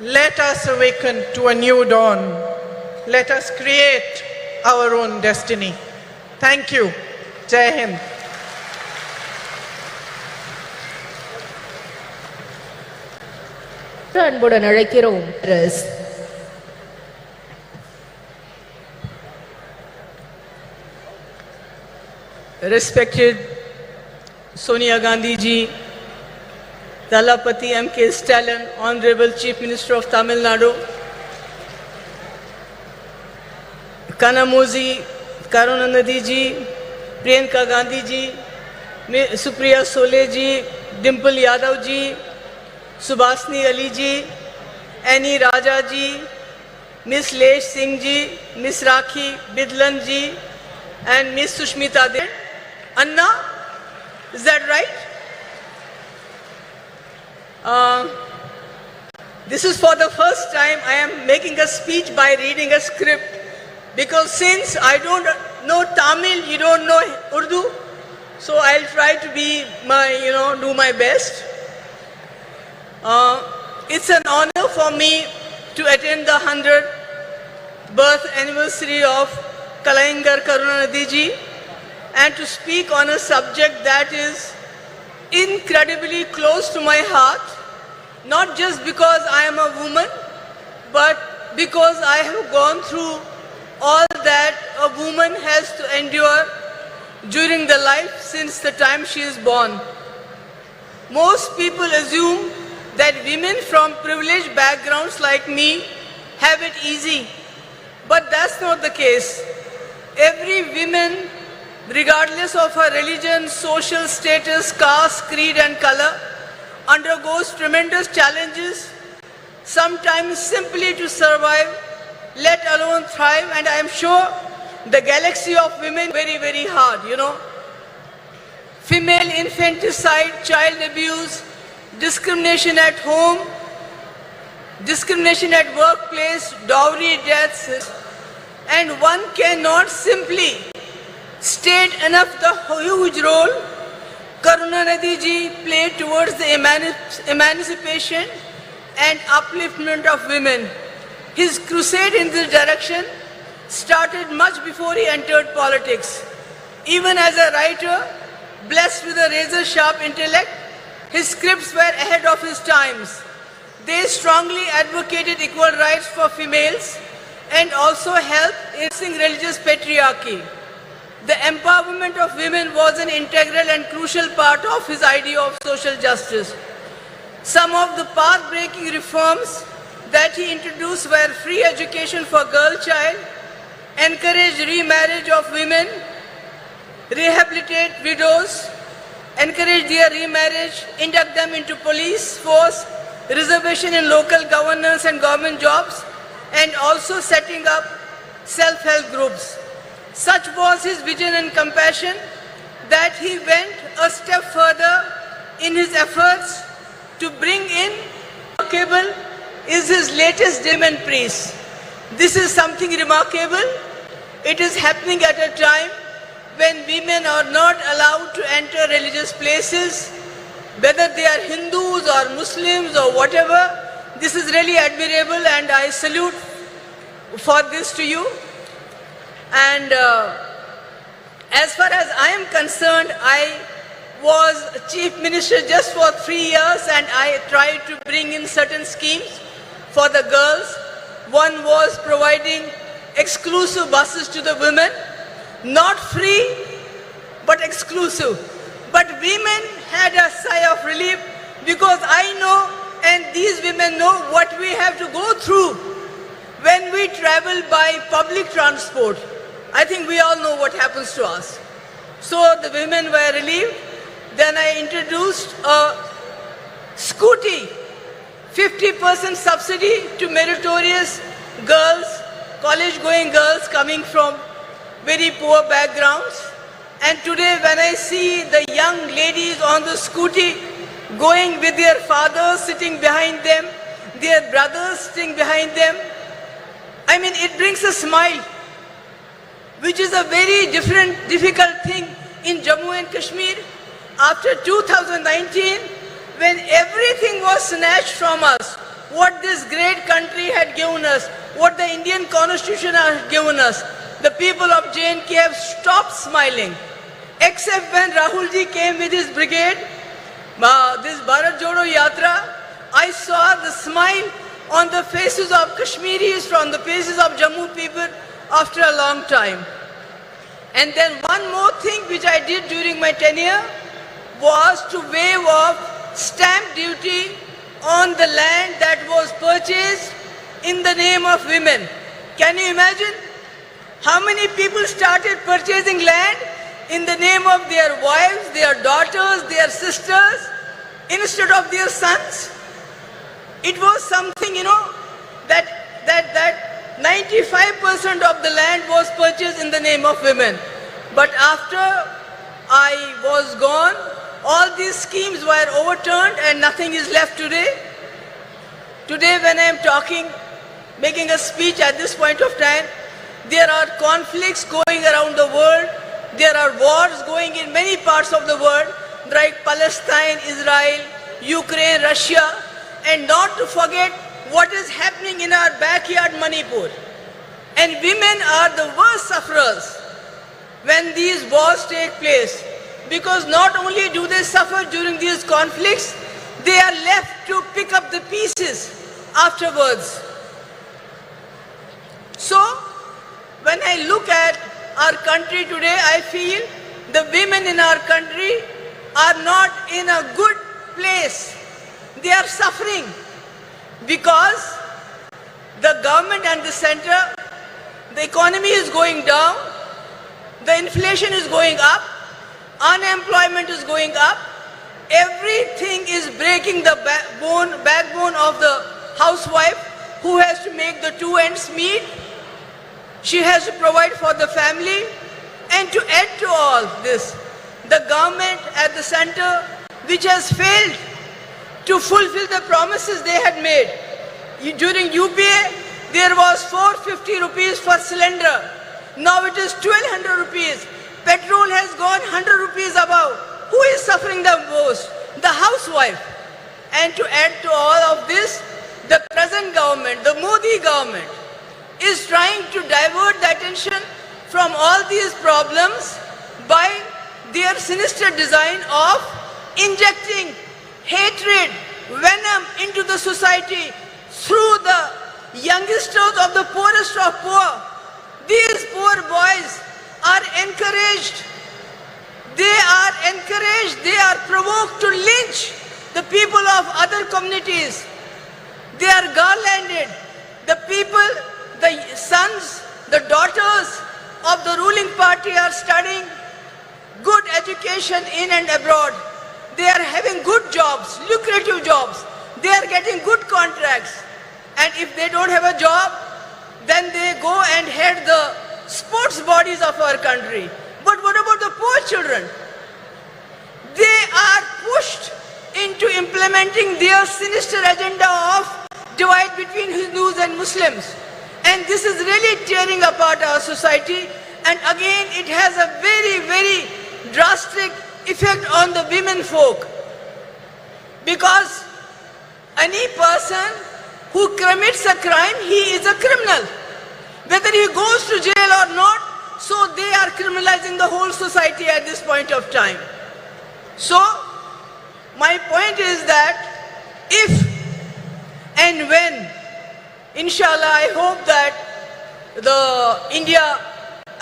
let us awaken to a new dawn. Let us create our own destiny. Thank you. Jai Hind. அன்புடன் அழைக்கிறோம். respected Sonia Gandhi ji, Dalapati M.K. Stalin, Honorable Chief Minister of Tamil Nadu, Kanamoji, Karunanidhi ji, Priyanka Gandhi ji, Supriya Sole ji, Dimple Yadav ji, Subhasni Ali ji, Annie Raja ji, Miss Lesh Singh ji, Miss Rakhi Bidlan ji, and Miss Sushmita Dev. Anna, is that right? This is for the first time I am making a speech by reading a script, because since I don't know Tamil, you don't know Urdu, so I'll try to be do my best. It's an honor for me to attend the 100th birth anniversary of Kalaingar Karunanidhi ji and to speak on a subject that is incredibly close to my heart, not just because I am a woman, but because I have gone through all that a woman has to endure during the life since the time she is born. Most people assume that women from privileged backgrounds like me have it easy, but that's not the case. Every woman, regardless of her religion, social status, caste, creed and color, undergoes tremendous challenges, sometimes simply to survive, let alone thrive, and I am sure the galaxy of women very, very hard, Female infanticide, child abuse, discrimination at home, discrimination at workplace, dowry deaths, and one cannot simply state enough the huge role Karunanidhi ji played towards the emancipation and upliftment of women. His crusade in this direction started much before he entered politics. Even as a writer, blessed with a razor-sharp intellect, his scripts were ahead of his times. They strongly advocated equal rights for females and also helped in religious patriarchy. The empowerment of women was an integral and crucial part of his idea of social justice. Some of the path-breaking reforms that he introduced were free education for girl child, encouraged remarriage of women, rehabilitate widows, encourage their remarriage, induct them into police force, reservation in local governance and government jobs, and also setting up self-help groups. Such was his vision and compassion that he went a step further in his efforts to bring in. Remarkable is his latest Demon Priest. This is something remarkable. It is happening at a time when women are not allowed to enter religious places, whether they are Hindus or Muslims or whatever. This is really admirable, and I salute for this to you. And as far as I am concerned, I was Chief Minister just for 3 years, and I tried to bring in certain schemes for the girls. One was providing exclusive buses to the women, not free, but exclusive. But women had a sigh of relief, because I know, and these women know, what we have to go through when we travel by public transport. I think we all know what happens to us. So the women were relieved. Then I introduced a scooty, 50% subsidy to meritorious girls, college-going girls coming from very poor backgrounds. And today when I see the young ladies on the scooty going with their fathers sitting behind them, their brothers sitting behind them, I mean, it brings a smile, which is a very difficult thing in Jammu and Kashmir after 2019, when everything was snatched from us, what this great country had given us, what the Indian Constitution had given us. The people of J&K have stopped smiling, except when Rahul ji came with his brigade, this Bharat Jodo Yatra. I saw the smile on the faces of Kashmiris, from the faces of Jammu people after a long time. And then one more thing which I did during my tenure was to waive off stamp duty on the land that was purchased in the name of women. Can you imagine how many people started purchasing land in the name of their wives, their daughters, their sisters, instead of their sons? It was something, that 95% of the land was purchased in the name of women. But after I was gone, all these schemes were overturned and nothing is left today. Today when I am talking, making a speech at this point of time, there are conflicts going around the world. There are wars going in many parts of the world, like Palestine, Israel, Ukraine, Russia, and not to forget what is happening in our backyard, Manipur. And women are the worst sufferers when these wars take place, because not only do they suffer during these conflicts, they are left to pick up the pieces afterwards. So, when I look at our country today, I feel the women in our country are not in a good place. They are suffering because the government and the center, the economy is going down, the inflation is going up, unemployment is going up, everything is breaking the backbone of the housewife who has to make the two ends meet. She has to provide for the family, and to add to all this, the government at the center, which has failed to fulfill the promises they had made. During UPA, there was 450 rupees for cylinder. Now it is 1200 rupees. Petrol has gone 100 rupees above. Who is suffering the most? The housewife. And to add to all of this, the present government, the Modi government, is trying to divert the attention from all these problems by their sinister design of injecting hatred, venom into the society through the youngsters of the poorest of poor. These poor boys are encouraged, they are provoked to lynch the people of other communities. They are garlanded. The people, the sons, the daughters of the ruling party are studying good education in and abroad. They are having good jobs, lucrative jobs. They are getting good contracts. And if they don't have a job, then they go and head the sports bodies of our country. But what about the poor children? They are pushed into implementing their sinister agenda of divide between Hindus and Muslims. And this is really tearing apart our society. And again, it has a very, very drastic effect on the women folk. Because any person who commits a crime, he is a criminal. Whether he goes to jail or not, so they are criminalizing the whole society at this point of time. So, my point is that if and when, inshallah, I hope that the India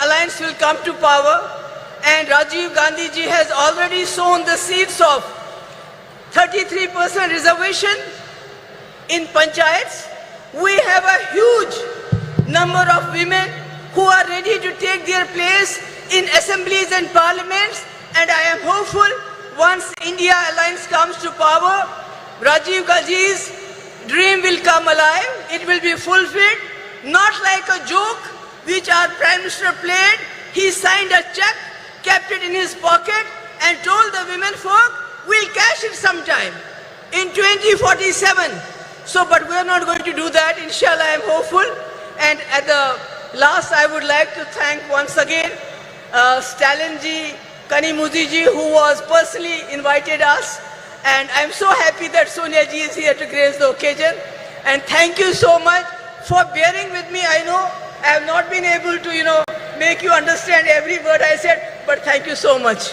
Alliance will come to power, and Rajiv Gandhi ji has already sown the seeds of 33% reservation in panchayats. We have a huge number of women who are ready to take their place in assemblies and parliaments, and I am hopeful once India Alliance comes to power, Rajiv Gandhi's dream will come alive, it will be fulfilled, not like a joke which our Prime Minister played. He signed a check, kept it in his pocket and told the women folk, we'll cash it sometime in 2047. So, but we are not going to do that. Inshallah, I am hopeful. And at the last, I would like to thank once again Stalin ji, Kanimudi ji, who was personally invited us. And I'm so happy that Sonia ji is here to grace the occasion. And thank you so much for bearing with me. I know I have not been able to, make you understand every word I said, but thank you so much.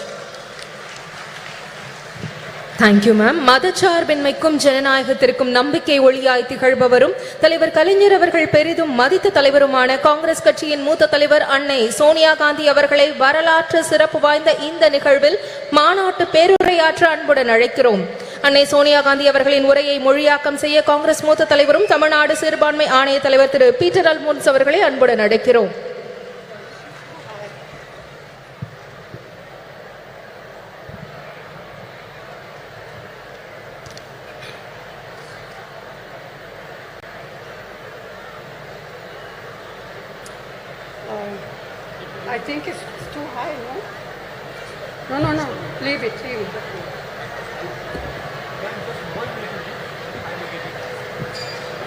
Thank you ma'am. மதச்சார்பின்மைக்கும் ஜனநாயகத்திற்கும் நம்பிக்கை ஒளியாய் திகழ்பவரும் தலைவர் கலைஞர் அவர்கள் பெரிதும் மதித்த தலைவருமான காங்கிரஸ் கட்சியின் மூத்த தலைவர் அன்னை சோனியா காந்தி அவர்களை வரலாற்று சிறப்பு வாய்ந்த இந்த நிகழ்வில் மாநாட்டு பேருரையாற்ற அன்புடன் அழைக்கிறோம். அன்னை சோனியா காந்தி அவர்களின் உரையை மொழியாக்கம் செய்ய காங்கிரஸ் மூத்த தலைவரும் தமிழ்நாடு சிறுபான்மை ஆணைய தலைவர் திரு பீட்டர் அல்மோன்ஸ் அவர்களை அன்புடன் அழைக்கிறோம். I think it's too high, no? No, leave it.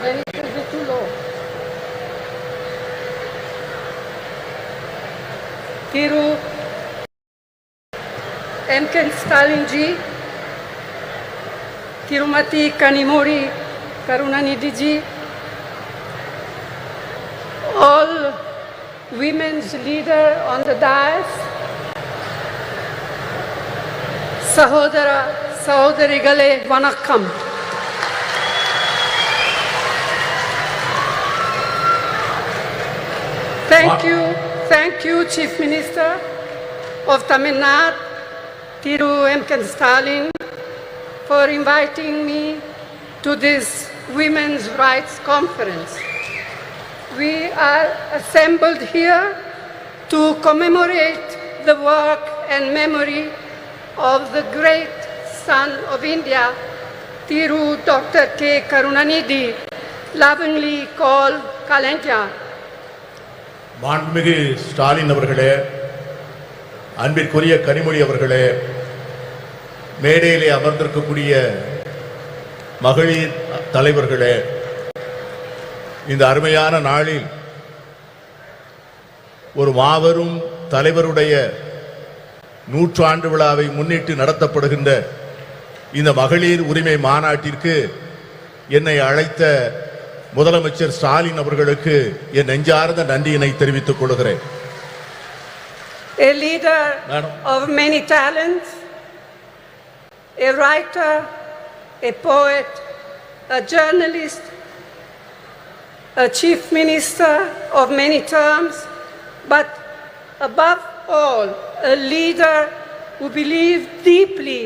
Then it will be too low. Thiru M. Stalin ji, Tirumati Kanimori Karunanidhi ji, all women's leader on the dais, Sahodara, Sahodarigale, Vanakkam. Thank you, Chief Minister of Tamil Nadu, Thiru M. Stalin, for inviting me to this Women's Rights Conference. We are assembled here to commemorate the work and memory of the great son of India, Thiru Dr. K. Karunanidhi, lovingly called Kalanja. மாண்புமிகு ஸ்டாலின் அவர்களே, அன்பிற்குரிய கனிமொழி அவர்களே, மேடையிலே அமர்ந்திருக்கக்கூடிய மகளிர் தலைவர்களே, இந்த அருமையான நாளில் ஒரு மாபெரும் தலைவருடைய 100 ஆண்டு விழாவை முன்னிட்டு நடத்தப்படுகின்ற இந்த மகளிர் உரிமை மாநாட்டிற்கு என்னை அழைத்த முதலமைச்சர் ஸ்டாலின் அவர்களுக்கு என் நெஞ்சார்ந்த நன்றியினை தெரிவித்துக் கொள்கிறேன். A leader of many talents, a writer, a poet, a journalist, a chief minister of many terms, but above all, a leader who believed deeply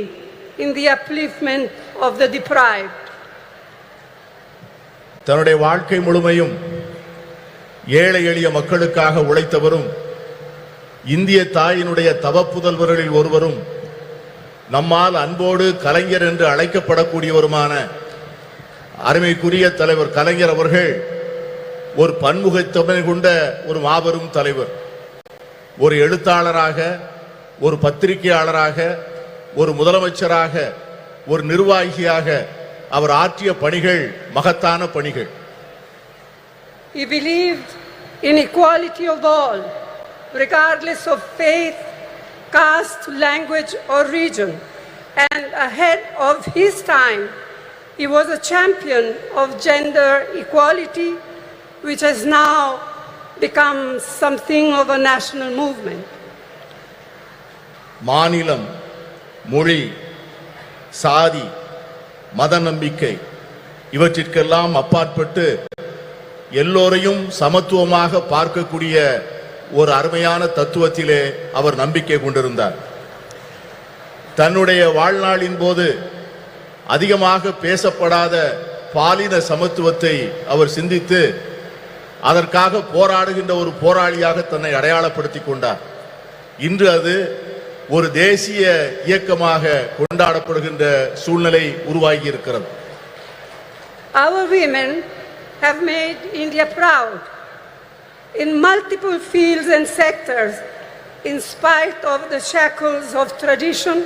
in the upliftment of the deprived. தன்னுடைய வாழ்க்கை முழுமையும் ஏழை எளிய மக்களுக்காக உழைத்தவரும் இந்திய தாயினுடைய தவப்புதல்வர்களில் ஒருவரும் நம்மால் அன்போடு கலைஞர் என்று அழைக்கப்படக்கூடியவருமான அருமைக்குரிய தலைவர் கலைஞர் அவர்கள் ஒரு பன்முகத்தன்மை கொண்ட ஒரு மாபெரும் தலைவர். ஒரு எழுத்தாளராக, ஒரு பத்திரிகையாளராக, ஒரு முதலமைச்சராக, ஒரு நிர்வாகியாக அவர் ஆற்றிய பணிகள் மகத்தான பணிகள். He believed in equality of all, regardless of faith, caste, language or region. And ahead of his time, he was a champion of gender equality, which has now become something of a national movement. மாநிலம், மொழி, சாதி, மத நம்பிக்கை இவற்றிற்கெல்லாம் அப்பாற்பட்டு எல்லோரையும் சமத்துவமாக பார்க்கக்கூடிய ஒரு அருமையான தத்துவத்திலே அவர் நம்பிக்கை கொண்டிருந்தார். தன்னுடைய வாழ்நாளின் போது அதிகமாக பேசப்படாத பாலின சமத்துவத்தை அவர் சிந்தித்து அதற்காக போராடுகின்ற ஒரு போராளியாக தன்னை அடையாளப்படுத்திக் கொண்டார். இன்று அது ஒரு தேசிய இயக்கமாக கொண்டாடப்படுகின்ற சூழ்நிலை உருவாகி இருக்கிறது. Our women have made India proud in multiple fields and sectors, in spite of the shackles of tradition,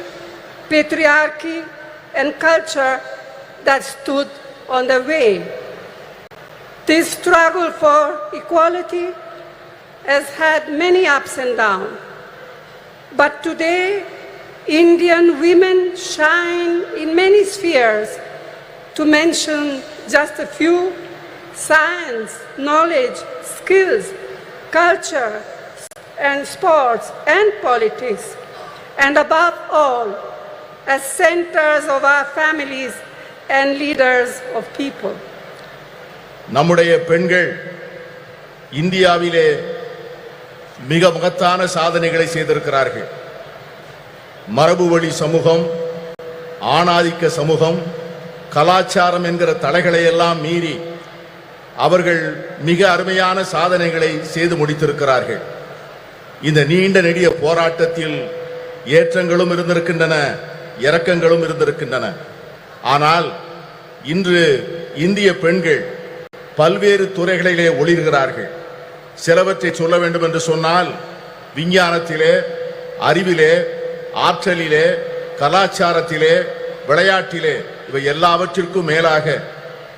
patriarchy, and culture that stood on the way. This struggle for equality has had many ups and downs. But today, Indian women shine in many spheres. To mention just a few: science, knowledge, skills, culture, and sports, and politics. And above all, as centers of our families and leaders of people. நம்முடைய பெண்கள் இந்தியாவிலே மிக மகத்தான சாதனைகளை செய்திருக்கிறார்கள். மரபு வழி சமூகம், ஆணாதிக்க சமூகம், கலாச்சாரம் என்கிற தடைகளை எல்லாம் மீறி அவர்கள் மிக அருமையான சாதனைகளை செய்து முடித்திருக்கிறார்கள். இந்த நீண்ட நெடிய போராட்டத்தில் ஏற்றங்களும் இருந்திருக்கின்றன, இரக்கங்களும் இருந்திருக்கின்றன. ஆனால் இன்று இந்திய பெண்கள் பல்வேறு துறைகளிலே ஒளிர்கிறார்கள். சிலவற்றை சொல்ல வேண்டும் என்று சொன்னால், விஞ்ஞானத்திலே, அறிவிலே, ஆற்றலிலே, கலாச்சாரத்திலே, விளையாட்டிலே, இவை எல்லாவற்றிற்கும் மேலாக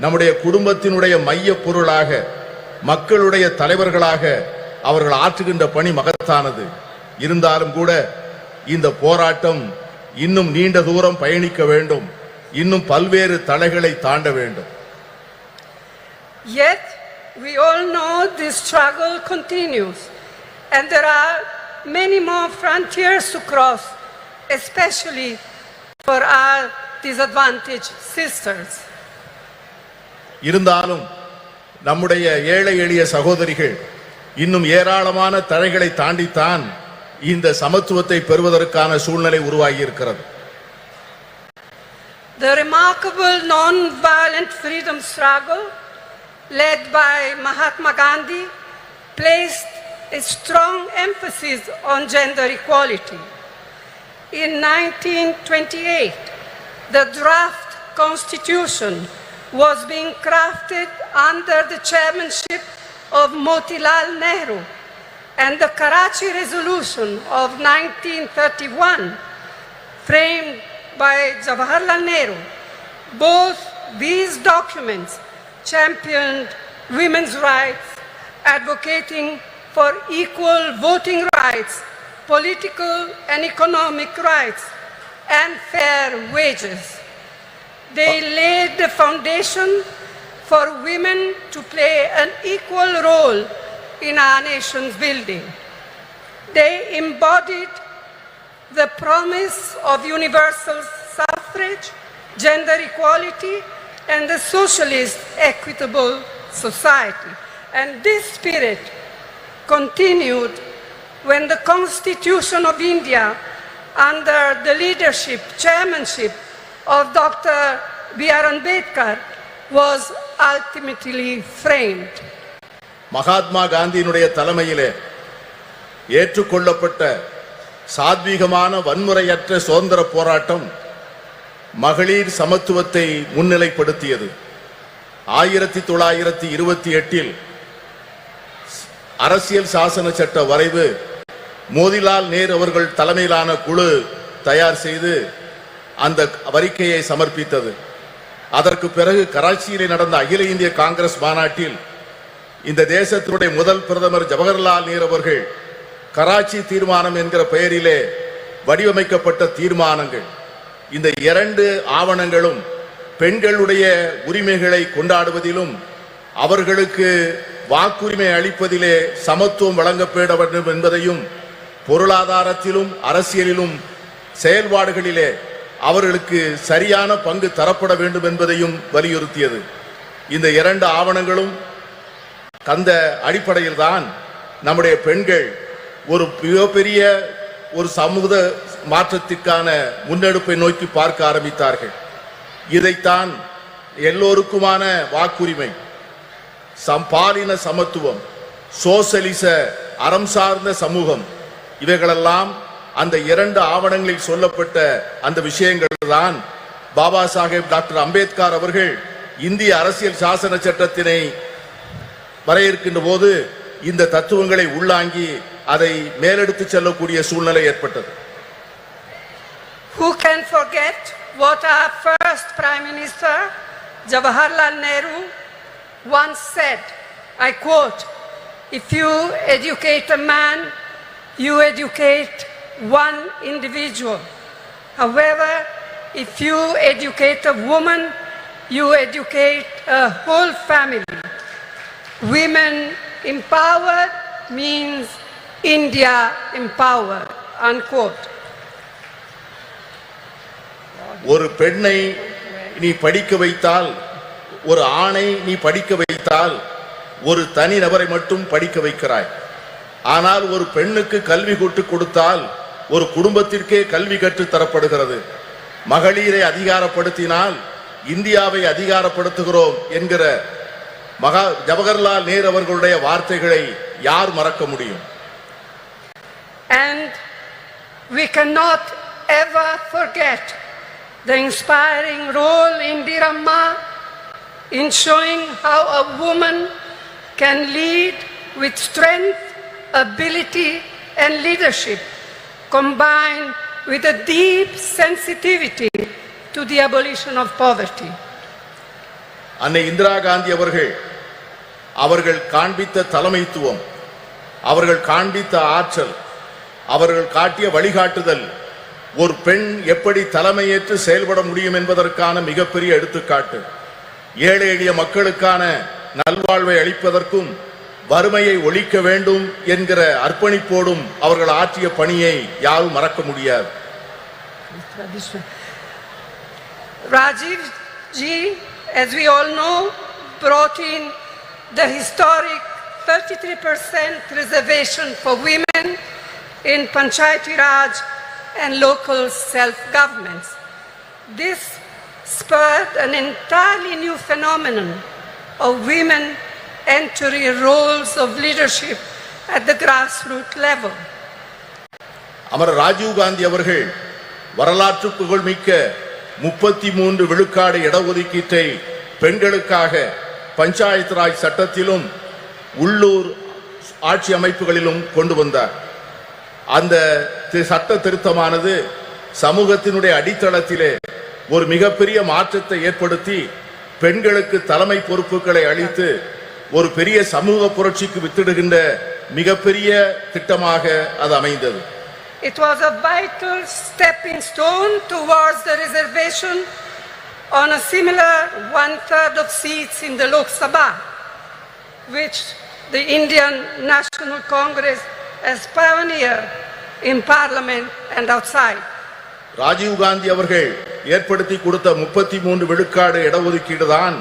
நம்முடைய குடும்பத்தினுடைய மைய பொருளாக, மக்களுடைய தலைவர்களாக அவர்கள் ஆற்றுகின்ற பணி மகத்தானது. இருந்தாலும் கூட இந்த போராட்டம் இன்னும் நீண்ட தூரம் பயணிக்க வேண்டும், இன்னும் பல்வேறு தடைகளை தாண்ட வேண்டும். Yet we all know this struggle continues and there are many more frontiers to cross, especially for our disadvantaged sisters. இருந்தாலும் நம்முடைய ஏழை எளிய சகோதரிகள் இன்னும் ஏராளமான தடைகளை தாண்டித்தான் இந்த சமத்துவத்தை பெறுவதற்கான சூழ்நிலை உருவாகி இருக்கிறது. The remarkable non-violent freedom struggle led by Mahatma Gandhi placed a strong emphasis on gender equality. In 1928, the draft constitution was being crafted under the chairmanship of Motilal Nehru, and the Karachi Resolution of 1931, framed by Jawaharlal Nehru. Both these documents championed women's rights, advocating for equal voting rights, political and economic rights, and fair wages. They laid the foundation for women to play an equal role in our nation's building. They embodied the promise of universal suffrage, gender equality, and the socialist equitable society. And this spirit continued when the Constitution of India, under the leadership, chairmanship of Dr. B.R. Ambedkar, was ultimately framed. Mahatma காந்தியினுடைய தலைமையிலே ஏற்றுக்கொள்ளப்பட்ட சாத்வீகமான வன்முறையற்ற சுதந்திர போராட்டம் மகளிர் சமத்துவத்தை முன்னிலைப்படுத்தியது. 1928 அரசியல் சாசன சட்ட வரைவு மோதிலால் நேரு அவர்கள் தலைமையிலான குழு தயார் செய்து அந்த அறிக்கையை சமர்ப்பித்தது. அதற்கு பிறகு கராச்சியிலே நடந்த அகில இந்திய காங்கிரஸ் மாநாட்டில் இந்த தேசத்தினுடைய முதல் பிரதமர் ஜவஹர்லால் நேரு அவர்கள் கராச்சி தீர்மானம் என்கிற பெயரிலே வடிவமைக்கப்பட்ட தீர்மானங்கள், இந்த இரண்டு ஆவணங்களும் பெண்களுடைய உரிமைகளை கொண்டாடுவதிலும் அவர்களுக்கு வாக்குரிமை அளிப்பதிலே சமத்துவம் வழங்கப்பட வேண்டும் என்பதையும், பொருளாதாரத்திலும் அரசியலிலும் செயல்பாடுகளிலே அவர்களுக்கு சரியான பங்கு தரப்பட வேண்டும் என்பதையும் வலியுறுத்தியது. இந்த இரண்டு ஆவணங்களும் அந்த அடிப்படையில் தான் நம்முடைய பெண்கள் ஒரு மிகப்பெரிய ஒரு சமூக மாற்றத்திற்கான முன்னெடுப்பை நோக்கி பார்க்க ஆரம்பித்தார்கள். இதைத்தான் எல்லோருக்குமான வாக்குரிமை, பாலின சமத்துவம், சோசலிச அறம் சார்ந்த சமூகம், இவைகளெல்லாம் அந்த இரண்டு ஆவணங்களில் சொல்லப்பட்ட அந்த விஷயங்கள் தான் பாபா சாஹேப் டாக்டர் அம்பேத்கர் அவர்கள் இந்திய அரசியல் சாசன சட்டத்தினை வரையறுக்கின்ற போது இந்த தத்துவங்களை உள்ளாங்கி அதை மேலெடுத்து செல்லக்கூடிய சூழ்நிலை ஏற்பட்டது. Who can forget what our first Prime Minister, Jawaharlal Nehru, once said, I quote, "If you educate a man, you educate one individual. However, if you educate a woman, you educate a whole family. Women empowered means India empowered," unquote. ஒரு பெண்ணை நீ படிக்க வைத்தால், ஒரு ஆணை நீ படிக்க வைத்தால் ஒரு தனி நபரை மட்டும் படிக்க வைக்கிறாய். ஆனால் ஒரு பெண்ணுக்கு கல்வி கற்றுக் கொடுத்தால் ஒரு குடும்பத்திற்கே கல்வி கற்றுத் தரப்படுகிறது. மகளிரை அதிகாரப்படுத்தினால் இந்தியாவை அதிகாரப்படுத்துகிறோம் என்கிற ஜவஹர்லால் நேரு அவர்களுடைய வார்த்தைகளை யார் மறக்க முடியும்? And we cannot ever forget the inspiring role Indira Amma in showing how a woman can lead with strength, ability and leadership, combined with a deep sensitivity to the abolition of poverty. அன்னை இந்திரா காந்தி அவர்கள் காண்பித்த தலைமைத்துவம், அவர்கள் காண்பித்த ஆற்றல், அவர்கள் காட்டிய வழிகாட்டுதல் ஒரு பெண் எப்படி தலைமையேற்று செயல்பட முடியும் என்பதற்கான மிகப்பெரிய எடுத்துக்காட்டு. ஏழை எளிய மக்களுக்கான நல்வாழ்வை அளிப்பதற்கும் வறுமையை ஒழிக்க வேண்டும் என்கிற அர்ப்பணிப்போடும் அவர்கள் ஆற்றிய பணியை யாரும் மறக்க முடியாது. Rajiv ji, as we all know, brought in the historic 33% reservation for women in Panchayati Raj and local self-governments. This spurred an entirely new phenomenon of women entering roles of leadership at the grassroots level. அமர ராஜீவ் காந்தி அவர்கள் வரலாற்று புகழ்மிக்க 33 விழுக்காடு இடஒதுக்கீட்டை பெண்களுக்காக பஞ்சாயத்து ராஜ் சட்டத்திலும் உள்ளூர் ஆட்சி அமைப்புகளிலும் கொண்டு வந்தார். அந்த சட்ட திருத்தமானது சமூகத்தினுடைய அடித்தளத்திலே ஒரு மிகப்பெரிய மாற்றத்தை ஏற்படுத்தி பெண்களுக்கு தலைமை பொறுப்புகளை அளித்து ஒரு பெரிய சமூக புரட்சிக்கு வித்திடுகின்ற மிகப்பெரிய திட்டமாக அது அமைந்தது. It was a vital stepping stone towards the reservation on a similar 1/3 of seats in the Lok Sabha, which the Indian National Congress has pioneered in Parliament and outside. Rajiv Gandhi அவர்கள் ஏற்படுத்தி கொடுத்த 33 விழுக்காடு இடஒதுக்கீடு தான்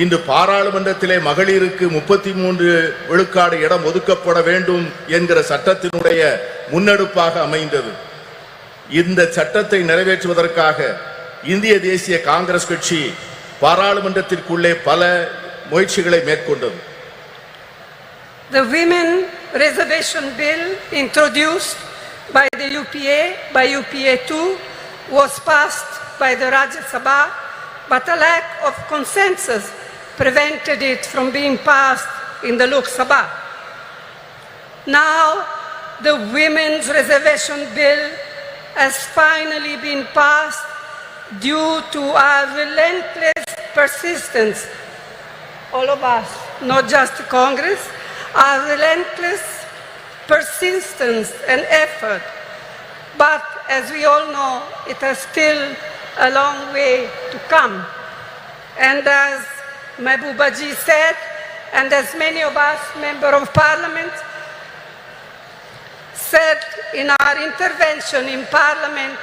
இன்று பாராளுமன்றத்திலே மகளிருக்கு 33 விழுக்காடு இடம் ஒதுக்கப்பட வேண்டும் என்கிற சட்டத்தினுடைய முன்னெடுப்பாக அமைந்தது. இந்த சட்டத்தை நிறைவேற்றுவதற்காக இந்திய தேசிய காங்கிரஸ் கட்சி பாராளுமன்றத்திற்குள்ளே பல முயற்சிகளை மேற்கொண்டது. The Women Reservation Bill introduced by the UPA, by UPA 2, was passed by the Rajya Sabha, but a lack of consensus prevented it from being passed in the Lok Sabha. Now, the Women's Reservation Bill has finally been passed due to our relentless persistence, all of us, not just Congress, our relentless persistence and effort. But as we all know, it has still a long way to come. And as Mehbooba ji said, and as many of us, Member of Parliament, said in our intervention in Parliament,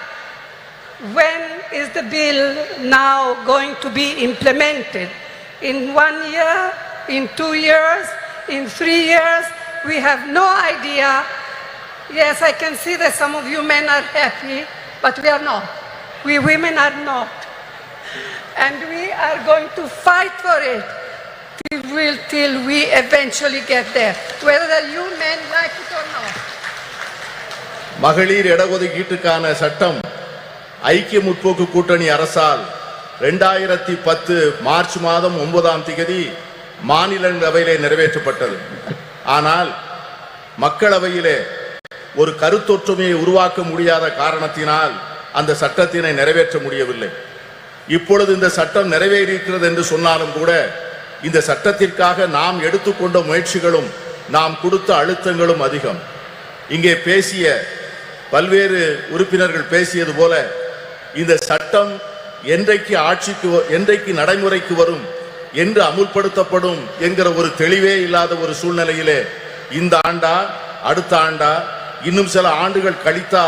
when is the bill now going to be implemented? In 1 year, in 2 years, in 3 years? We have no idea. Yes, I can see that some of you men are happy, but we are not. We women are not. And we are going to fight for it till we eventually get there, whether you men like it or not. மகளிர் இடஒதுக்கீட்டுக்கான சட்டம் ஐக்கிய முற்போக்கு கூட்டணி அரசால் 2010 March மாதம் 9ஆம் தேதி மாநிலங்களவையிலே நிறைவேற்றப்பட்டது. ஆனால் மக்களவையிலே ஒரு கருத்தொற்றுமையை உருவாக்க முடியாத காரணத்தினால் அந்த சட்டத்தினை நிறைவேற்ற முடியவில்லை. இப்பொழுது இந்த சட்டம் நிறைவேறியிருக்கிறது என்று சொன்னாலும் கூட இந்த சட்டத்திற்காக நாம் எடுத்துக்கொண்ட முயற்சிகளும் நாம் கொடுத்த அழுத்தங்களும் அதிகம். இங்கே பேசிய பல்வேறு உறுப்பினர்கள் பேசியது போல இந்த சட்டம் என்றைக்கு நடைமுறைக்கு வரும், என்று அமுல்படுத்தப்படும் என்கிற ஒரு தெளிவே இல்லாத ஒரு சூழ்நிலையிலே இந்த ஆண்டா அடுத்த ஆண்டா இன்னும் சில ஆண்டுகள் கழித்தா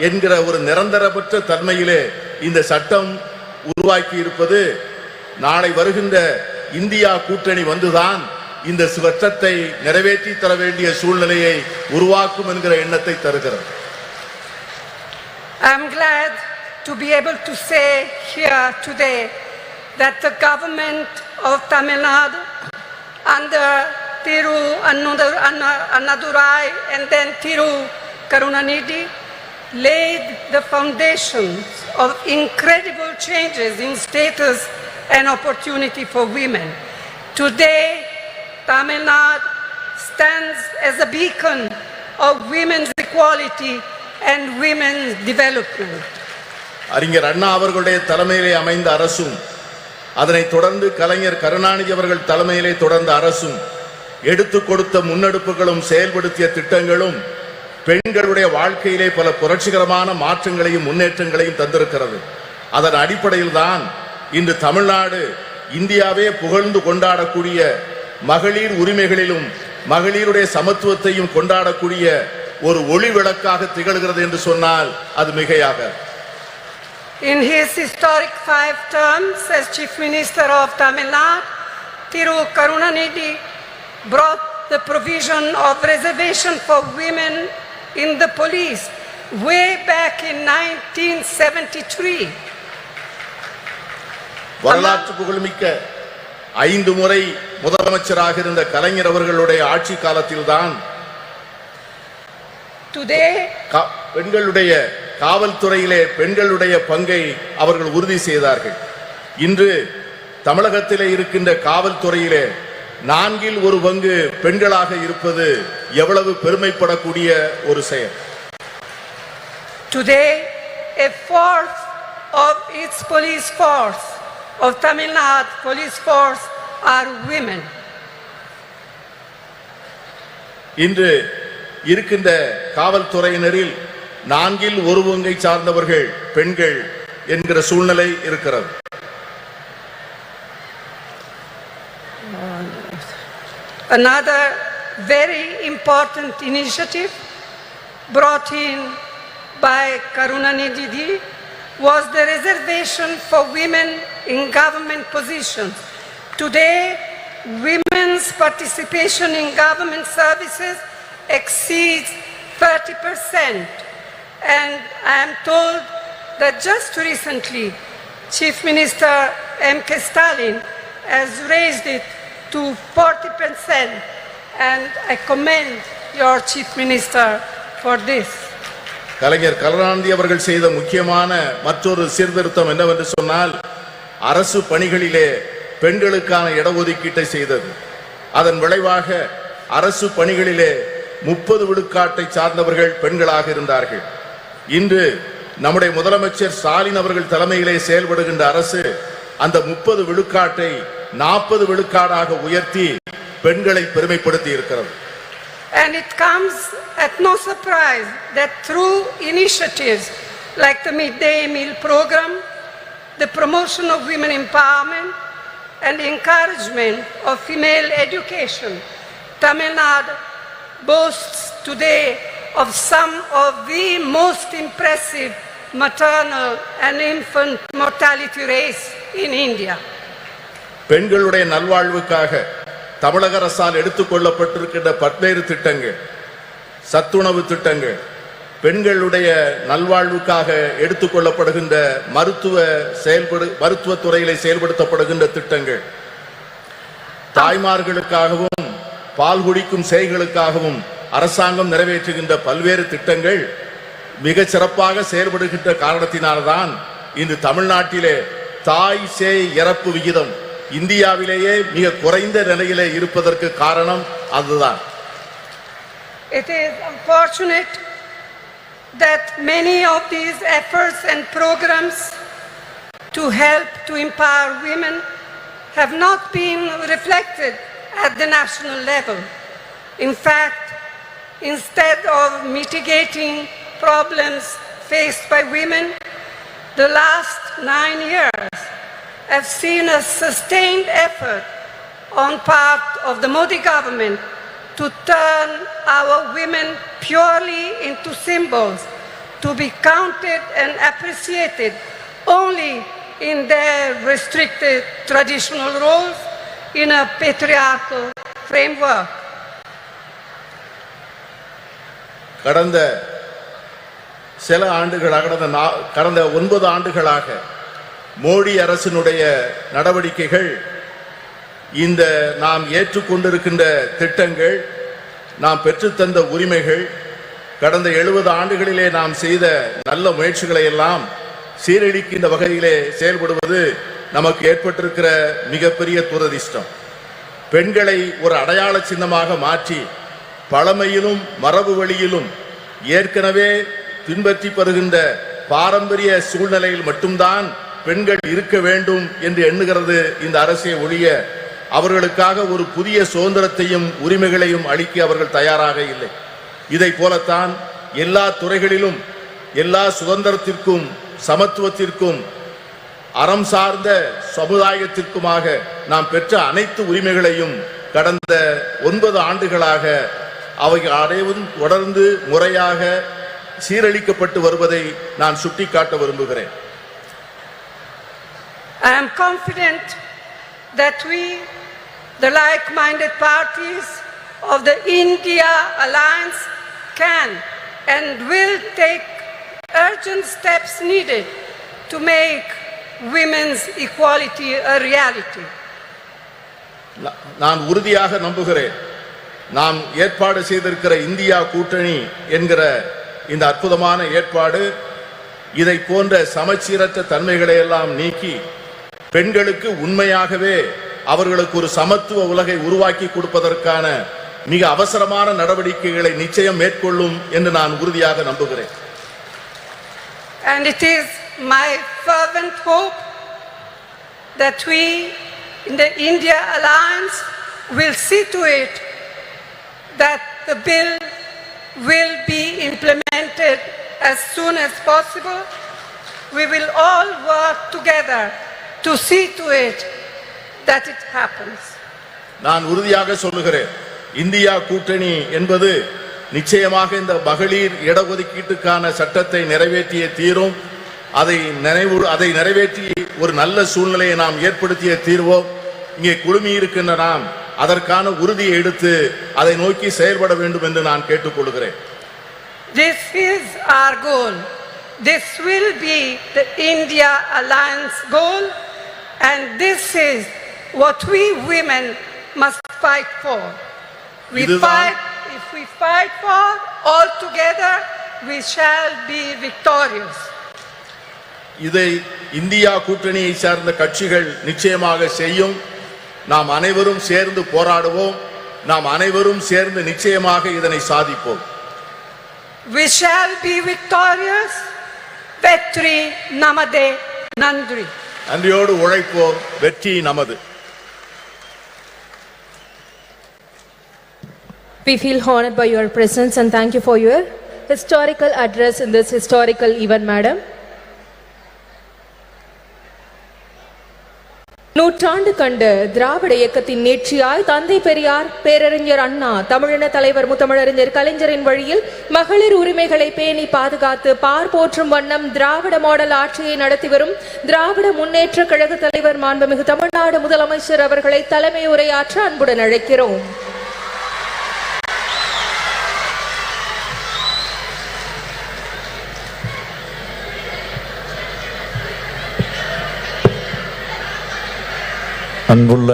என்கிற ஒரு நிரந்தரமற்ற தன்மையிலே இந்த சட்டம் உருவாக்கி இருப்பது நாளை வருகின்ற இந்தியா கூட்டணி வந்துதான் இந்த சட்டத்தை நிறைவேற்றி தர வேண்டிய சூழ்நிலையை உருவாக்கும் என்கிற எண்ணத்தை தருகிறது. I'm glad to be able to say here today that the government of Tamil Nadu under Thiru Annadurai and then Thiru Karunanidhi laid the foundations of incredible changes in status and opportunity for women. Today, Tamil Nadu stands as a beacon of women's equality and women's development. அறிஞர் அண்ணா அவர்களுடைய தலைமையிலே அமைந்த அரசும் அதனைத் தொடர்ந்து கலைஞர் கருணாநிதி அவர்கள் தலைமையிலே தொடர்ந்த அரசும் எடுத்துக் கொடுத்த முன்னெடுப்புகளும் செயல்படுத்திய திட்டங்களும் பெண்களுடைய வாழ்க்கையிலே பல புரட்சிகரமான மாற்றங்களையும் முன்னேற்றங்களையும் தந்திருக்கிறது. அதன் அடிப்படையில் தான் இன்று தமிழ்நாடு இந்தியாவே புகழ்ந்து கொண்டாடக்கூடிய மகளிர் உரிமைகளிலும் மகளிருடைய சமத்துவத்தையும் கொண்டாடக்கூடிய ஒரு ஒளி விளக்காக திகழ்கிறது என்று சொன்னால் அது மிகையாக. In his historic 5 terms as Chief Minister of Tamil Nadu, Thiru Karunanidhi brought the provision of reservation for women in the police way back in 1973. வரலாற்று புகழ்மிக்க 5 முறை முதலமைச்சராக இருந்த கலைஞர் அவர்களுடைய ஆட்சி காலத்தில்தான் பெண்களுடைய காவல்துறையிலே பெண்களுடைய பங்கை அவர்கள் உறுதி செய்தார்கள். இன்று தமிழகத்திலே இருக்கின்ற காவல்துறையிலே 1/4 பெண்களாக இருப்பது எவ்வளவு பெருமைப்படக்கூடிய ஒரு செயல். Today, 1/4 of its police force of Tamil Nadu police force are women. இன்று இருக்கின்ற காவல்துறையினரில் 1/4 சார்ந்தவர்கள் பெண்கள் என்கிற சூழ்நிலை இருக்கிறது. Another very important initiative brought in by Karunanidhi was the reservation for women in government positions. Today, women's participation in government services exceeds 30%. And I am told that just recently, Chief Minister M.K. Stalin has raised it to 40%. And I commend your Chief Minister for this. கலைஞர் கருணாநிதி அவர்கள் செய்த முக்கியமான மற்றொரு சீர்திருத்தம் என்னவென்று சொன்னால் அரசு பணிகளிலே பெண்களுக்கான இடஒதுக்கீட்டை செய்தது. அதன் விளைவாக அரசு பணிகளிலே 30 விழுக்காட்டை சார்ந்தவர்கள் பெண்களாக இருந்தார்கள். இன்று நம்முடைய முதலமைச்சர் ஸ்டாலின் அவர்கள் தலைமையிலே செயல்படுகின்ற அரசு அந்த 30 விழுக்காட்டை 40 விழுக்காடாக உயர்த்தி பெண்களை பெருமைப்படுத்தி இருக்கிறது. And it comes at no surprise that through initiatives like the midday meal program, the promotion of women empowerment and the encouragement of female education, Tamil Nadu boasts today of some of the most impressive maternal and infant mortality rates in India. பெண்களுடைய நல்வாழ்வுக்காக தமிழக அரசால் எடுத்துக்கொள்ளப்பட்டிருக்கின்ற பல்வேறு திட்டங்கள், சத்துணவு திட்டங்கள், பெண்களுடைய நல்வாழ்வுக்காக எடுத்துக்கொள்ளப்படுகின்ற மருத்துவ துறையிலே செயல்படுத்தப்படுகின்ற திட்டங்கள், தாய்மார்களுக்காகவும் பால் குடிக்கும் சேய்களுக்காகவும் அரசாங்கம் நிறைவேற்றுகின்ற பல்வேறு திட்டங்கள் மிக சிறப்பாக செயல்படுகின்ற காரணத்தினால்தான் இன்று தமிழ்நாட்டிலே தாய் சேய் இறப்பு விகிதம் இந்தியாவிலேயே மிக குறைந்த நிலையிலே இருப்பதற்கு காரணம் அதுதான். It is unfortunate that many of these efforts and programs to help to empower women have not been reflected at the national level. In fact, instead of mitigating problems faced by women, the last 9 years have seen a sustained effort on part of the Modi government to turn our women purely into symbols, to be counted and appreciated only in their restricted traditional roles in a patriarchal framework. கடந்த சில ஆண்டுகளாக கடந்த 9 ஆண்டுகளாக மோடி அரசினுடைய நடவடிக்கைகள், இந்த நாம் ஏற்றுக்கொண்டிருக்கின்ற திட்டங்கள், நாம் பெற்றுத்தந்த உரிமைகள், கடந்த 70 ஆண்டுகளிலே நாம் செய்த நல்ல முயற்சிகளை எல்லாம் சீரழிக்கின்ற வகையிலே செயல்படுவது நமக்கு ஏற்பட்டிருக்கிற மிகப்பெரிய துரதிர்ஷ்டம். பெண்களை ஒரு அடையாள சின்னமாக மாற்றி பழமையிலும் மரபு வழியிலும் ஏற்கனவே பின்பற்றி வருகின்ற பாரம்பரிய சூழ்நிலையில் மட்டும்தான் பெண்கள் இருக்க வேண்டும் என்று எண்ணுகிறது இந்த அரசை ஒழிய அவர்களுக்காக ஒரு புதிய சுதந்திரத்தையும் உரிமைகளையும் அளிக்க அவர்கள் தயாராக இல்லை. இதை போலத்தான் எல்லா துறைகளிலும் எல்லா சுதந்திரத்திற்கும் சமத்துவத்திற்கும் அறம் சார்ந்த சமுதாயத்திற்குமாக நாம் பெற்ற அனைத்து உரிமைகளையும் கடந்த 9 ஆண்டுகளாக அவைகள் அனைவரும் தொடர்ந்து முறையாக சீரழிக்கப்பட்டு வருவதை நான் சுட்டிக்காட்ட விரும்புகிறேன். I am confident that we, the like-minded parties of the India Alliance, can and will take urgent steps needed to make women's equality a reality. நான் உறுதியாக நம்புகிறேன், நாம் ஏற்பாடு செய்திருக்கிற இந்தியா கூட்டணி என்கிற இந்த அற்புதமான ஏற்பாடு இதை போன்ற சமச்சீரற்ற தன்மைகளை எல்லாம் நீக்கி பெண்களுக்கு உண்மையாகவே அவர்களுக்கு ஒரு சமத்துவ உலகை உருவாக்கி கொடுப்பதற்கான மிக அவசரமான நடவடிக்கைகளை நிச்சயம் மேற்கொள்ளும் என்று நான் உறுதியாக நம்புகிறேன். And it is my fervent hope that we in the India Alliance will see to it that the bill will be implemented as soon as possible. We will all work together to see to it that it happens. நான் உறுதியாக சொல்லுகிறேன், India கூட்டணி என்பது நிச்சயமாக இந்த மகளிர் இடஒதுக்கீட்டுக்கான சட்டத்தை நிறைவேற்றிய தீரும். அதை நிறைவேற்றி ஒரு நல்ல சூழ்நிலையை நாம் ஏற்படுத்திய தீர்வோம். இங்கே குழுமி இருக்கின்ற நாம் அதற்கான உறுதியை எடுத்து அதை நோக்கி செயல்பட வேண்டும் என்று நான் கேட்டுக்கொள்கிறேன். This is our goal. This will be the India Alliance goal, and this is what we women must fight for. If we fight for all together, we shall be victorious. இதை இந்தியா கூட்டணியை சார்ந்த கட்சிகள் நிச்சயமாக செய்யும். நாம் அனைவரும் சேர்ந்து போராடுவோம். நாம் அனைவரும் சேர்ந்து நிச்சயமாக இதனை சாதிப்போம். We shall be victorious. Vetri namade nandri. நன்றியோடு உழைப்போம். வெற்றி நமது. We feel honored by your presence and thank you for your historical address in this historical event, madam. நூற்றாண்டு கண்ட திராவிட இயக்கத்தின் நீட்சியாய் தந்தை பெரியார், பேரறிஞர் அண்ணா, தமிழின தலைவர் முத்தமிழறிஞர் கலைஞரின் வழியில் மகளிர் உரிமைகளை பேணி பாதுகாத்து பார் போற்றும் வண்ணம் திராவிட மாடல் ஆட்சியை நடத்தி வரும் திராவிட முன்னேற்ற கழக தலைவர் மாண்புமிகு தமிழ்நாடு முதலமைச்சர் அவர்களை தலைமை உரையாற்ற அன்புடன் அழைக்கிறோம். அன்புள்ள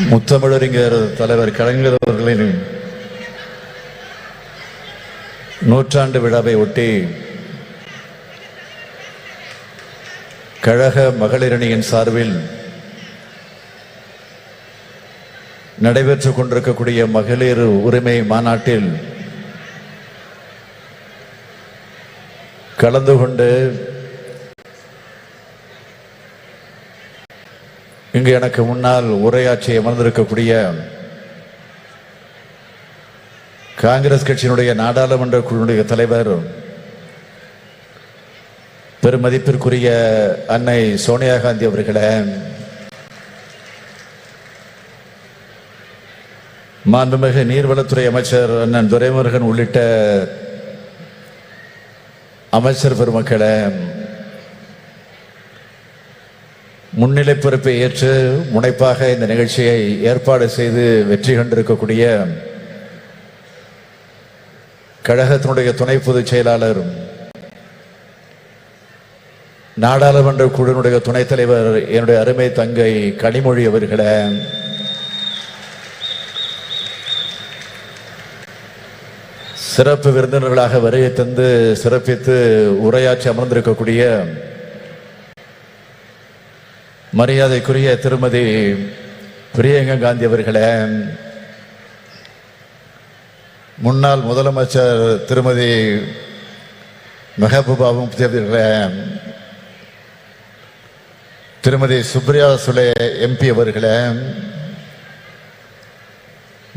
முத்தமிழறிஞர் தலைவர் கலைஞர் அவர்களின் நூற்றாண்டு விழாவை ஒட்டி கழக மகளிரணியின் சார்பில் நடைபெற்றுக் கொண்டிருக்கக்கூடிய மகளிர் உரிமை மாநாட்டில் கலந்து கொண்டு இங்கு எனக்கு முன்னால் உரையாற்றி அமர்ந்திருக்கக்கூடிய காங்கிரஸ் கட்சியினுடைய நாடாளுமன்ற குழுவுடைய தலைவர் பெருமதிப்பிற்குரிய அன்னை சோனியா காந்தி அவர்களே, மாண்புமிகு நீர்வளத்துறை அமைச்சர் அண்ணன் துரைமுருகன் உள்ளிட்ட அமைச்சர் பெருமக்களே, முன்னிலை பொறுப்பை ஏற்று முனைப்பாக இந்த நிகழ்ச்சியை ஏற்பாடு செய்து வெற்றி கண்டிருக்கக்கூடிய கழகத்தினுடைய துணை பொதுச் செயலாளர், நாடாளுமன்ற குழுவினுடைய துணைத் தலைவர் என்னுடைய அருமை தங்கை கனிமொழி அவர்களே, சிறப்பு விருந்தினர்களாக வருகை தந்து சிறப்பித்து உரையாற்றி அமர்ந்திருக்கக்கூடிய மரியாதைக்குரிய திருமதி பிரியங்கா காந்தி அவர்களே, முன்னாள் முதலமைச்சர் திருமதி மெஹபூபா முஃப்தி அவர்களே, திருமதி சுப்ரியா சுலே எம்பி அவர்களே,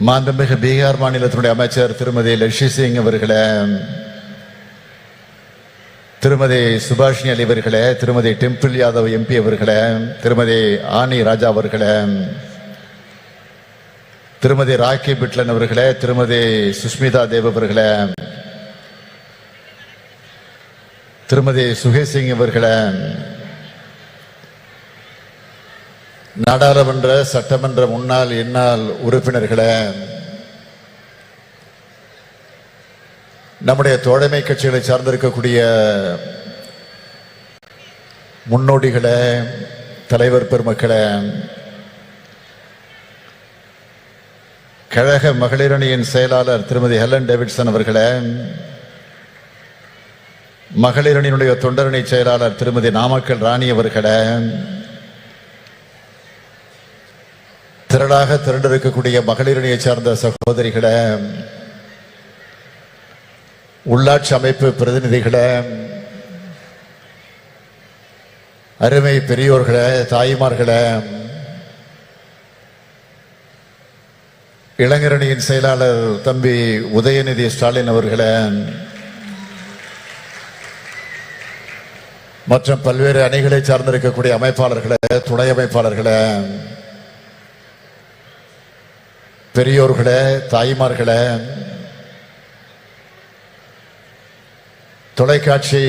மாண்புமிகு பீகார் மாநிலத்தினுடைய அமைச்சர் திருமதி லக்ஷ்மி சிங் அவர்களே, திருமதி சுபாஷினி அலி அவர்களே, திருமதி டிம்பிள் யாதவ் எம்பி அவர்களே, திருமதி ஆனி ராஜா அவர்களே, திருமதி ராக்கி பிட்லன் அவர்களே, திருமதி சுஷ்மிதா தேவ் அவர்களே, திருமதி சுகேஷ் சிங் அவர்களே, நாடாளுமன்ற சட்டமன்ற முன்னாள் இந்நாள் உறுப்பினர்களே, நம்முடைய தோழமை கட்சிகளை சார்ந்திருக்கக்கூடிய முன்னோடிகளே, தலைவர் பெருமக்களே, கழக மகளிரணியின் செயலாளர் திருமதி ஹெலன் டேவிட்சன் அவர்களே, மகளிரணியினுடைய தொண்டரணி செயலாளர் திருமதி நாமக்கல் ராணி அவர்களே, திரளாக திரண்டிருக்கக்கூடிய மகளிரணியை சார்ந்த சகோதரிகளே, உள்ளாட்சி அமைப்பு பிரதிநிதிகளே, அருமை பெரியோர்களே, தாய்மார்களே, இளைஞரணியின் செயலாளர் தம்பி உதயநிதி ஸ்டாலின் அவர்களே, மற்றும் பல்வேறு அணிகளை சார்ந்திருக்கக்கூடிய அமைப்பாளர்களே, துணை அமைப்பாளர்களே, பெரியோர்களே, தாய்மார்களே, தொலைக்காட்சி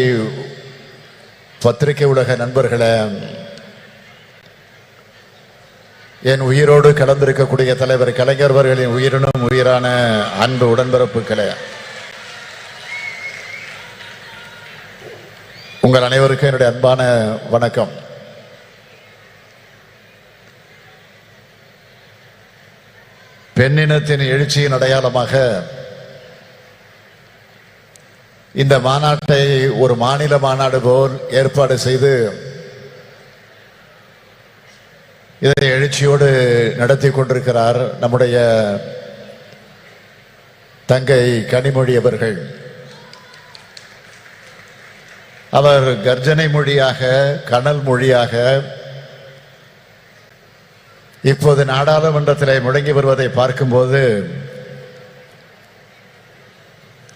பத்திரிகை உலக நண்பர்களே, என் உயிரோடு கலந்திருக்கக்கூடிய தலைவர் கலைஞர் அவர்களின் உயிரினும் உயிரான அன்பு உடன்பிறப்புகளே, உங்கள் அனைவருக்கும் என்னுடைய அன்பான வணக்கம். பெண்ணினத்தின் எழுச்சியின் அடையாளமாக இந்த மாநாட்டை ஒரு மாநில மாநாடு போல் ஏற்பாடு செய்து இதை எழுச்சியோடு நடத்தி கொண்டிருக்கிறார் நம்முடைய தங்கை கனிமொழி அவர்கள். அவர் கர்ஜனை மொழியாக, கனல் மொழியாக இப்போது நாடாளுமன்றத்திலே முழங்கி வருவதை பார்க்கும்போது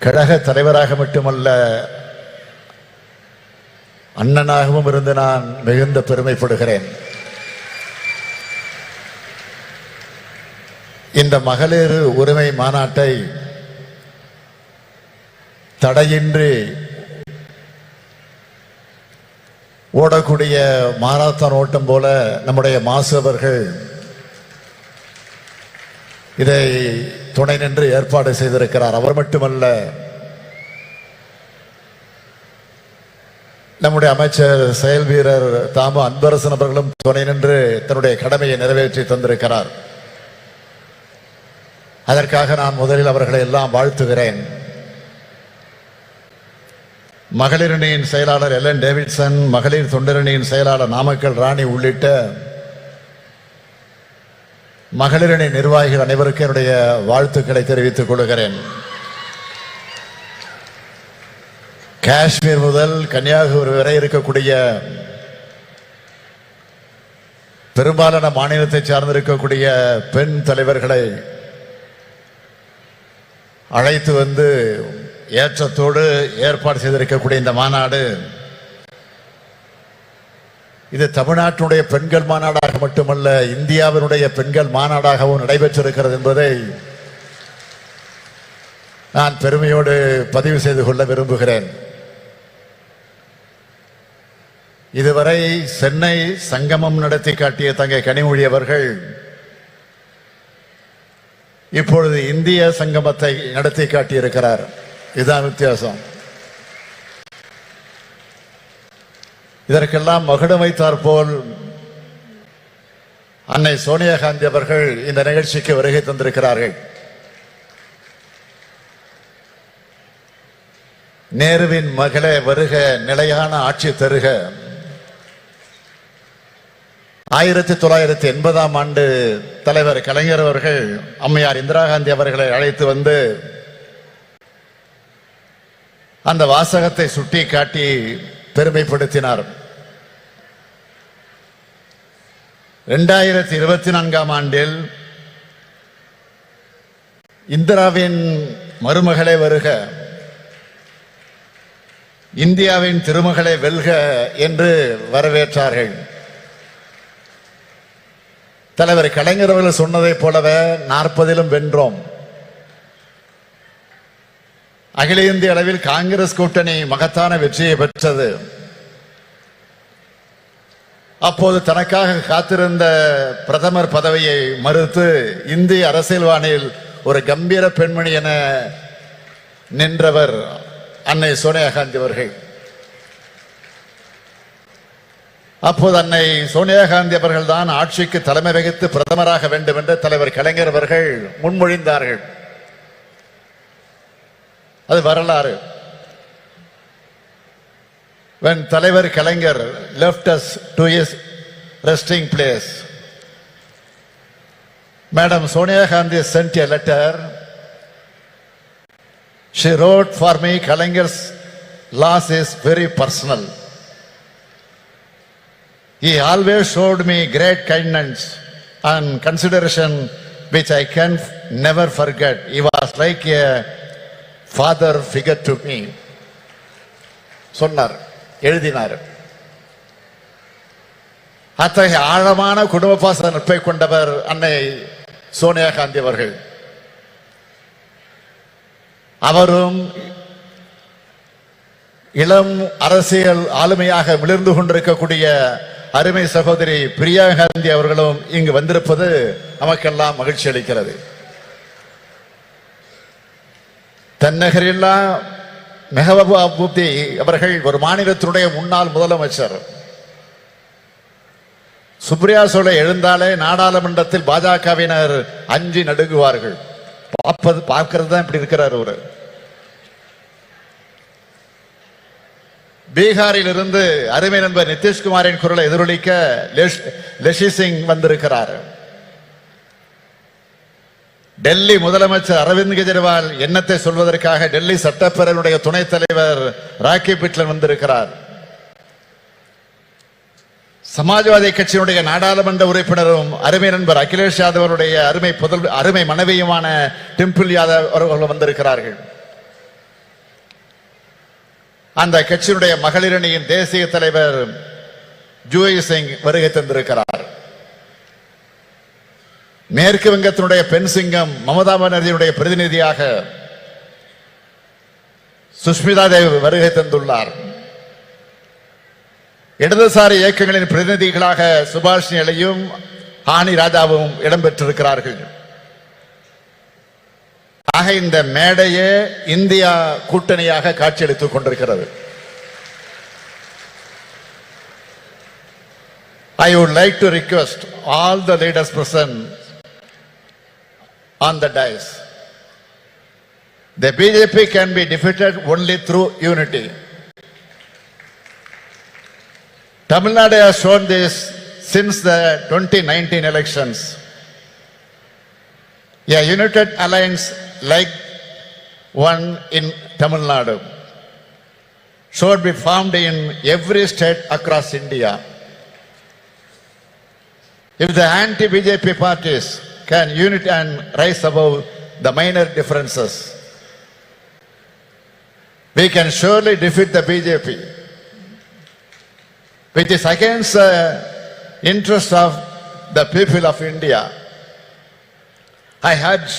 கழக தலைவராக மட்டுமல்ல, அண்ணனாகவும் இருந்து நான் மிகுந்த பெருமைப்படுகிறேன். இந்த மகளிர் உரிமை மாநாட்டை தடையின்றி ஓடக்கூடிய மாரத்தான் ஓட்டம் போல நம்முடைய மாசு அவர்கள் இதை துணை நின்று ஏற்பாடு செய்திருக்கிறார். அவர் மட்டுமல்ல, நம்முடைய அமைச்சர் செயல் வீரர் தாமு அன்பரசன் அவர்களும் துணை நின்று தன்னுடைய கடமையை நிறைவேற்றி தந்திருக்கிறார். அதற்காக நான் முதலில் அவர்களை எல்லாம் வாழ்த்துகிறேன். மகளிரணியின் செயலாளர் எலன் டேவிட்சன், மகளிர் தொண்டரணியின் செயலாளர் நாமக்கல் ராணி உள்ளிட்ட மகளிரணி நிர்வாகிகள் அனைவருக்கும் என்னுடைய வாழ்த்துக்களை தெரிவித்துக் கொள்கிறேன். காஷ்மீர் முதல் கன்னியாகுமரி வரை இருக்கக்கூடிய பெரும்பாலான மாநிலத்தை சார்ந்திருக்கக்கூடிய பெண் தலைவர்களை அழைத்து வந்து ஏற்றத்தோடு ஏற்பாடு செய்திருக்கக்கூடிய இந்த மாநாடு இது தமிழ்நாட்டினுடைய பெண்கள் மாநாடாக மட்டுமல்ல, இந்தியாவினுடைய பெண்கள் மாநாடாகவும் நடைபெற்றிருக்கிறது என்பதை நான் பெருமையோடு பதிவு செய்து கொள்ள விரும்புகிறேன். இதுவரை சென்னை சங்கமம் நடத்தி காட்டிய தங்கை கனிமொழி அவர்கள் இப்பொழுது இந்திய சங்கமத்தை நடத்தி காட்டியிருக்கிறார். இதுதான் வித்தியாசம். இதற்கெல்லாம் மகுடம் வைத்தார் போல் அன்னை சோனியா காந்தி அவர்கள் இந்த நிகழ்ச்சிக்கு வருகை தந்திருக்கிறார்கள். நேருவின் மகளே வருக, நிலையான ஆட்சி தருக. 1980ஆம் ஆண்டு தலைவர் கலைஞர் அவர்கள் அம்மையார் இந்திரா காந்தி அவர்களை அழைத்து வந்து அந்த வாசகத்தை சுட்டி காட்டி பெருமைப்படுத்தினார். 2024ஆம் ஆண்டில் இந்திராவின் மருமகளே வருக, இந்தியாவின் திருமகளை வெல்க என்று வரவேற்றார்கள். தலைவர் கலைஞர் அவர்கள் சொன்னதைப் போலவே 40லும் வென்றோம். அகில இந்திய அளவில் காங்கிரஸ் கூட்டணி மகத்தான வெற்றியை பெற்றது. அப்போது தனக்காக காத்திருந்த பிரதமர் பதவியை மறுத்து இந்திய அரசியல் வானில் ஒரு கம்பீர பெண்மணி என நின்றவர் அன்னை சோனியா காந்தி அவர்கள். அப்போது அன்னை சோனியா காந்தி அவர்கள் தான் ஆட்சிக்கு தலைமை வகித்து பிரதமராக வேண்டும் என்று தலைவர் கலைஞர் அவர்கள் முன்மொழிந்தார்கள். அது வரலாறு. When தலைவர் கலைஞர் left us to his resting place, Madam Sonia Gandhi sent a letter. She wrote for me, Kalangar's loss is very personal. He always showed me great kindness and consideration which I can never forget. He was like a father figure to me. சொன்னார், எழுதினார். அத்தகைய ஆழமான குடும்ப பாச நட்பை கொண்டவர் அன்னை சோனியா காந்தி அவர்கள். அவரும் இளம் அரசியல் ஆளுமையாக மிளிர்ந்து கொண்டிருக்கக்கூடிய அருமை சகோதரி பிரியாங்கா காந்தி அவர்களும் இங்கு வந்திருப்பது நமக்கெல்லாம் மகிழ்ச்சி அளிக்கிறது. தன்னகரில்லா மெஹபூபா முஃப்தி அவர்கள் ஒரு மாநிலத்தினுடைய முன்னாள் முதலமைச்சர். சுப்ரியா சோலை எழுந்தாலே நாடாளுமன்றத்தில் பாஜகவினர் அஞ்சி நடுங்குவார்கள். பார்க்கிறது தான் இப்படி இருக்கிறார். ஒரு பீகாரில் இருந்து அருமை நண்பர் நிதிஷ்குமாரின் குரலை எதிரொலிக்க லெஷி சிங் வந்திருக்கிறார். டெல்லி முதலமைச்சர் அரவிந்த் கெஜ்ரிவால் எண்ணத்தை சொல்வதற்காக டெல்லி சட்டப்பேரவையுடைய துணைத் தலைவர் ராக்கி பிட்லன் வந்திருக்கிறார். சமாஜ்வாதி கட்சியினுடைய நாடாளுமன்ற உறுப்பினரும் அருமை நண்பர் அகிலேஷ் யாதவருடைய அருமை மனைவியுமான டிம்பிள் யாதவ் அவர்கள் வந்திருக்கிறார்கள். அந்த கட்சியினுடைய மகளிரணியின் தேசிய தலைவர் ஜூயி சிங் வருகை தந்திருக்கிறார். மேற்கு வங்கத்தினுடைய பெண் சிங்கம் மமதா பானர்ஜியுடைய பிரதிநிதியாக சுஷ்மிதா தேவ் வருகை தந்துள்ளார். இடதுசாரி இயக்கங்களின் பிரதிநிதிகளாக சுபாஷினி அலியும் ஆனி ராஜாவும் இடம்பெற்றிருக்கிறார்கள். ஆக இந்த மேடையே இந்தியா கூட்டணியாக காட்சியளித்துக் கொண்டிருக்கிறது. I would like to request all the leaders present on the dais. The BJP can be defeated only through unity. Tamil Nadu has shown this since the 2019 elections. A united alliance like one in Tamil Nadu should be formed in every state across India. If the anti-BJP parties can unite and rise above the minor differences, we can surely defeat the BJP, which is against the interest of the people of India. I urge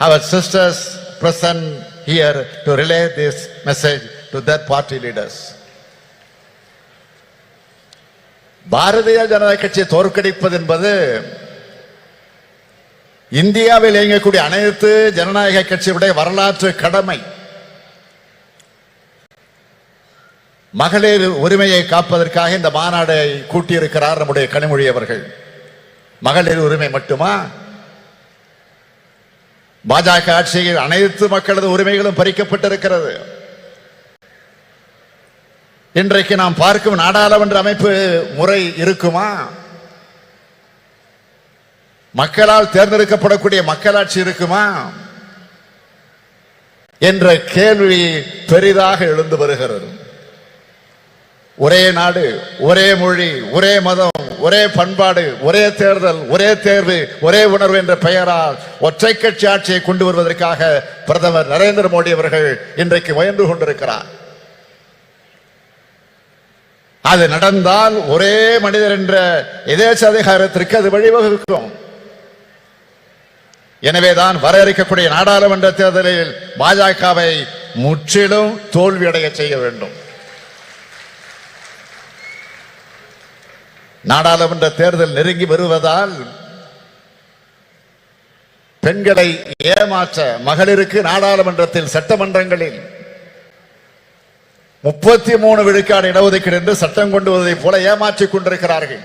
our sisters present here to relay this message to their party leaders. Bharatiya Janata கட்சியை தோற்கடிப்பது என்பது இந்தியாவில் இயங்கக்கூடிய அனைத்து ஜனநாயக கட்சியுடைய வரலாற்று கடமை. மகளிர் உரிமையை காப்பதற்காக இந்த மாநாடை கூட்டியிருக்கிறார் நம்முடைய கனிமொழி அவர்கள். மகளிர் உரிமை மட்டுமா? பாஜக ஆட்சியில் அனைத்து மக்களது உரிமைகளும் பறிக்கப்பட்டிருக்கிறது. இன்றைக்கு நாம் பார்க்கும் நாடாளுமன்ற அமைப்பு முறை இருக்குமா? மக்களால் தேர்ந்தெடுக்கப்படக்கூடிய மக்களாட்சி இருக்குமா என்ற கேள்வி பெரிதாக எழுந்து வருகிறது. ஒரே நாடு, ஒரே மொழி, ஒரே மதம், ஒரே பண்பாடு, ஒரே தேர்தல், ஒரே தேர்வு, ஒரே உணர்வு என்ற பெயரால் ஒற்றை கட்சி ஆட்சியை கொண்டு வருவதற்காக பிரதமர் நரேந்திர மோடி அவர்கள் இன்றைக்கு முயன்று கொண்டிருக்கிறார். அது நடந்தால் ஒரே மனிதர் என்ற எதேச்ச அதிகாரத்திற்கு அது வழிவகுக்கும். எனவேதான் வர இருக்கக்கூடிய நாடாளுமன்ற தேர்தலில் பாஜகவை முற்றிலும் தோல்வியடைய செய்ய வேண்டும். நாடாளுமன்ற தேர்தல் நெருங்கி வருவதால் பெண்களை ஏமாற்ற மகளிருக்கு நாடாளுமன்றத்தில் சட்டமன்றங்களில் 33 விழுக்காடு இடஒதுக்கீடு என்று சட்டம் கொண்டு வருவதை போல ஏமாற்றிக் கொண்டிருக்கிறார்கள்.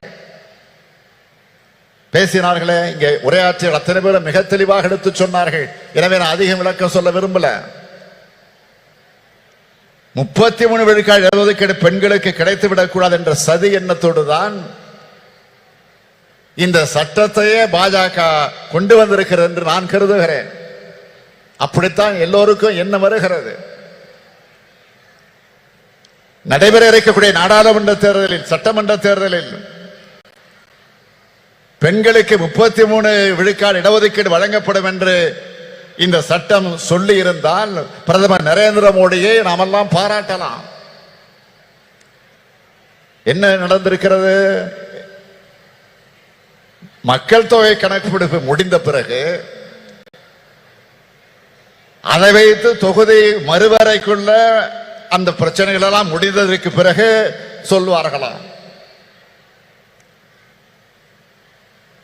பேசினார்களே இங்கே உரையாற்றிய அத்தனை பேரும் மிக தெளிவாக எடுத்து சொன்னார்கள். எனவே நான் அதிகம் விளக்கம் சொல்ல விரும்பல. 33 விழுக்காடு இடஒதுக்கீடு பெண்களுக்கு கிடைத்துவிடக் கூடாது என்ற சதி எண்ணத்தோடு தான் இந்த சட்டத்தையே பாஜக கொண்டு வந்திருக்கிறது என்று நான் கருதுகிறேன். அப்படித்தான் எல்லோருக்கும் என்ன வருகிறது. நடைபெற இருக்கக்கூடிய நாடாளுமன்ற தேர்தலில், சட்டமன்ற தேர்தலில் பெண்களுக்கு 33 விழுக்காடு இடஒதுக்கீடு வழங்கப்படும் என்று இந்த சட்டம் சொல்லி இருந்தால் பிரதமர் நரேந்திர மோடியை நாமெல்லாம் பாராட்டலாம். என்ன நடந்திருக்கிறது? மக்கள் தொகை கணக்கெடுப்பு முடிந்த பிறகு அதை வைத்து தொகுதி மறுவரைக்குள்ள அந்த பிரச்சனைகள் எல்லாம் முடிந்ததற்கு பிறகு சொல்வார்களாம்.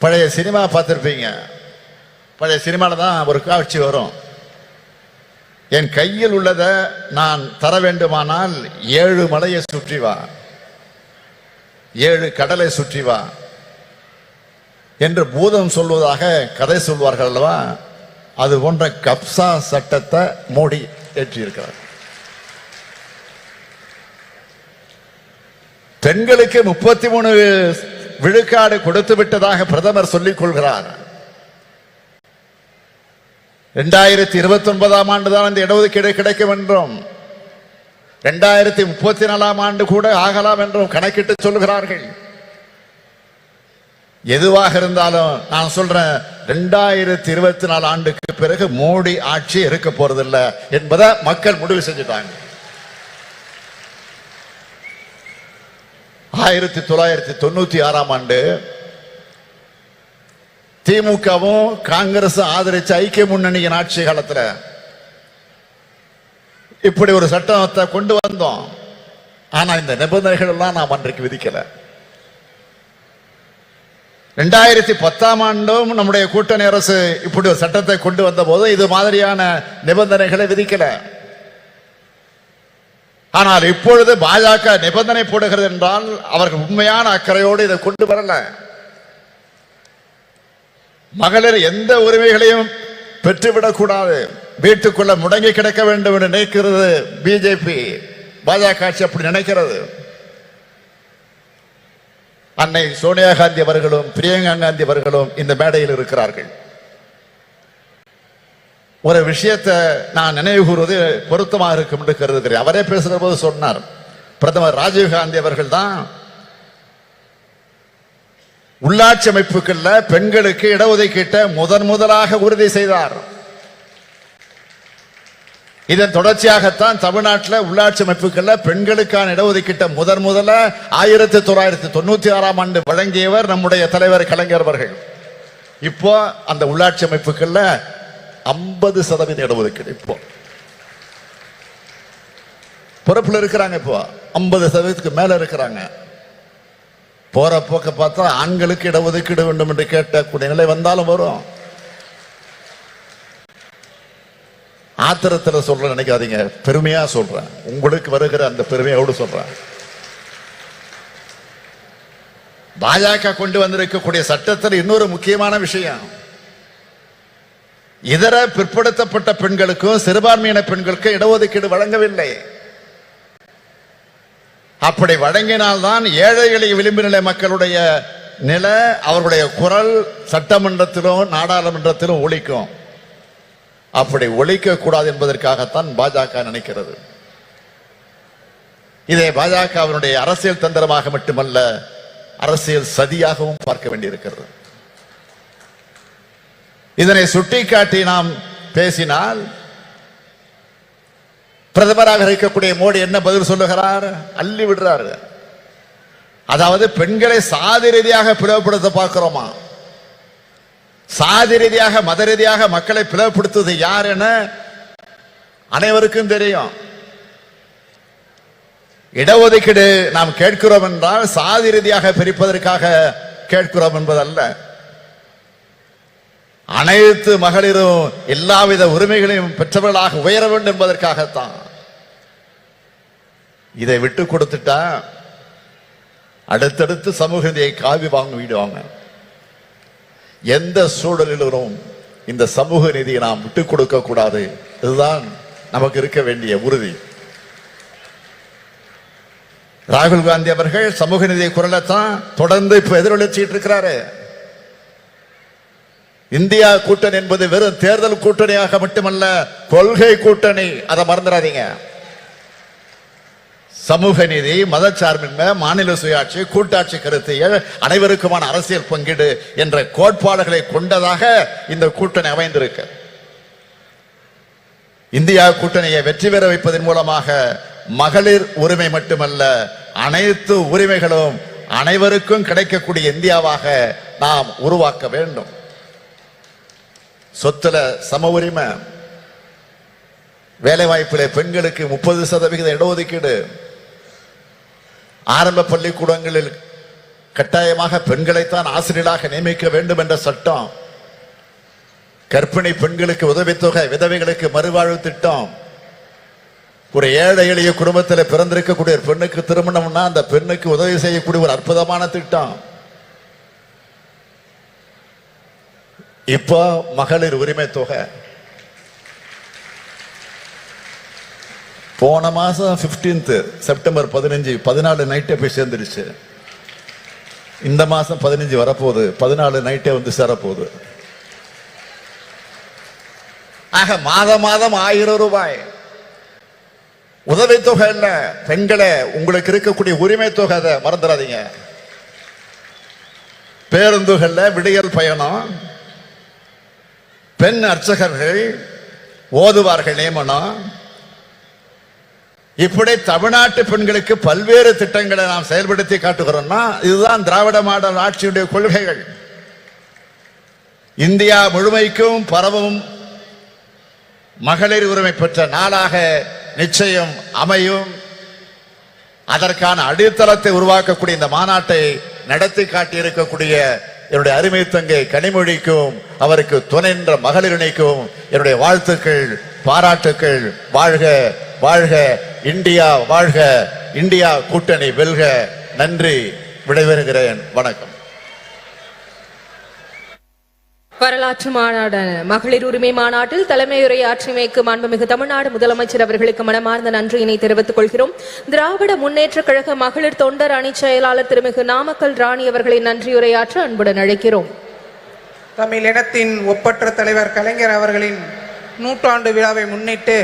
பழைய சினிமா பார்த்திருப்பீங்க. பழைய சினிமால தான் ஒரு காட்சி வரும். என் கையில் உள்ளதை நான் தர வேண்டுமானால் 7 மலையை சுற்றி வா, 7 கடலை சுற்றி வா என்று பூதம் சொல்வதாக கதை சொல்வார்கள் அல்லவா? அது போன்ற கப்சா சட்டத்தை மோடி ஏற்றியிருக்கிறார். பெண்களுக்கு 33 விழுக்காடு கொடுத்து விட்டதாக பிரதமர் சொல்லிக் கொள்கிறார். 2029ஆம் ஆண்டு தான் இந்த இடஒதுக்கீடு கிடைக்கும் என்றும் 2034ஆம் ஆண்டு கூட ஆகலாம் என்றும் கணக்கிட்டு சொல்கிறார்கள். எதுவாக இருந்தாலும் நான் சொல்றேன், 2024 ஆண்டுக்கு பிறகு மோடி ஆட்சி இருக்க போறதில்லை என்பதை மக்கள் முடிவு செஞ்சுட்டாங்க. 1996ஆம் ஆண்டு திமுகவும் காங்கிரஸ் ஆதரிச்ச ஐக்கிய முன்னணியின் ஆட்சி காலத்துல இப்படி ஒரு சட்டத்தை கொண்டு வந்தோம். ஆனா இந்த நிபந்தனைகள் எல்லாம் நாம் அன்றைக்கு விதிக்கல. 2010ஆம் ஆண்டும் நம்முடைய கூட்டணி அரசு இப்படி ஒரு சட்டத்தை கொண்டு வந்த போது இது மாதிரியான நிபந்தனைகளை விதிக்கல. ஆனால் இப்பொழுது பாஜக நிபந்தனை போடுகிறது என்றால் அவர்கள் உண்மையான அக்கறையோடு இதை கொண்டு வரல. மகளிர் எந்த உரிமைகளையும் பெற்றுவிடக் கூடாது, வீட்டுக்குள்ள முடங்கி கிடக்க வேண்டும் என்று நினைக்கிறது பிஜேபி. பாஜக ஆட்சி அப்படி நினைக்கிறது. அன்னை சோனியா காந்தி அவர்களும் பிரியங்கா காந்தி அவர்களும் இந்த மேடையில் இருக்கிறார்கள். ஒரு விஷயத்தை நான் நினைவு கூறுவது பொருத்தமாக இருக்கும் என்று கருதுகிறேன். அவரே பேசுகிற போது சொன்னார், பிரதமர் ராஜீவ் காந்தி அவர்கள் தான் உள்ளாட்சி அமைப்புகள்ல பெண்களுக்கு இடஒதுக்கீட்டை முதலாக உறுதி செய்தார். இதன் தொடர்ச்சியாகத்தான் தமிழ்நாட்டில் உள்ளாட்சி அமைப்புகள்ல பெண்களுக்கான இடஒதுக்கீட்டை முதல்ல 1996ஆம் ஆண்டு வழங்கியவர் நம்முடைய தலைவர் கலைஞர் அவர்கள். இப்போ அந்த உள்ளாட்சி அமைப்புகள்ல 50% இடஒதுக்கீடு இப்போ பொறுப்புல இருக்கிறாங்க. இப்போ 50%க்கு மேல இருக்கிறாங்க. போற போக்க பார்த்தா ஆண்களுக்கு இடஒதுக்கீடு வேண்டும் என்று கேட்கக்கூடிய நிலை வந்தாலும் வரும். ஆத்திரத்தில் சொல்ற நினைக்காதீங்க, பெருமையா சொல்றேன். உங்களுக்கு வருகிற அந்த பெருமையோடு சொல்றேன். பாஜக கொண்டு வந்திருக்கக்கூடிய சட்டத்தில் இன்னொரு முக்கியமான விஷயம், இதர பிற்படுத்தப்பட்ட பெண்களுக்கும் சிறுபான்மையின பெண்களுக்கும் இடஒதுக்கீடு வழங்கவில்லை. அப்படி வழங்கினால்தான் ஏழை எளிய விளிம்பு நிலை மக்களுடைய நிலை, அவருடைய குரல் சட்டமன்றத்திலும் நாடாளுமன்றத்திலும் ஒலிக்கும். அப்படி ஒலிக்க கூடாது என்பதற்காகத்தான் பாஜக நினைக்கிறது. இதை பாஜகவினுடைய அரசியல் தந்திரமாக மட்டுமல்ல, அரசியல் சதியாகவும் பார்க்க வேண்டியிருக்கிறது. இதனை சுட்டிக்காட்டி நாம் பேசினால் பிரதமராக இருக்கக்கூடிய மோடி என்ன பதில் சொல்லுகிறார்? அள்ளி விடுறாரு. அதாவது பெண்களை சாதி ரீதியாக பிளவுபடுத்த பார்க்கிறோமா, சாதி ரீதியாக மத ரீதியாக மக்களை பிளவுபடுத்துவது யார் என அனைவருக்கும் தெரியும். இடஒதுக்கீடு நாம் கேட்கிறோம் என்றால் சாதி ரீதியாக பிரிப்பதற்காக கேட்கிறோம் என்பதல்ல. அனைத்து மகளிரும் எல்லாவித உரிமைகளையும் பெற்றவர்களாக உயர வேண்டும் என்பதற்காகத்தான். இதை விட்டு கொடுத்துட்டா அடுத்தடுத்து சமூக நீதியை காவி விடுவாங்க. எந்த சூழலிலும் இந்த சமூக நீதியை நாம் விட்டுக் கொடுக்க கூடாது. இதுதான் நமக்கு இருக்க வேண்டிய உறுதி. ராகுல் காந்தி அவர்கள் சமூக நீதியை குரலைத்தான் தொடர்ந்து இப்ப எதிரொலிச்சிட்டு இருக்கிறாரு. இந்தியா கூட்டணி என்பது வெறும் தேர்தல் கூட்டணியாக மட்டுமல்ல, கொள்கை கூட்டணி. அதை மறந்துடாதீங்க. சமூக நீதி, மதச்சார்பின்மை, மாநில சுயாட்சி, கூட்டாட்சி கருத்தியல், அனைவருக்குமான அரசியல் பங்கீடு என்ற கோட்பாடுகளை கொண்டதாக இந்த கூட்டணி அமைந்திருக்கு. இந்தியா கூட்டணியை வெற்றி பெற வைப்பதன் மூலமாக மகளிர் உரிமை மட்டுமல்ல, அனைத்து உரிமைகளும் அனைவருக்கும் கிடைக்கக்கூடிய இந்தியாவாக நாம் உருவாக்க வேண்டும். சொத்துல சம உரிமை, வேலை வாய்ப்பிலே பெண்களுக்கு 30% இடஒதுக்கீடு, ஆரம்ப பள்ளிக்கூடங்களில் கட்டாயமாக பெண்களைத்தான் ஆசிரியராக நியமிக்க வேண்டும் என்ற சட்டம், கர்ப்பிணி பெண்களுக்கு உதவித்தொகை, விதவைகளுக்கு மறுவாழ்வு திட்டம், ஒரு ஏழை எளிய குடும்பத்தில் பிறந்திருக்கக்கூடிய ஒரு பெண்ணுக்கு திருமணம்னா அந்த பெண்ணுக்கு உதவி செய்யக்கூடிய ஒரு அற்புதமான திட்டம். இப்போ மகளிர் உரிமை தொகை போன மாசம் 15 செப்டம்பர் 14 நைட்டே போய் சேர்ந்துருச்சு. இந்த மாசம் 15 வரப்போகுது, 14 நைட்டே வந்து சேரப்போகுது. ஆக மாதம் 1000 ரூபாய் உதவித்தொகை இல்ல, பெண்களே உங்களுக்கு இருக்கக்கூடிய உரிமை தொகை, அதை மறந்துடாதீங்க. பேருந்துகள்ல விடியல் பயணம், பெண் அர்ச்சகர்கள், ஓதுவார்கள் நியமனம், இப்படி தமிழ்நாட்டு பெண்களுக்கு பல்வேறு திட்டங்களை நாம் செயல்படுத்தி காட்டுகிறோம்னா இதுதான் திராவிட மாடல் ஆட்சியுடைய கொள்கைகள். இந்தியா முழுமைக்கும் பரவும் மகளிர் உரிமை பெற்ற நாளாக நிச்சயம் அமையும். அதற்கான அடித்தளத்தை உருவாக்கக்கூடிய இந்த மாநாட்டை நடத்தி காட்டியிருக்கக்கூடிய என்னுடைய அருமை தங்கை கனிமொழிக்கும் அவருக்கு துணைன்ற மகளிரணிக்கும் என்னுடைய வாழ்த்துக்கள், பாராட்டுக்கள். வாழ்க வாழ்க இந்தியா, வாழ்க இந்தியா கூட்டணி வெல்க. நன்றி, விடைபெறுகிறேன். வணக்கம். வரலாற்று மாநாடான மகளிர் உரிமை மாநாட்டில் தலைமையுரையாற்றிமைக்கு மாண்புமிகு தமிழ்நாடு முதலமைச்சர் அவர்களுக்கு மனமார்ந்த நன்றியினை தெரிவித்துக் கொள்கிறோம். திராவிட முன்னேற்ற கழக மகளிர் தொண்டர் அணி செயலாளர் திருமிகு நாமக்கல் ராணி அவர்களை நன்றியுரையாற்ற அன்புடன் அழைக்கிறோம். தமிழினத்தின் ஒப்பற்ற தலைவர் கலைஞர் அவர்களின் 100ஆண்டு விழாவை முன்னிட்டு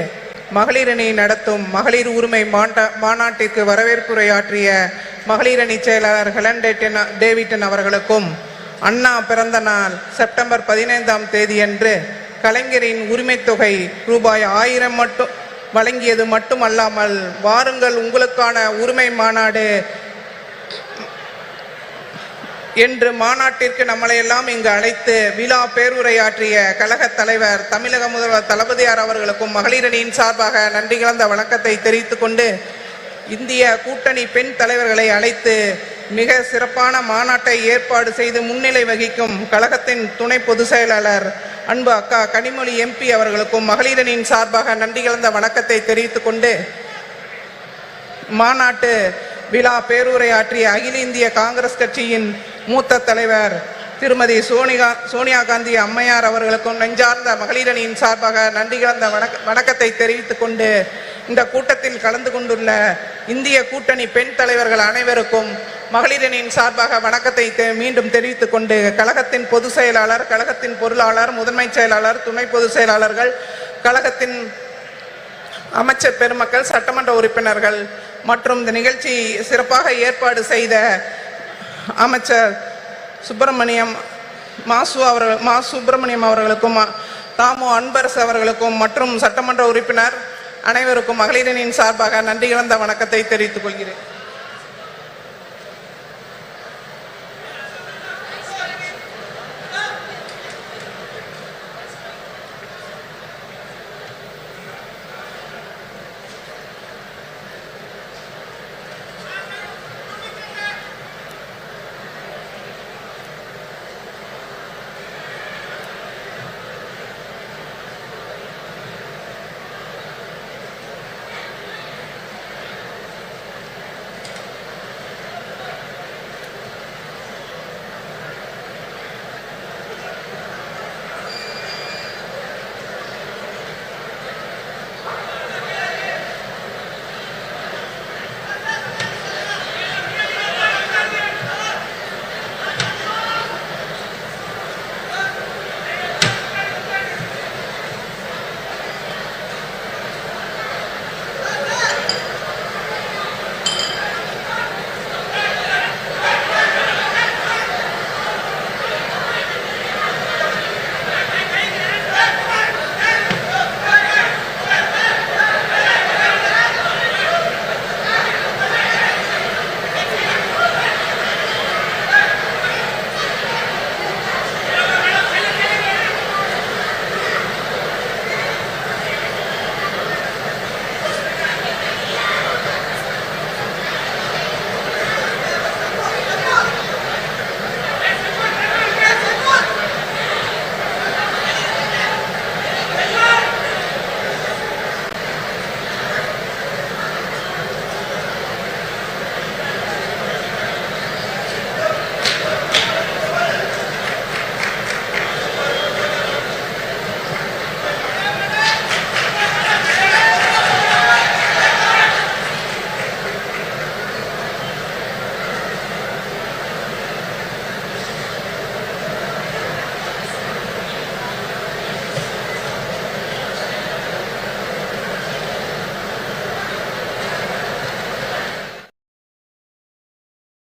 மகளிரணி நடத்தும் மகளிர் உரிமை மாநாட்டிற்கு வரவேற்புரையாற்றிய மகளிரணி செயலாளர் ஹெலன் டேவிட்டன் அவர்களுக்கும் அண்ணா பிறந்த நாள் செப்டம்பர் 15ஆம் தேதியன்று கலைஞரின் உரிமை தொகை ரூபாய் 1000 மட்டும் வழங்கியது மட்டுமல்லாமல், வாருங்கள் உங்களுக்கான உரிமை மாநாடு என்று மாநாட்டிற்கு நம்மளையெல்லாம் இங்கு அழைத்து விழா பேருரையாற்றிய கழக தலைவர் தமிழக முதல்வர் தளபதியார் அவர்களுக்கும் மகளிரணியின் சார்பாக நன்றி கலந்த வணக்கத்தை தெரிவித்துக் கொண்டு, இந்திய கூட்டணி பெண் தலைவர்களை அழைத்து மிக சிறப்பான மாநாட்டை ஏற்பாடு செய்து முன்னிலை வகிக்கும் கழகத்தின் துணை பொதுச் செயலாளர் அன்பு அக்கா கனிமொழி எம்பி அவர்களுக்கும் மகளிரணியின் சார்பாக நன்றி கலந்த வணக்கத்தை தெரிவித்துக் கொண்டு மாநாட்டு விழா பேருரையாற்றிய அகில இந்திய காங்கிரஸ் கட்சியின் மூத்த தலைவர் திருமதி சோனியா காந்தி அம்மையார் அவர்களுக்கும் நெஞ்சார்ந்த மகளிரணியின் சார்பாக நன்றி கலந்த வணக்கத்தை தெரிவித்துக் கொண்டு இந்த கூட்டத்தில் கலந்து கொண்டுள்ள இந்திய கூட்டணி பெண் தலைவர்கள் அனைவருக்கும் மகளிரணியின் சார்பாக வணக்கத்தை மீண்டும் தெரிவித்துக் கொண்டு கழகத்தின் பொதுச் செயலாளர், கழகத்தின் பொருளாளர், முதன்மை செயலாளர், துணை பொதுச் செயலாளர்கள், கழகத்தின் அமைச்சர் பெருமக்கள், சட்டமன்ற உறுப்பினர்கள் மற்றும் இந்த நிகழ்ச்சி சிறப்பாக ஏற்பாடு செய்த அமைச்சர் மா சுப்பிரமணியம் அவர்களுக்கும், தாமு அன்பரசு அவர்களுக்கும் மற்றும் சட்டமன்ற உறுப்பினர் அனைவருக்கும் மகளிரணியின் சார்பாக நன்றி கலந்த வணக்கத்தை தெரிவித்துக் கொள்கிறேன்.